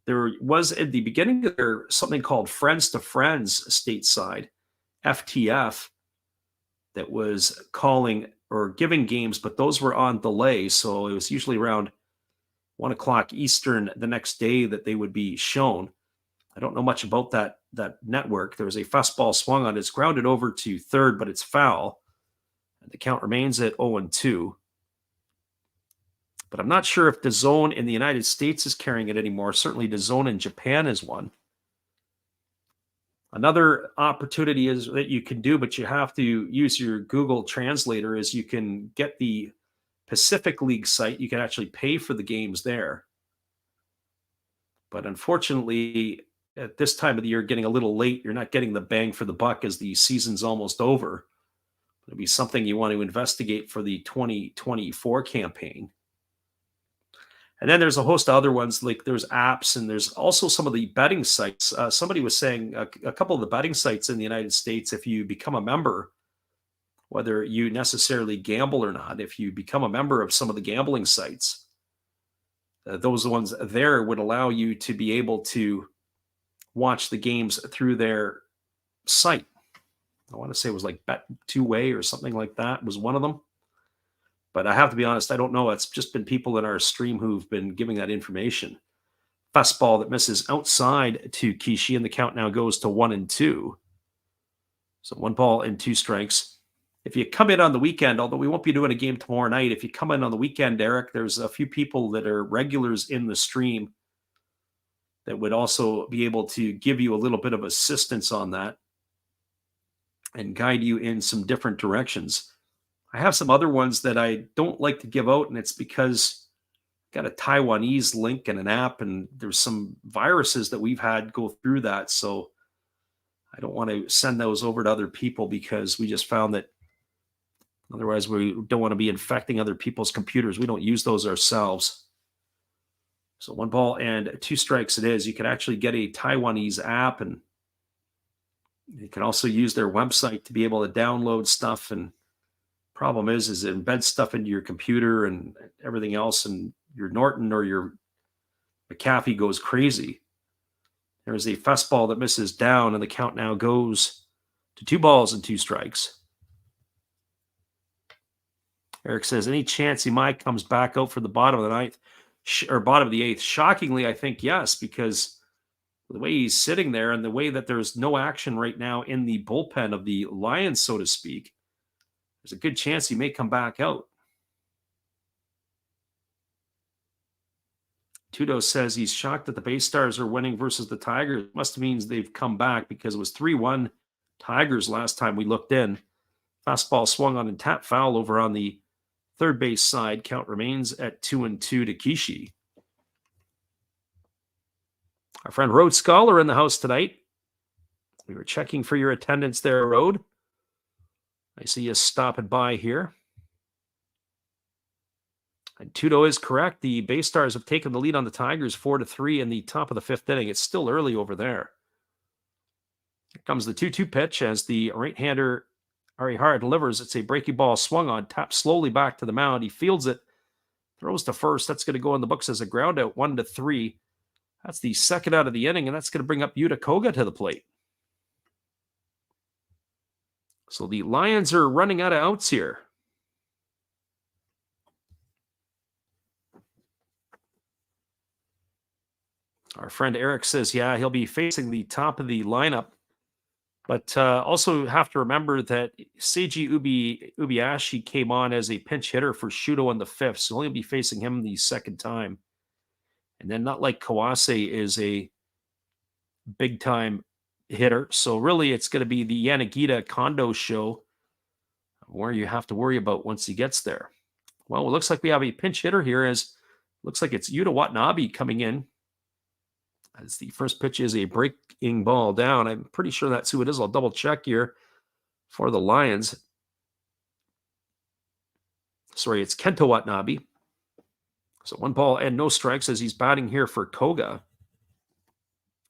There was at the beginning of there something called Friends to Friends stateside, FTF, that was calling or giving games, but those were on delay. So it was usually around 1 o'clock Eastern the next day that they would be shown. I don't know much about that network. There was a fastball swung on. It's grounded over to third, but it's foul. And the count remains at 0-2. But I'm not sure if DAZN in the United States is carrying it anymore. Certainly DAZN in Japan is one. Another opportunity is that you can do, but you have to use your Google Translator, is you can get the Pacific League site. You can actually pay for the games there. But unfortunately, at this time of the year, getting a little late, you're not getting the bang for the buck as the season's almost over. It'll be something you want to investigate for the 2024 campaign. And then there's a host of other ones, like there's apps, and there's also some of the betting sites. Somebody was saying a couple of the betting sites in the United States, if you become a member, whether you necessarily gamble or not, if you become a member of some of the gambling sites, those ones there would allow you to be able to watch the games through their site. I want to say it was like Bet Two-Way or something like that was one of them. But I have to be honest, I don't know. It's just been people in our stream who've been giving that information. Fastball that misses outside to Kishi, and the count now goes to 1-2. So 1 ball and 2 strikes. If you come in on the weekend, although we won't be doing a game tomorrow night, if you come in on the weekend, Eric, there's a few people that are regulars in the stream that would also be able to give you a little bit of assistance on that and guide you in some different directions. I have some other ones that I don't like to give out, and it's because I've got a Taiwanese link and an app, and there's some viruses that we've had go through that. So I don't want to send those over to other people because we just found that otherwise we don't want to be infecting other people's computers. We don't use those ourselves. So 1 ball and 2 strikes it is. You can actually get a Taiwanese app, and you can also use their website to be able to download stuff. And problem is it embeds stuff into your computer and everything else, and your Norton or your McAfee goes crazy. There's a fastball that misses down, and the count now goes to 2 balls and 2 strikes. Eric says, any chance he might comes back out for the bottom of the ninth or bottom of the 8th? Shockingly, I think yes, because The way he's sitting there and the way that there's no action right now in the bullpen of the Lions, so to speak, there's a good chance he may come back out. Tudo says he's shocked that the Bay Stars are winning versus the Tigers. Must means they've come back because it was 3-1 Tigers last time we looked in. Fastball swung on and tap foul over on the third base side. Count remains at 2-2 to Kishi. Our friend Road Scholar in the house tonight. We were checking for your attendance there, Road. I see you stopping by here. And Tudo is correct. The Bay Stars have taken the lead on the Tigers 4-3 in the top of the fifth inning. It's still early over there. Here comes the 2-2 pitch as the right-hander Arihara delivers. It's a breaking ball swung on, taps slowly back to the mound. He fields it, throws to first. That's going to go in the books as a ground out, 1-3. That's the second out of the inning, and that's going to bring up Yuta Koga to the plate. So the Lions are running out of outs here. Our friend Eric says, yeah, he'll be facing the top of the lineup. But also have to remember that Seiji Ubiashi came on as a pinch hitter for Shuto in the fifth, so he'll be facing him the second time. And then not like Kawase is a big-time hitter. So really it's going to be the Yanagita Kondo show where you have to worry about once he gets there. Well, it looks like we have a pinch hitter here as looks like it's Yuta Watanabe coming in. As the first pitch is a breaking ball down. I'm pretty sure that's who it is. I'll double check here for the Lions. Sorry, it's Kento Watanabe. So 1 ball and no strikes as he's batting here for Koga.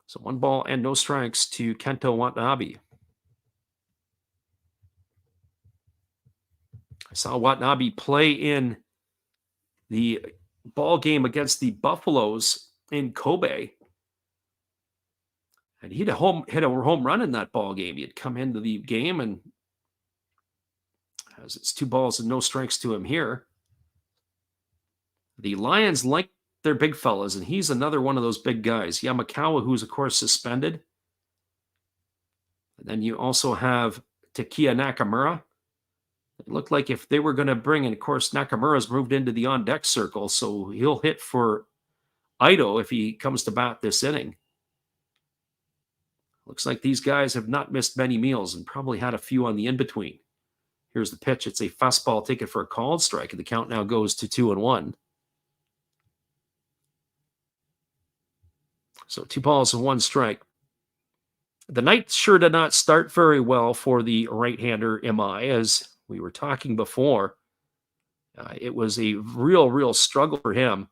So 1 ball and no strikes to Kento Watanabe. I saw Watanabe play in the ball game against the Buffaloes in Kobe. And he hit a home run in that ball game. He had come into the game and as it's 2 balls and no strikes to him here. The Lions like their big fellas, and he's another one of those big guys. Yamakawa, who's, of course, suspended. And then you also have Takia Nakamura. It looked like if they were going to bring, and of course, Nakamura's moved into the on-deck circle, so he'll hit for Ito if he comes to bat this inning. Looks like these guys have not missed many meals and probably had a few on the in-between. Here's the pitch. It's a fastball taken for a called strike, and the count now goes to 2-1. So 2 balls and 1 strike. The night sure did not start very well for the right-hander MI, as we were talking before. It was a real struggle for him.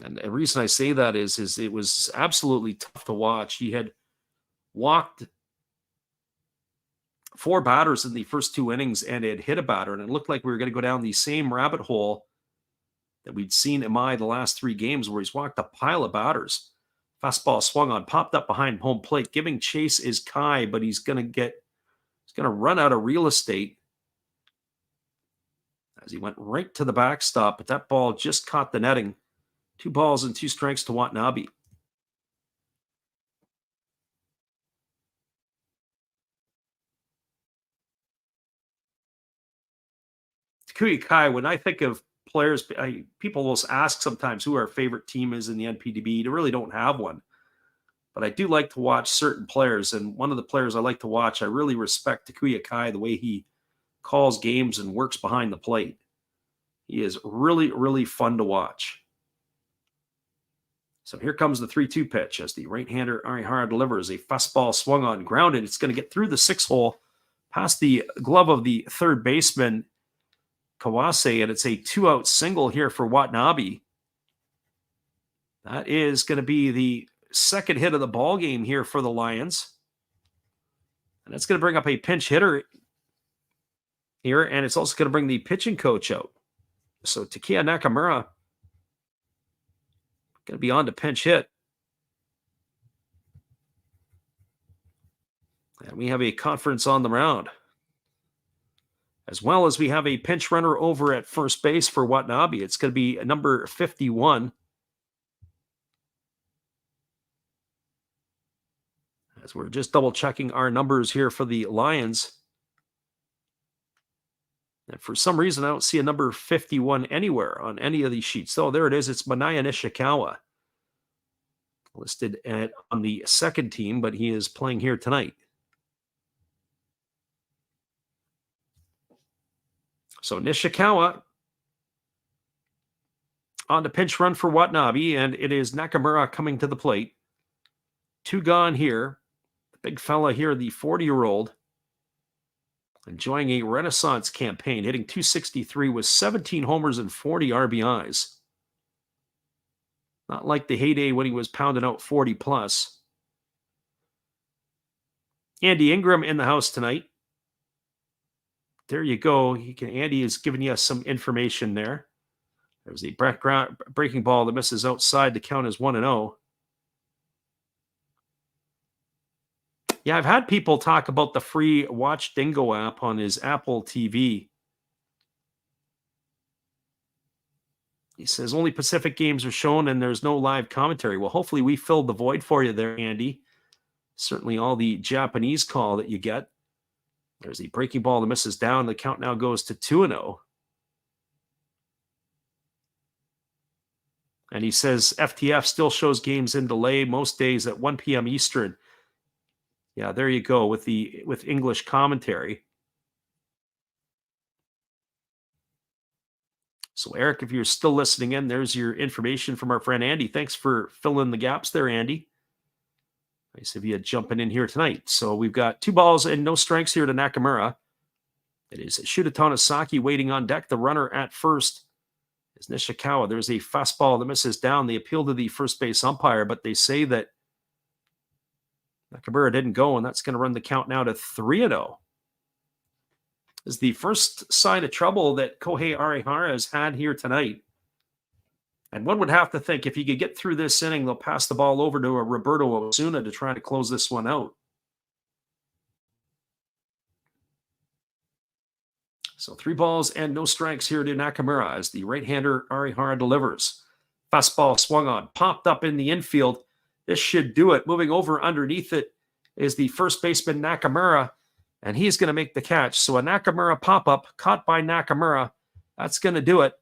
And the reason I say that is it was absolutely tough to watch. He had walked 4 batters in the first 2 innings and had hit a batter, and it looked like we were going to go down the same rabbit hole that we'd seen MI the last 3 games where he's walked a pile of batters. Fastball swung on, popped up behind home plate. Giving chase is Kai, but he's going to run out of real estate as he went right to the backstop, but that ball just caught the netting. 2 balls and 2 strikes to Watanabe. Takuya Kai, when I think of players, people will ask sometimes who our favorite team is in the NPDB. They really don't have one. But I do like to watch certain players, and one of the players I like to watch, I really respect Takuya Kai, the way he calls games and works behind the plate. He is really fun to watch. So here comes the 3-2 pitch as the right-hander Arihara delivers. A fastball swung on, grounded. It's going to get through the 6-hole, past the glove of the third baseman, Kawase, and it's a 2-out single here for Watanabe. That is going to be the second hit of the ball game here for the Lions. And that's going to bring up a pinch hitter here, and it's also going to bring the pitching coach out. So Takia Nakamura going to be on to pinch hit. And we have a conference on the mound. As well as we have a pinch runner over at first base for Watanabe. It's going to be number 51. As we're just double checking our numbers here for the Lions. And for some reason, I don't see a number 51 anywhere on any of these sheets. Oh, there it is. It's Manaya Nishikawa. Listed on the second team, but he is playing here tonight. So Nishikawa on the pinch run for Watanabe, and it is Nakamura coming to the plate. 2 gone here. The big fella here, the 40-year-old, enjoying a renaissance campaign, hitting .263 with 17 homers and 40 RBIs. Not like the heyday when he was pounding out 40 plus. Andy Ingram in the house tonight. There you go. Andy is giving you some information there. There's the breaking ball that misses outside. The count is 1-0. Yeah, I've had people talk about the free Watch Dingo app on his Apple TV. He says only Pacific games are shown and there's no live commentary. Well, hopefully we filled the void for you there, Andy. Certainly all the Japanese call that you get. There's the breaking ball that misses down. The count now goes to 2-0. And he says FTF still shows games in delay most days at 1 p.m. Eastern. Yeah, there you go with English commentary. So, Eric, if you're still listening in, there's your information from our friend Andy. Thanks for filling the gaps there, Andy. Nice of you jumping in here tonight. So we've got 2 balls and no strikes here to Nakamura. It is Shuta Tanasaki waiting on deck. The runner at first is Nishikawa. There's a fastball that misses down. They appeal to the first base umpire, but they say that Nakamura didn't go, and that's going to run the count now to 3-0. Is the first sign of trouble that Kohei Arihara has had here tonight. And one would have to think if he could get through this inning, they'll pass the ball over to a Roberto Osuna to try to close this one out. So 3 balls and no strikes here to Nakamura as the right-hander Arihara delivers. Fastball swung on, popped up in the infield. This should do it. Moving over underneath it is the first baseman Nakamura, and he's going to make the catch. So a Nakamura pop-up caught by Nakamura. That's going to do it.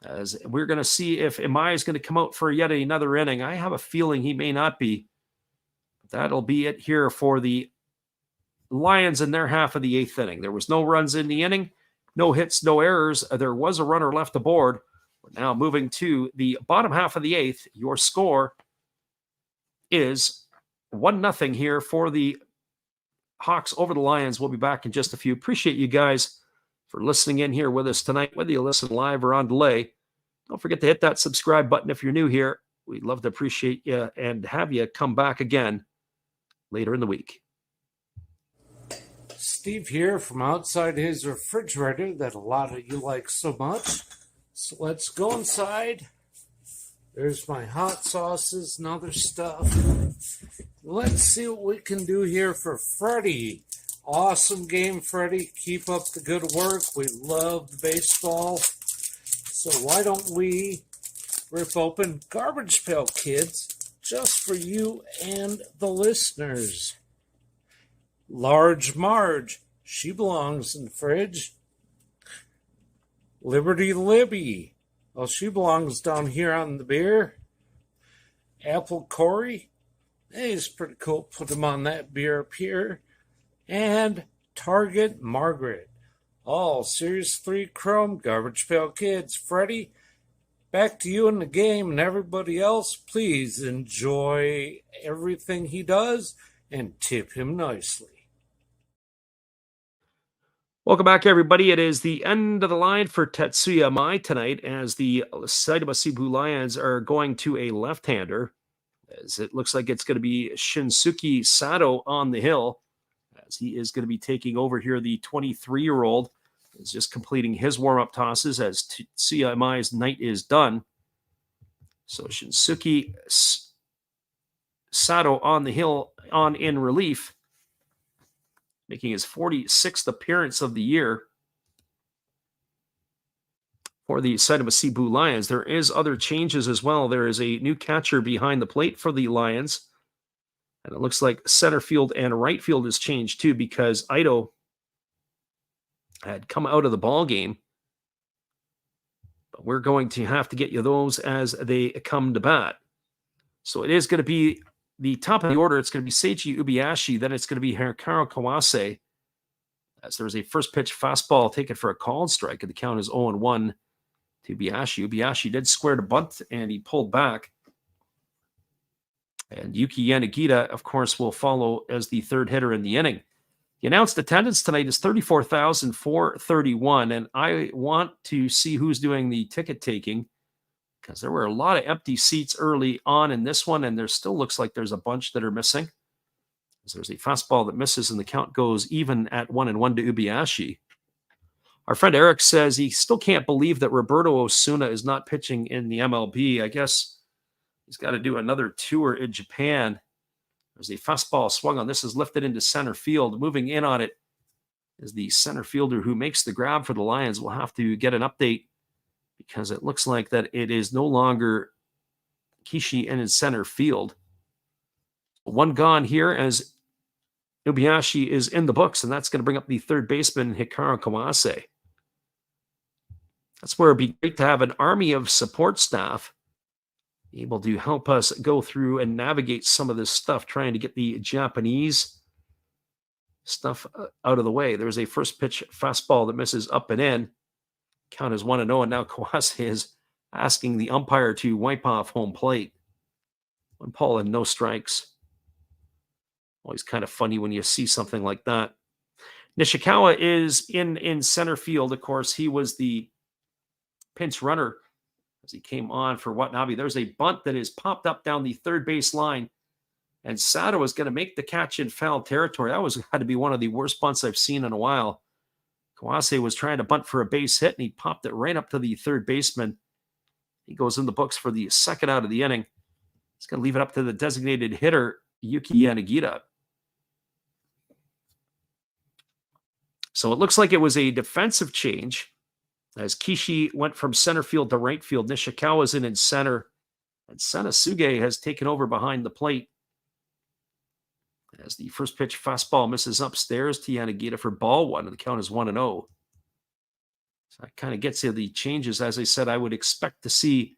As we're going to see if Imai is going to come out for yet another inning. I have a feeling he may not be. That'll be it here for the Lions in their half of the 8th inning. There was no runs in the inning, no hits, no errors. There was a runner left aboard. We're now moving to the bottom half of the 8th. Your score is 1-0 here for the Hawks over the Lions. We'll be back in just a few. Appreciate you guys for listening in here with us tonight, whether you listen live or on delay. Don't forget to hit that subscribe button if you're new here. We'd love to appreciate you and have you come back again later in the week. Steve here from outside his refrigerator that a lot of you like so much. So let's go inside. There's my hot sauces and other stuff. Let's see what we can do here for Freddie. Awesome game, Freddie. Keep up the good work. We love the baseball. So why don't we rip open Garbage Pail Kids just for you and the listeners. Large Marge, she belongs in the fridge. Liberty Libby, well, she belongs down here on the beer. Apple Corey, hey, it's pretty cool. Put him on that beer up here. And Target Margaret. All Series 3 Chrome Garbage Pail Kids. Freddie, back to you in the game, and everybody else, please enjoy everything he does and tip him nicely. Welcome back, everybody. It is the end of the line for Tetsuya Mai tonight as the Seibu Seibu Lions are going to a left-hander. As it looks like it's going to be Shinsuke Sato on the hill, as he is going to be taking over here. The 23-year-old is just completing his warm-up tosses as Tetsuya Mai's night is done. So Shinsuke Sato on the hill on in relief, making his 46th appearance of the year for the Seibu Seibu Lions. There is other changes as well. There is a new catcher behind the plate for the Lions, And it looks like center field and right field has changed too, because Ito had come out of the ball game. But we're going to have to get you those as they come to bat. So it is going to be the top of the order. It's going to be Seiji Ubiashi. Then it's going to be Hikaru Kawase. As there's a first pitch fastball taken for a called strike, and the count is 0-1 to Ubiashi. Ubiashi did square to bunt, and he pulled back. And Yuki Yanagita, of course, will follow as the third hitter in the inning. The announced attendance tonight is 34,431, and I want to see who's doing the ticket taking, because there were a lot of empty seats early on in this one, and there still looks like there's a bunch that are missing. There's a fastball that misses, and the count goes even at 1-1 to Ubiashi. Our friend Eric says he still can't believe that Roberto Osuna is not pitching in the MLB. I guess he's got to do another tour in Japan. There's a fastball swung on. This is lifted into center field. Moving in on it is the center fielder who makes the grab for the Lions. We'll have to get an update, because it looks like that it is no longer Kishi in his center field. One gone here as Ubiashi is in the books, and that's going to bring up the third baseman, Hikaru Kawase. That's where it'd be great to have an army of support staff able to help us go through and navigate some of this stuff, trying to get the Japanese stuff out of the way. There's a first pitch fastball that misses up and in. Count is 1-0, and now Kawase is asking the umpire to wipe off home plate. 1 ball and no strikes. Always kind of funny when you see something like that. Nishikawa is in center field. Of course, he was the pinch runner as he came on for Watanabe. There's a bunt that is popped up down the third base line, and Sato is going to make the catch in foul territory. That had to be one of the worst bunts I've seen in a while. Kawase was trying to bunt for a base hit, and he popped it right up to the third baseman. He goes in the books for the second out of the inning. He's going to leave it up to the designated hitter, Yuki Yanagita. So it looks like it was a defensive change as Kishi went from center field to right field. Nishikawa's in center, and Sanasuge has taken over behind the plate as the first pitch fastball misses upstairs to Yanagita for ball 1, and the count is 1-0. So that kind of gets you the changes. As I said, I would expect to see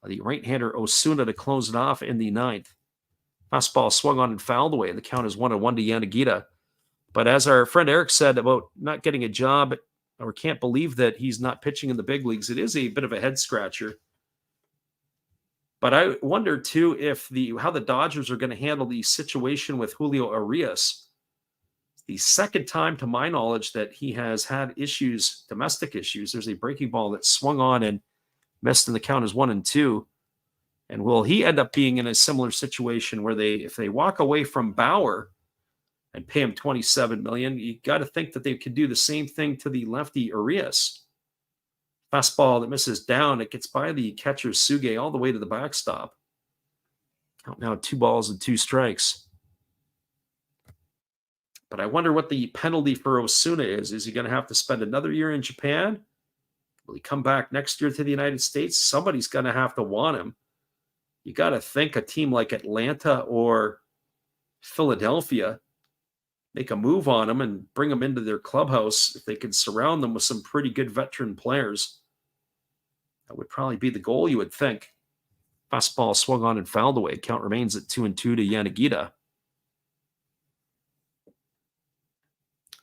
the right-hander Osuna to close it off in the 9th. Fastball swung on and fouled away, and the count is 1-1 to Yanagita. But as our friend Eric said about not getting a job, or can't believe that he's not pitching in the big leagues, it is a bit of a head scratcher. But I wonder too if how the Dodgers are going to handle the situation with Julio Arias. The second time, to my knowledge, that he has had issues, domestic issues. There's a breaking ball that swung on and missed, and the count is 1-2. And will he end up being in a similar situation where if they walk away from Bauer and pay him $27 million, you got to think that they could do the same thing to the lefty Arias. Fastball that misses down, it gets by the catcher Suge all the way to the backstop. Now 2 balls and 2 strikes. But I wonder what the penalty for Osuna is. Is he going to have to spend another year in Japan? Will he come back next year to the United States? Somebody's going to have to want him. You got to think a team like Atlanta or Philadelphia make a move on him and bring him into their clubhouse if they can surround them with some pretty good veteran players. That would probably be the goal, you would think. Fastball swung on and fouled away. Count remains at 2-2 to Yanagita.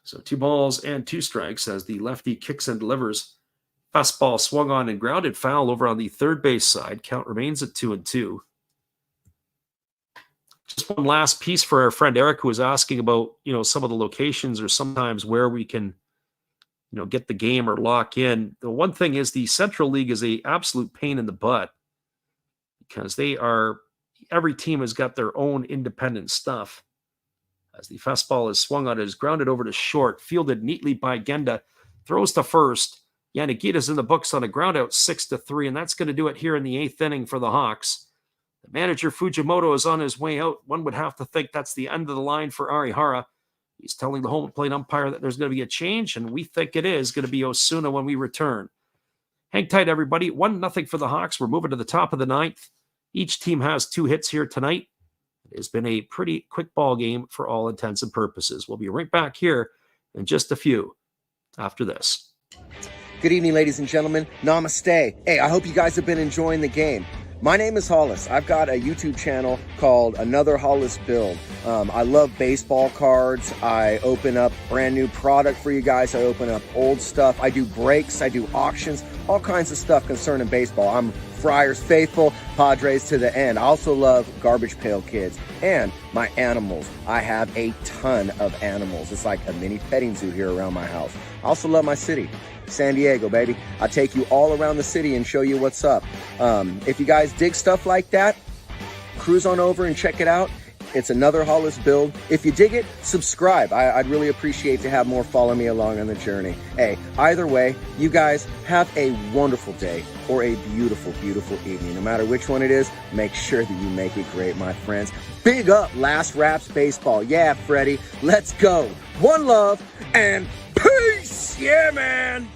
So 2 balls and 2 strikes as the lefty kicks and delivers. Fastball swung on and grounded foul over on the third base side. Count remains at 2-2. Just one last piece for our friend Eric, who was asking about, some of the locations or sometimes where we can, get the game or lock in. The one thing is the Central League is a absolute pain in the butt because every team has got their own independent stuff. As the fastball is swung on, it is grounded over to short, fielded neatly by Genda, throws to first. Yanagita's in the books on a ground out 6-3, and that's going to do it here in the 8th inning for the Hawks. The manager Fujimoto is on his way out. One would have to think that's the end of the line for Arihara. He's telling the home plate umpire that there's going to be a change, and we think it is going to be Osuna when we return. Hang tight, everybody. 1-0 for the Hawks. We're moving to the top of the 9th. Each team has 2 hits here tonight. It's been a pretty quick ball game for all intents and purposes. We'll be right back here in just a few after this. Good evening, ladies and gentlemen. Namaste. Hey, I hope you guys have been enjoying the game. My name is Hollis. I've got a YouTube channel called Another Hollis Build. I love baseball cards. I open up brand new product for you guys. I open up old stuff. I do breaks. I do auctions. All kinds of stuff concerning baseball. I'm Friars faithful, Padres to the end. I also love Garbage Pail Kids and my animals. I have a ton of animals. It's like a mini petting zoo here around my house. I also love my city. San Diego, baby. I take you all around the city and show you what's up. If you guys dig stuff like that, cruise on over and check it out. It's Another Hollis Build. If you dig it, subscribe. I'd really appreciate to have more follow me along on the journey. Hey, either way, you guys have a wonderful day or a beautiful, beautiful evening. No matter which one it is, make sure that you make it great, my friends. Big up Last Raps Baseball. Yeah, Freddie, let's go. One love and peace. Yeah, man.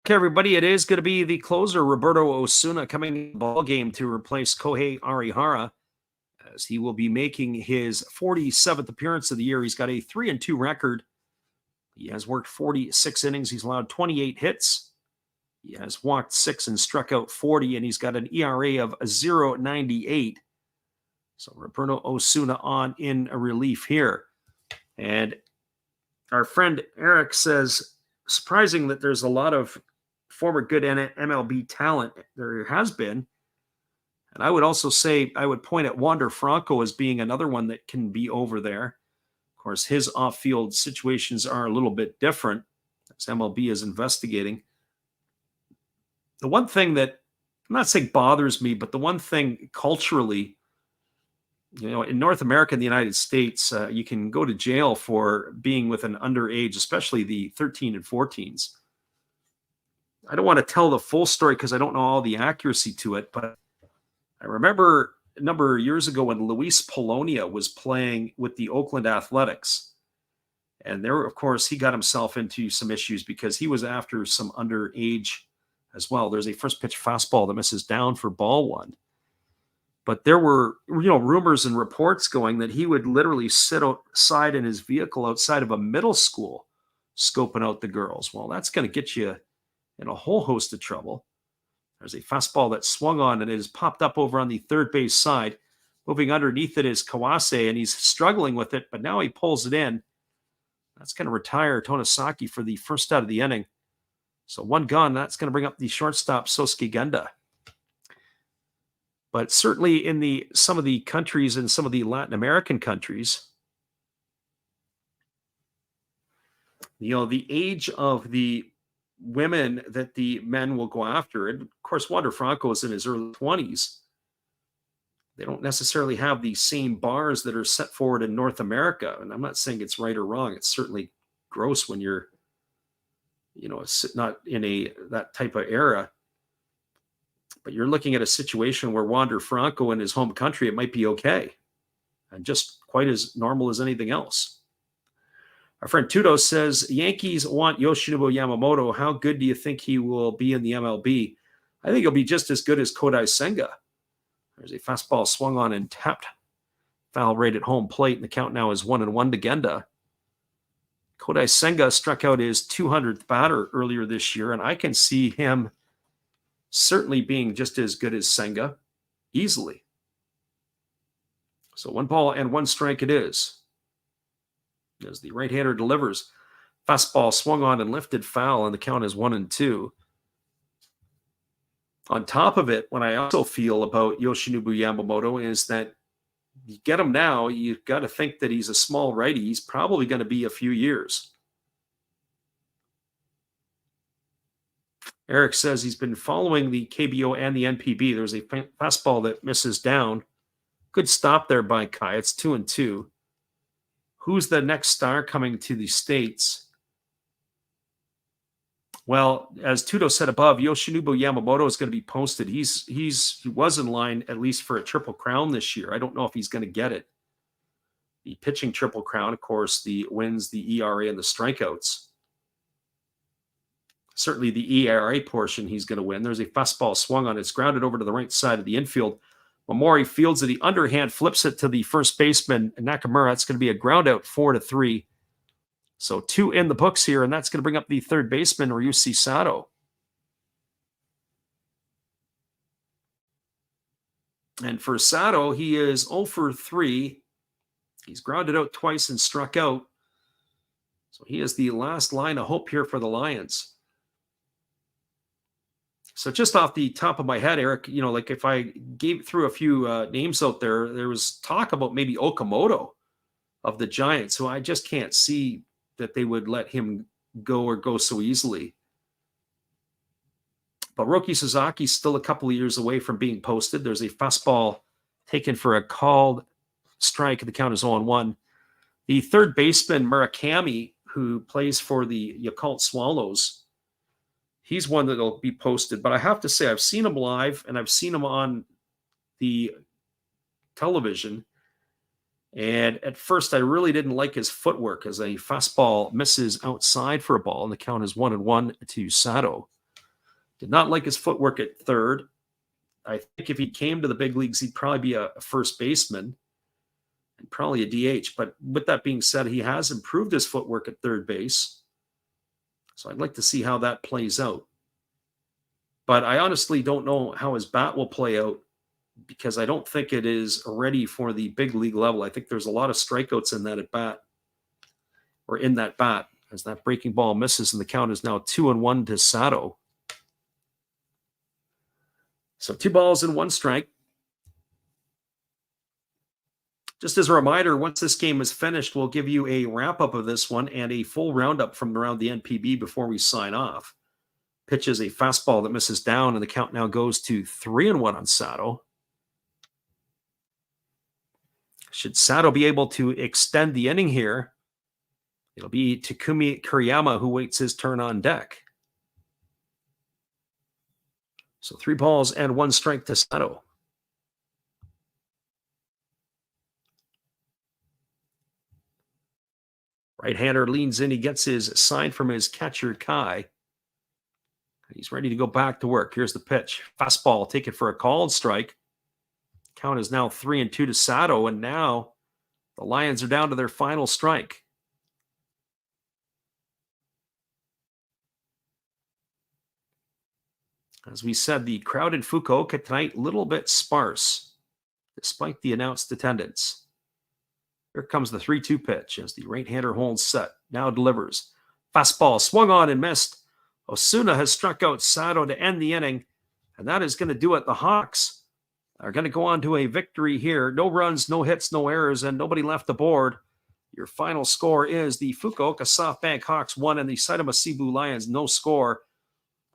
Okay, everybody, it is going to be the closer, Roberto Osuna, coming in the ball game to replace Kohei Arihara, as he will be making his 47th appearance of the year. He's got a 3-2 record. He has worked 46 innings. He's allowed 28 hits. He has walked 6 and struck out 40, and he's got an ERA of 0.98. So Roberto Osuna on in a relief here. And our friend Eric says, surprising that there's a lot of former good MLB talent. There has been. And I would also say, I would point at Wander Franco as being another one that can be over there. Of course, his off-field situations are a little bit different, as MLB is investigating. The one thing that, I'm not saying bothers me, but the one thing culturally, you know, in North America and the United States, you can go to jail for being with an underage, especially the 13 and 14s. I don't want to tell the full story because I don't know all the accuracy to it, but I remember a number of years ago when Luis Polonia was playing with the Oakland Athletics. And there, of course, he got himself into some issues because he was after some underage as well. There's a first pitch fastball that misses down for ball one. But there were, rumors and reports going that he would literally sit outside in his vehicle outside of a middle school scoping out the girls. Well, that's going to get you in a whole host of trouble. There's a fastball that swung on and it has popped up over on the third base side. Moving underneath it is Kawase, and he's struggling with it, but now he pulls it in. That's going to retire Tonosaki for the first out of the inning. So one gone. That's going to bring up the shortstop, Sosuke Genda. But certainly in some of the countries and some of the Latin American countries, the age of the women that the men will go after, and of course, Wander Franco is in his early 20s. They don't necessarily have the same bars that are set forward in North America. And I'm not saying it's right or wrong. It's certainly gross when you're, not in that type of era. But you're looking at a situation where Wander Franco in his home country, it might be okay. And just quite as normal as anything else. Our friend Tudo says, Yankees want Yoshinobu Yamamoto. How good do you think he will be in the MLB? I think he'll be just as good as Kodai Senga. There's a fastball swung on and tapped. Foul right at home plate, and the count now is 1-1 to Genda. Kodai Senga struck out his 200th batter earlier this year, and I can see him certainly being just as good as Senga, easily. So 1 strike it is. As the right-hander delivers, fastball swung on and lifted foul, and the count is 1-2. On top of it, what I also feel about Yoshinobu Yamamoto is that you get him now, you've got to think that he's a small righty. He's probably going to be a few years. Eric says he's been following the KBO and the NPB. There's a fastball that misses down. Good stop there by Kai. It's 2-2. Who's the next star coming to the States? Well, as Tudo said above, Yoshinobu Yamamoto is going to be posted. He was in line at least for a Triple Crown this year. I don't know if he's going to get it. The pitching Triple Crown, of course, the wins, the ERA, and the strikeouts. certainly the ERA portion he's going to win. There's a fastball swung on. It's grounded over to the right side of the infield. Mamori fields it. The underhand flips it to the first baseman, Nakamura. It's going to be a ground out, 4-3. So 2 in the books here, and that's going to bring up the third baseman, Ryusuke Sato. And for Sato, he is 0 for 3. He's grounded out twice and struck out. So he is the last line of hope here for the Lions. So just off the top of my head, Eric, like if I threw a few names out there, there was talk about maybe Okamoto of the Giants, who I just can't see that they would let him go so easily. But Roki Suzuki's still a couple of years away from being posted. There's a fastball taken for a called strike. The count is 0-1. The third baseman, Murakami, who plays for the Yakult Swallows, he's one that will be posted. But I have to say, I've seen him live, and I've seen him on the television. And at first, I really didn't like his footwork as a fastball misses outside for a ball, and the count is 1-1 to Sato. Did not like his footwork at third. I think if he came to the big leagues, he'd probably be a first baseman and probably a DH. But with that being said, he has improved his footwork at third base. So I'd like to see how that plays out. But I honestly don't know how his bat will play out because I don't think it is ready for the big league level. I think there's a lot of strikeouts in that at bat, or in that bat, as that breaking ball misses, and the count is now 2-1 to Sato. So 2 balls and 1 strike. Just as a reminder, once this game is finished, we'll give you a wrap-up of this one and a full roundup from around the NPB before we sign off. Pitches a fastball that misses down, and the count now goes to 3-1 on Sato. Should Sato be able to extend the inning here, it'll be Takumi Kuriyama who waits his turn on deck. So 3 balls and 1 strike to Sato. Right-hander leans in. He gets his sign from his catcher, Kai. He's ready to go back to work. Here's the pitch. Fastball taken for a called strike. Count is now 3-2 to Sato, and now the Lions are down to their final strike. As we said, the crowd in Fukuoka tonight, a little bit sparse, despite the announced attendance. Here comes the 3-2 pitch as the right-hander holds set. Now delivers. Fastball swung on and missed. Osuna has struck out Sato to end the inning, and that is going to do it. The Hawks are going to go on to a victory here. No runs, no hits, no errors, and nobody left the board. Your final score is the Fukuoka SoftBank Hawks 1 and the Saitama Seibu Lions no score.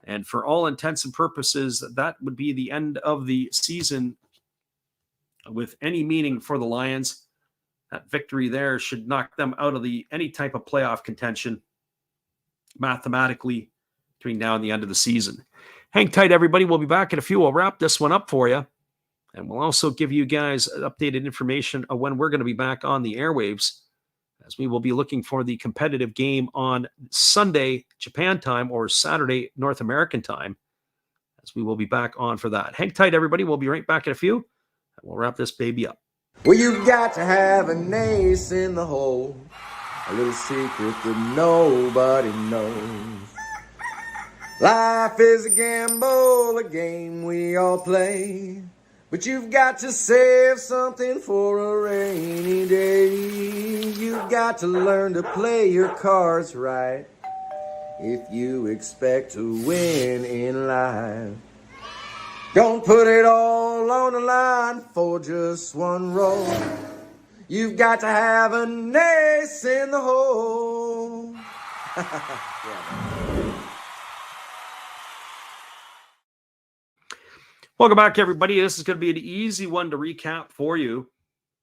And for all intents and purposes, that would be the end of the season with any meaning for the Lions. That victory there should knock them out of any type of playoff contention mathematically between now and the end of the season. Hang tight, everybody. We'll be back in a few. We'll wrap this one up for you. And we'll also give you guys updated information of when we're going to be back on the airwaves, as we will be looking for the competitive game on Sunday, Japan time, or Saturday, North American time, as we will be back on for that. Hang tight, everybody. We'll be right back in a few, and we'll wrap this baby up. Well, you've got to have an ace in the hole, a little secret that nobody knows. Life is a gamble, a game we all play, but you've got to save something for a rainy day. You've got to learn to play your cards right if you expect to win in life. Don't put it all on the line for just one roll. You've got to have an ace in the hole. Welcome back, everybody. This is going to be an easy one to recap for you,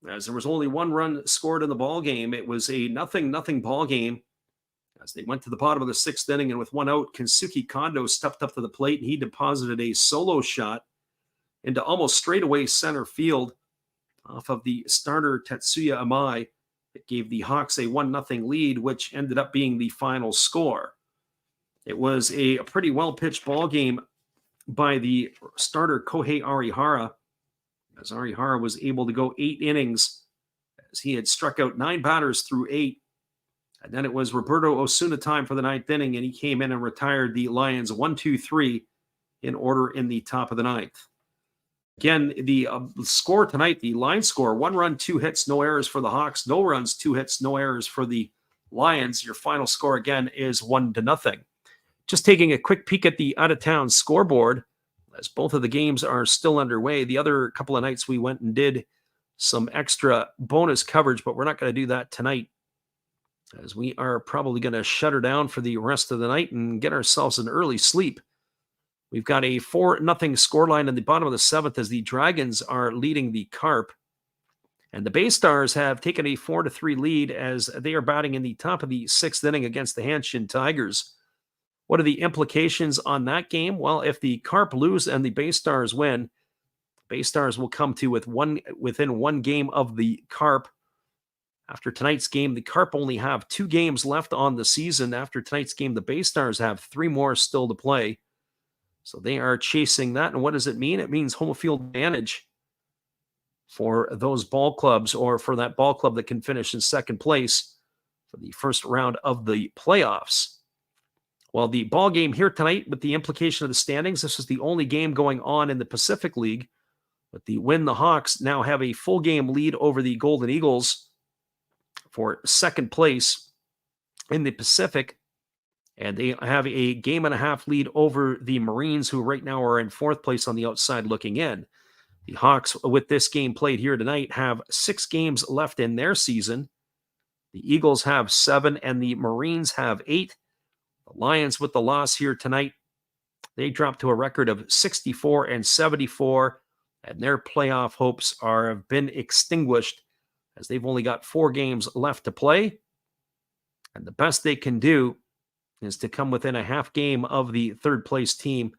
as there was only 1 run scored in the ball game. It was a 0-0 ball game as they went to the bottom of the 6th inning, and with 1 out, Kensuke Kondo stepped up to the plate and he deposited a solo shot into almost straightaway center field off of the starter Tetsuya Amai. It gave the Hawks a 1-0 lead, which ended up being the final score. It was a pretty well-pitched ball game by the starter Kohei Arihara, as Arihara was able to go 8 innings as he had struck out 9 batters through 8. And then it was Roberto Osuna time for the 9th inning, and he came in and retired the Lions 1-2-3 in order in the top of the 9th. Again, the score tonight, the line score, 1 run, 2 hits, no errors for the Hawks, no runs, 2 hits, no errors for the Lions. Your final score again is 1-0. Just taking a quick peek at the out-of-town scoreboard, as both of the games are still underway. The other couple of nights we went and did some extra bonus coverage, but we're not going to do that tonight, as we are probably going to shut her down for the rest of the night and get ourselves an early sleep. We've got a 4-0 scoreline in the bottom of the 7th as the Dragons are leading the Carp. And the Bay Stars have taken a 4-3 lead as they are batting in the top of the 6th inning against the Hanshin Tigers. What are the implications on that game? Well, if the Carp lose and the Bay Stars win, Bay Stars will come to within 1 game of the Carp. After tonight's game, the Carp only have 2 games left on the season. After tonight's game, the Bay Stars have 3 more still to play. So they are chasing that. And what does it mean? It means home field advantage for those ball clubs, or for that ball club that can finish in second place for the first round of the playoffs. Well, the ball game here tonight, with the implication of the standings, this is the only game going on in the Pacific League. With the win, the Hawks now have a full game lead over the Golden Eagles for second place in the Pacific. And they have a 1.5 game lead over the Marines, who right now are in 4th place on the outside looking in. The Hawks, with this game played here tonight, have 6 games left in their season. The Eagles have 7 and the Marines have 8. The Lions, with the loss here tonight, they dropped to a record of 64-74, and their playoff hopes have been extinguished as they've only got 4 games left to play. And the best they can do is to come within a half game of the 3rd place team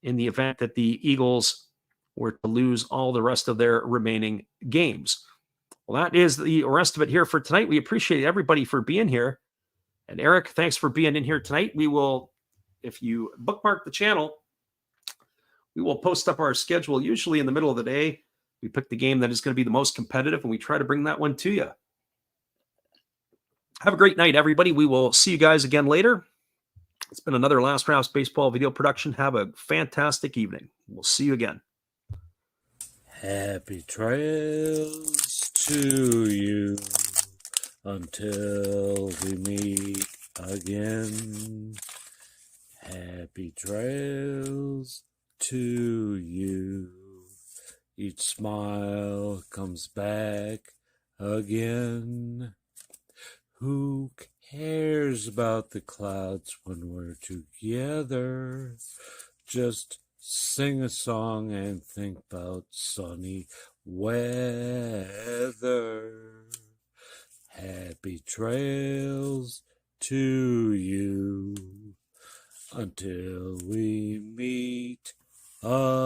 in the event that the Eagles were to lose all the rest of their remaining games. Well, that is the rest of it here for tonight. We appreciate everybody for being here. And Eric, thanks for being in here tonight. We will, if you bookmark the channel, we will post up our schedule usually in the middle of the day. We pick the game that is going to be the most competitive, and we try to bring that one to you. Have a great night, everybody. We will see you guys again later. It's been another Last Rounds Baseball video production. Have a fantastic evening. We'll see you again. Happy trails to you until we meet again. Happy trails to you. Each smile comes back again. Who cares about the clouds when we're together? Just sing a song and think about sunny weather. Happy trails to you until we meet again.